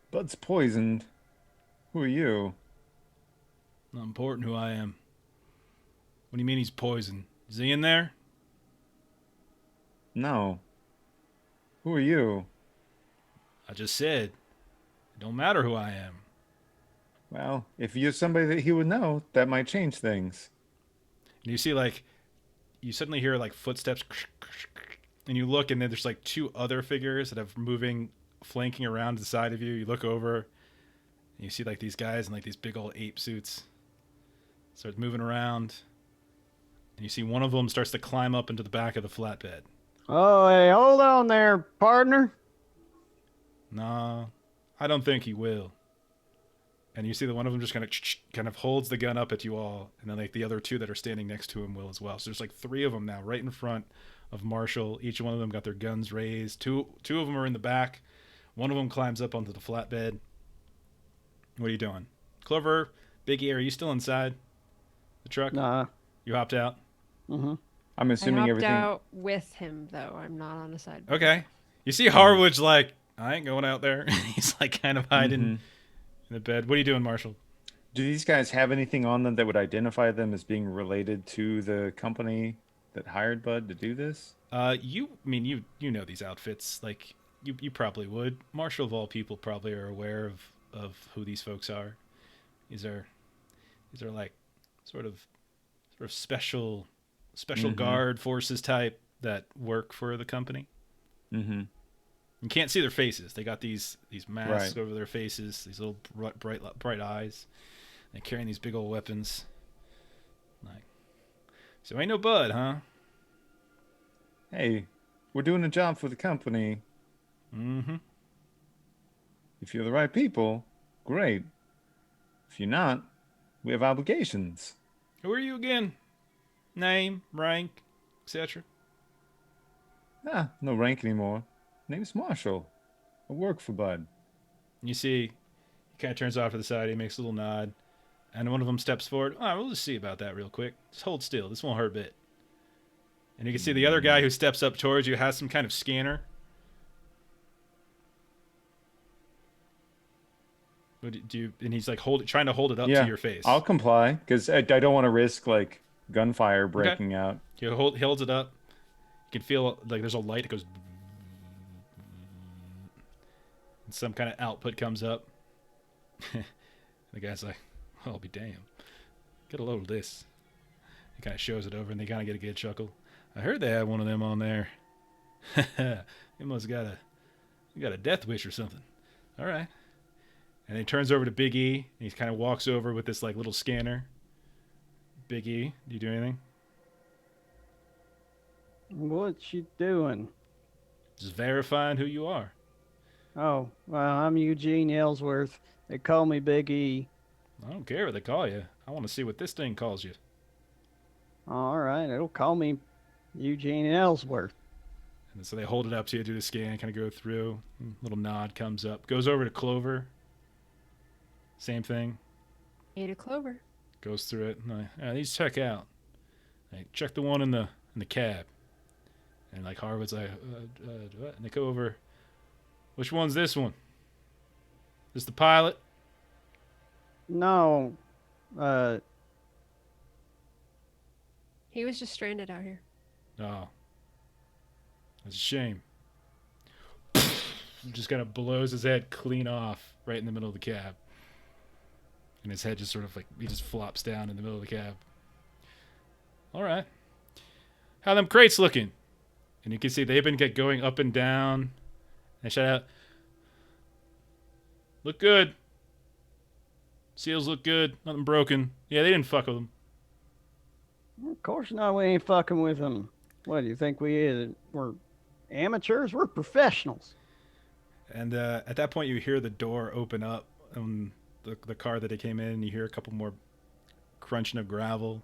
Bud's poisoned. Who are you? Not important who I am. What do you mean he's poisoned? Is he in there? No. Who are you? I just said, it don't matter who I am. Well, if you're somebody that he would know, that might change things. And you see, like, you suddenly hear, like, footsteps, and you look, and then there's, like, two other figures that have flanking around the side of you. You look over, and you see, like, these guys in, like, these big old ape suits. Start moving around, and you see one of them starts to climb up into the back of the flatbed. Oh, hey, hold on there, partner. No, I don't think he will. And you see that one of them just kind of holds the gun up at you all, and then like the other two that are standing next to him will as well. So there's like three of them now right in front of Marshal. Each one of them got their guns raised. Two of them are in the back. One of them climbs up onto the flatbed. What are you doing? Clover, Biggie, are you still inside the truck? Nah. You hopped out? Mm-hmm. I'm I assuming hopped everything. out with him, though. I'm not on the side. Okay. You see Harwood's like, I ain't going out there. He's like kind of hiding Mhm. in the bed. What are you doing, Marshal? Do these guys have anything on them that would identify them as being related to the company that hired Bud to do this? You know these outfits. Like you probably would. Marshal of all people probably are aware of who these folks are. These are like sort of special guard forces type that work for the company. Mm-hmm. You can't see their faces. They got these masks Right. over their faces, these little bright eyes. They're carrying these big old weapons. Like, so ain't no Bud, huh? Hey, we're doing a job for the company. Mm-hmm. If you're the right people, great. If you're not, we have obligations. Who are you again? Name, rank, etc. No rank anymore. Name's Marshal. I work for Bud. You see, he kind of turns off to the side. He makes a little nod. And one of them steps forward. All right, we'll just see about that real quick. Just hold still. This won't hurt a bit. And you can see the other guy who steps up towards you has some kind of scanner. And he's like trying to hold it up to your face. I'll comply because I don't want to risk like gunfire breaking out. He holds it up. You can feel like there's a light that goes, and some kind of output comes up. The guy's like, "I'll be damned. Get a load of this." He kind of shows it over, and they kind of get a good chuckle. I heard they had one of them on there. He must got a death wish or something. All right. And he turns over to Big E, and he kind of walks over with this like little scanner. Big E, do you do anything? What you doing? Just verifying who you are. Oh, well, I'm Eugene Ellsworth. They call me Big E. I don't care what they call you. I want to see what this thing calls you. All right, it'll call me Eugene Ellsworth. And so they hold it up to you, do the scan, kind of go through. Little nod comes up. Goes over to Clover. Same thing. Ate a clover. Goes through it. And these check out. Like, check the one in the cab. And like Harwood's like, what? And they go over. Which one's this one? This the pilot? No, He was just stranded out here. Oh. That's a shame. Just kind of blows his head clean off right in the middle of the cab. And his head just sort of like, he just flops down in the middle of the cab. All right. How them crates looking? And you can see they've been going up and down. They shout out, Look good. Seals look good. Nothing broken. Yeah, they didn't fuck with them. Of course not. We ain't fucking with them. What do you think we is? We're amateurs. We're professionals. And at that point, you hear the door open up on the car that they came in. You hear a couple more crunching of gravel,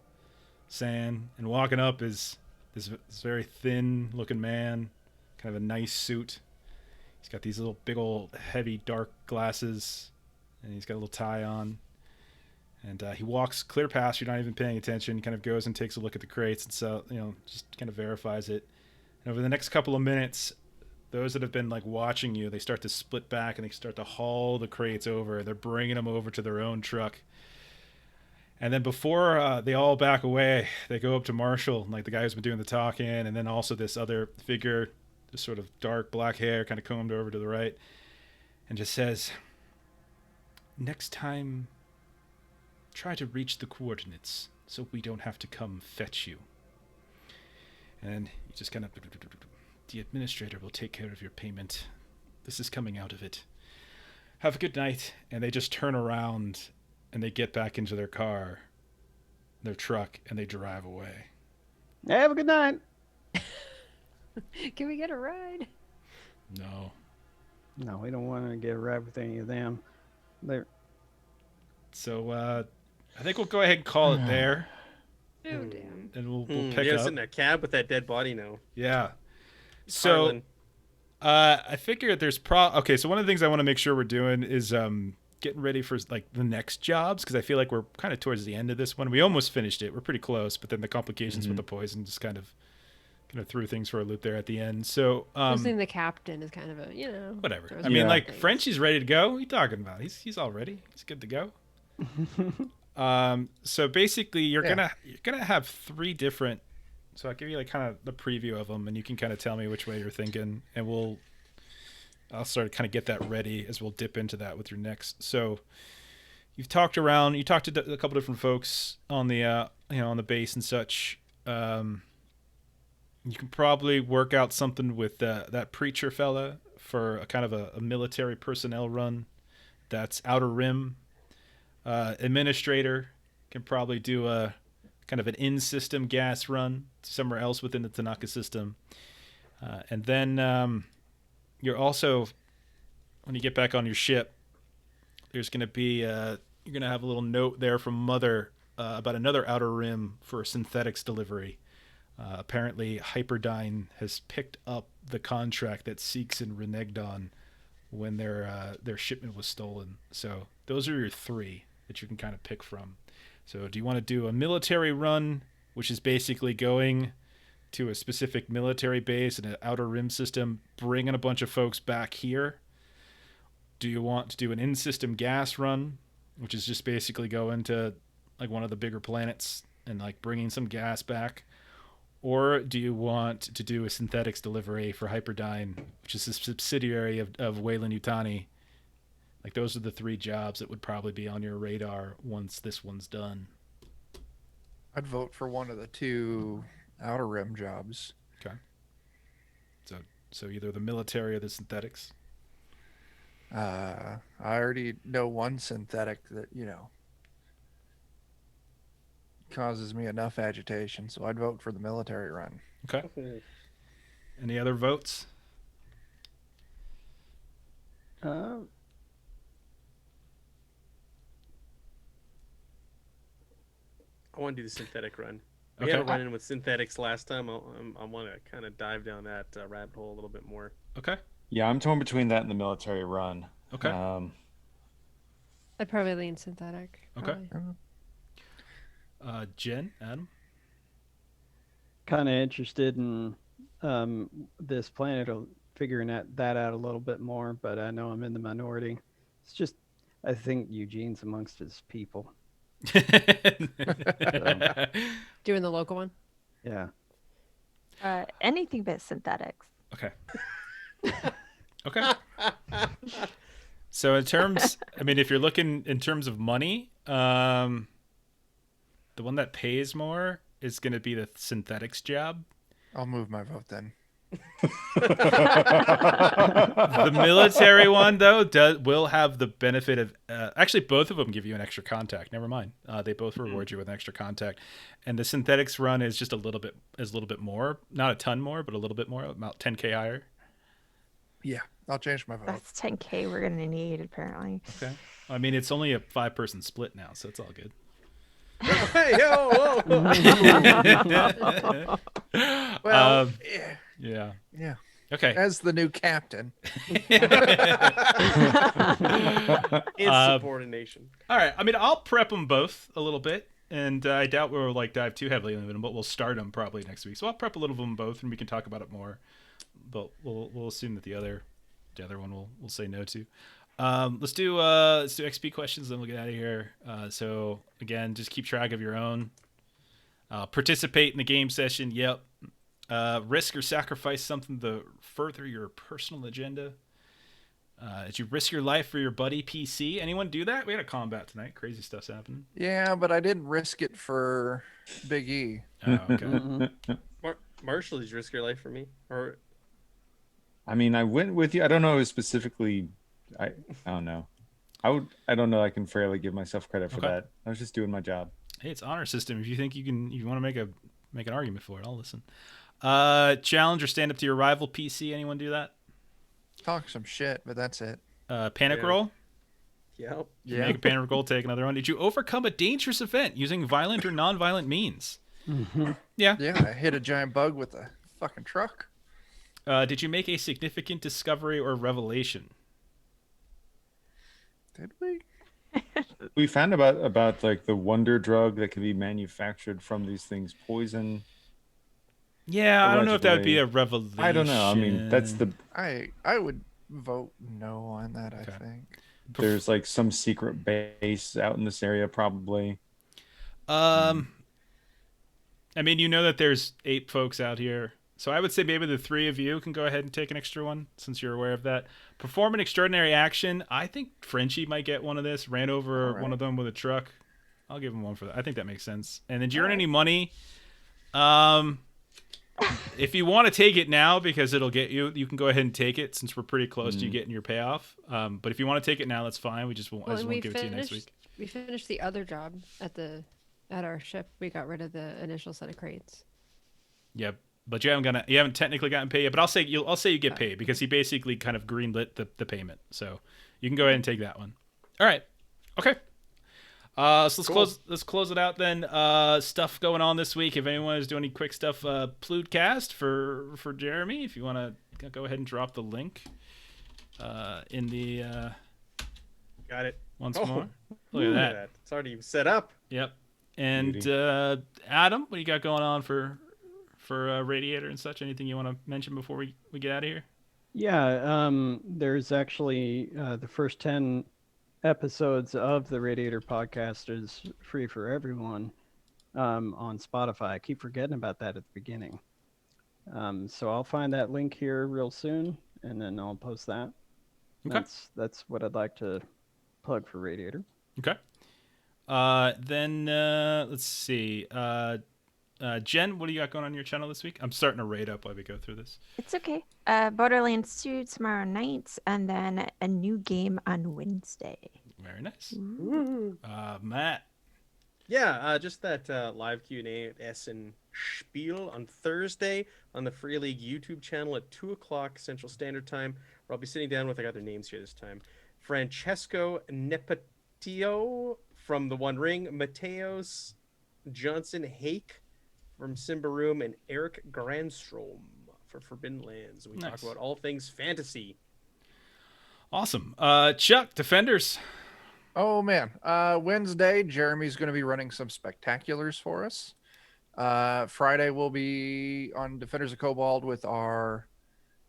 sand, and walking up is this very thin-looking man, kind of a nice suit. He's got these little big old heavy dark glasses, and he's got a little tie on. And he walks clear past you, not even paying attention. He kind of goes and takes a look at the crates, and so just kind of verifies it. And over the next couple of minutes, those that have been like watching you, they start to split back and they start to haul the crates over. They're bringing them over to their own truck. And then before they all back away, they go up to Marshal, like the guy who's been doing the talking, and then also this other figure, this sort of dark black hair, kind of combed over to the right, and just says, "Next time, try to reach the coordinates so we don't have to come fetch you." And you just kind of, "The administrator will take care of your payment. This is coming out of it. Have a good night." And they just turn around and they get back into their car, their truck, and they drive away. Have a good night. Can we get a ride? No. No, we don't want to get a ride with any of them. They're So I think we'll go ahead and call it there, Oh, damn. and we'll You're pick gonna up. sit in a cab with that dead body now. Yeah. So Harlan. I figure there's okay, so one of the things I want to make sure we're doing is getting ready for like the next jobs, because I feel like we're kind of towards the end of this one. We almost finished it. We're pretty close, but then the complications with the poison just kind of threw things for a loop there at the end. So Losing the captain is kind of a, whatever. throws I mean, Yeah. like things. Frenchie's ready to go. What are you talking about? He's all ready. He's good to go. So basically you're gonna have 3 different, so I'll give you like kind of the preview of them, and you can kind of tell me which way you're thinking, and I'll start to kind of get that ready as we'll dip into that with your next. So you talked to a couple different folks on the on the base and such. You can probably work out something with that preacher fella for a kind of a military personnel run. That's Outer Rim. Administrator can probably do a kind of an in-system gas run somewhere else within the Tanaka system. And then you're also, when you get back on your ship, there's going to be, you're going to have a little note there from Mother about another Outer Rim for a synthetics delivery. Apparently, Hyperdyne has picked up the contract that Seekson reneged on when their shipment was stolen. So those are your 3 that you can kind of pick from. So do you want to do a military run, which is basically going to a specific military base in an Outer Rim system, bringing a bunch of folks back here? Do you want to do an in-system gas run, which is just basically going to like one of the bigger planets and like bringing some gas back? Or do you want to do a synthetics delivery for Hyperdyne, which is a subsidiary of Weyland Yutani? Like, those are the 3 jobs that would probably be on your radar once this one's done. I'd vote for one of the 2 Outer Rim jobs. Okay. So either the military or the synthetics. I already know one synthetic that, causes me enough agitation, so I'd vote for the military run. Okay. Any other votes? I want to do the synthetic run. We Okay. had a run in with synthetics last time. I want to kind of dive down that rabbit hole a little bit more. Okay. Yeah, I'm torn between that and the military run. Okay. I'd probably lean synthetic. Okay. Probably. Jen, Adam? kind of interested in this planet, figuring that out a little bit more, but I know I'm in the minority. It's just, I think Eugene's amongst his people. Doing the local one. Yeah. Anything but synthetics. Okay. Okay. So in terms, I mean, if you're looking in terms of money, the one that pays more is going to be the synthetics job. I'll move my vote then. The military one though will have the benefit of actually both of them give you an extra contact. Never mind, they both reward you with an extra contact, and the synthetics run is just a little bit more, not a ton more, but a little bit more, about 10k higher. Yeah, I'll change my vote. That's 10k we're gonna need apparently. Okay, I mean it's only a 5-person split now, so it's all good. Hey, yo, whoa. Well, Yeah. yeah. Okay. As the new captain. Insubordination. All right. I mean, I'll prep them both a little bit, and I doubt we'll like dive too heavily into them, but we'll start them probably next week. So I'll prep a little of them both, and we can talk about it more. But we'll assume that the other one we'll say no to. Let's do XP questions, then we'll get out of here. So again, just keep track of your own. Participate in the game session. Yep. Risk or sacrifice something to further your personal agenda. Did you risk your life for your buddy PC? Anyone do that? We had a combat tonight. Crazy stuff's happening. Yeah, but I didn't risk it for Big E. Oh, okay. Marshall, did you risk your life for me? Or I mean, I went with you. I don't know specifically. I don't know. I don't know. I can fairly give myself credit for that. I was just doing my job. Hey, it's honor system. If you think you want to make an argument for it, I'll listen. Challenge or stand up to your rival PC. Anyone do that? Talk some shit, but that's it. Panic roll. yep. Yeah. Make a panic roll. Take another one. Did you overcome a dangerous event using violent or non-violent means? Yeah. Yeah, I hit a giant bug with a fucking truck. Did you make a significant discovery or revelation? Did we? We found about like the wonder drug that can be manufactured from these things, poison. Yeah, I don't know if that would be a revelation. I don't know. I mean, that's the. I would vote no on that, I think. There's like some secret base out in this area, probably. I mean, you know that there's 8 folks out here. So I would say maybe the 3 of you can go ahead and take an extra one, since you're aware of that. Perform an extraordinary action. I think Frenchie might get one of this. Ran over one of them with a truck. I'll give him one for that. I think that makes sense. And then, do you earn any money? If you want to take it now, because it'll get you, you can go ahead and take it, since we're pretty close to you getting your payoff. But if you want to take it now, that's fine. We just won't, won't give it to you next week. We finished the other job at our ship. We got rid of the initial set of crates. Yep. But you haven't technically gotten paid yet. But I'll say you get paid, because he basically kind of greenlit the payment. So you can go ahead and take that one. All right. Okay. So let's close it out then. Stuff going on this week. If anyone is doing any quick stuff, Pludcast for Jeremy. If you want to go ahead and drop the link in the. Got it. Once more. Look at that. It's already set up. Yep. And Adam, what do you got going on for Radiator and such? Anything you want to mention before we get out of here? Yeah, there's actually the first 10 episodes of the Radiator podcast is free for everyone on Spotify. I keep forgetting about that at the beginning. So I'll find that link here real soon, and then I'll post that. Okay. That's what I'd like to plug for Radiator. Okay. Then let's see. Jen, what do you got going on your channel this week? I'm starting to rate up while we go through this. It's okay. Borderlands 2 tomorrow night, and then a new game on Wednesday. Very nice. Matt. Yeah, just that live Q&A at Essen Spiel on Thursday on the Free League YouTube channel at 2 o'clock Central Standard Time, where I'll be sitting down with, I got their names here this time, Francesco Nepatio from The One Ring, Mateos Johnson Hake from Simba Room, and Eric Grandstrom for Forbidden Lands. We talk about all things fantasy. Awesome. Chuck, Defenders. Oh, man. Wednesday, Jeremy's going to be running some spectaculars for us. Friday, we'll be on Defenders of Cobalt with our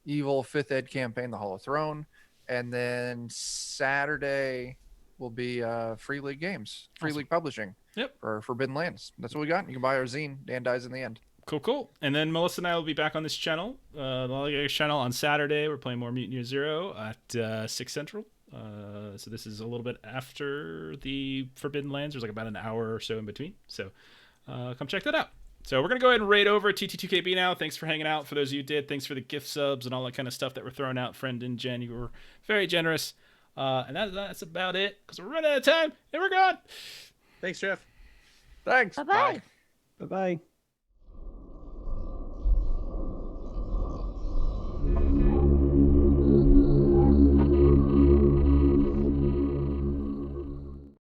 evil 5th Ed campaign, the Hollow Throne. And then Saturday will be Free League Games, Free League Publishing. Yep. For Forbidden Lands. That's what we got. You can buy our zine. Dan dies in the end. Cool. And then Melissa and I will be back on this channel, the Lollygagging channel, on Saturday. We're playing more Mutant Year Zero at 6 Central. So this is a little bit after the Forbidden Lands. There's like about an hour or so in between. So come check that out. So we're going to go ahead and raid over TT2KB now. Thanks for hanging out. For those of you who did, thanks for the gift subs and all that kind of stuff that were thrown out. Friend and Jen, you were very generous. And that's about it, because we're running out of time, and we're gone. Thanks, Jeff. Thanks. Bye-bye. Bye bye.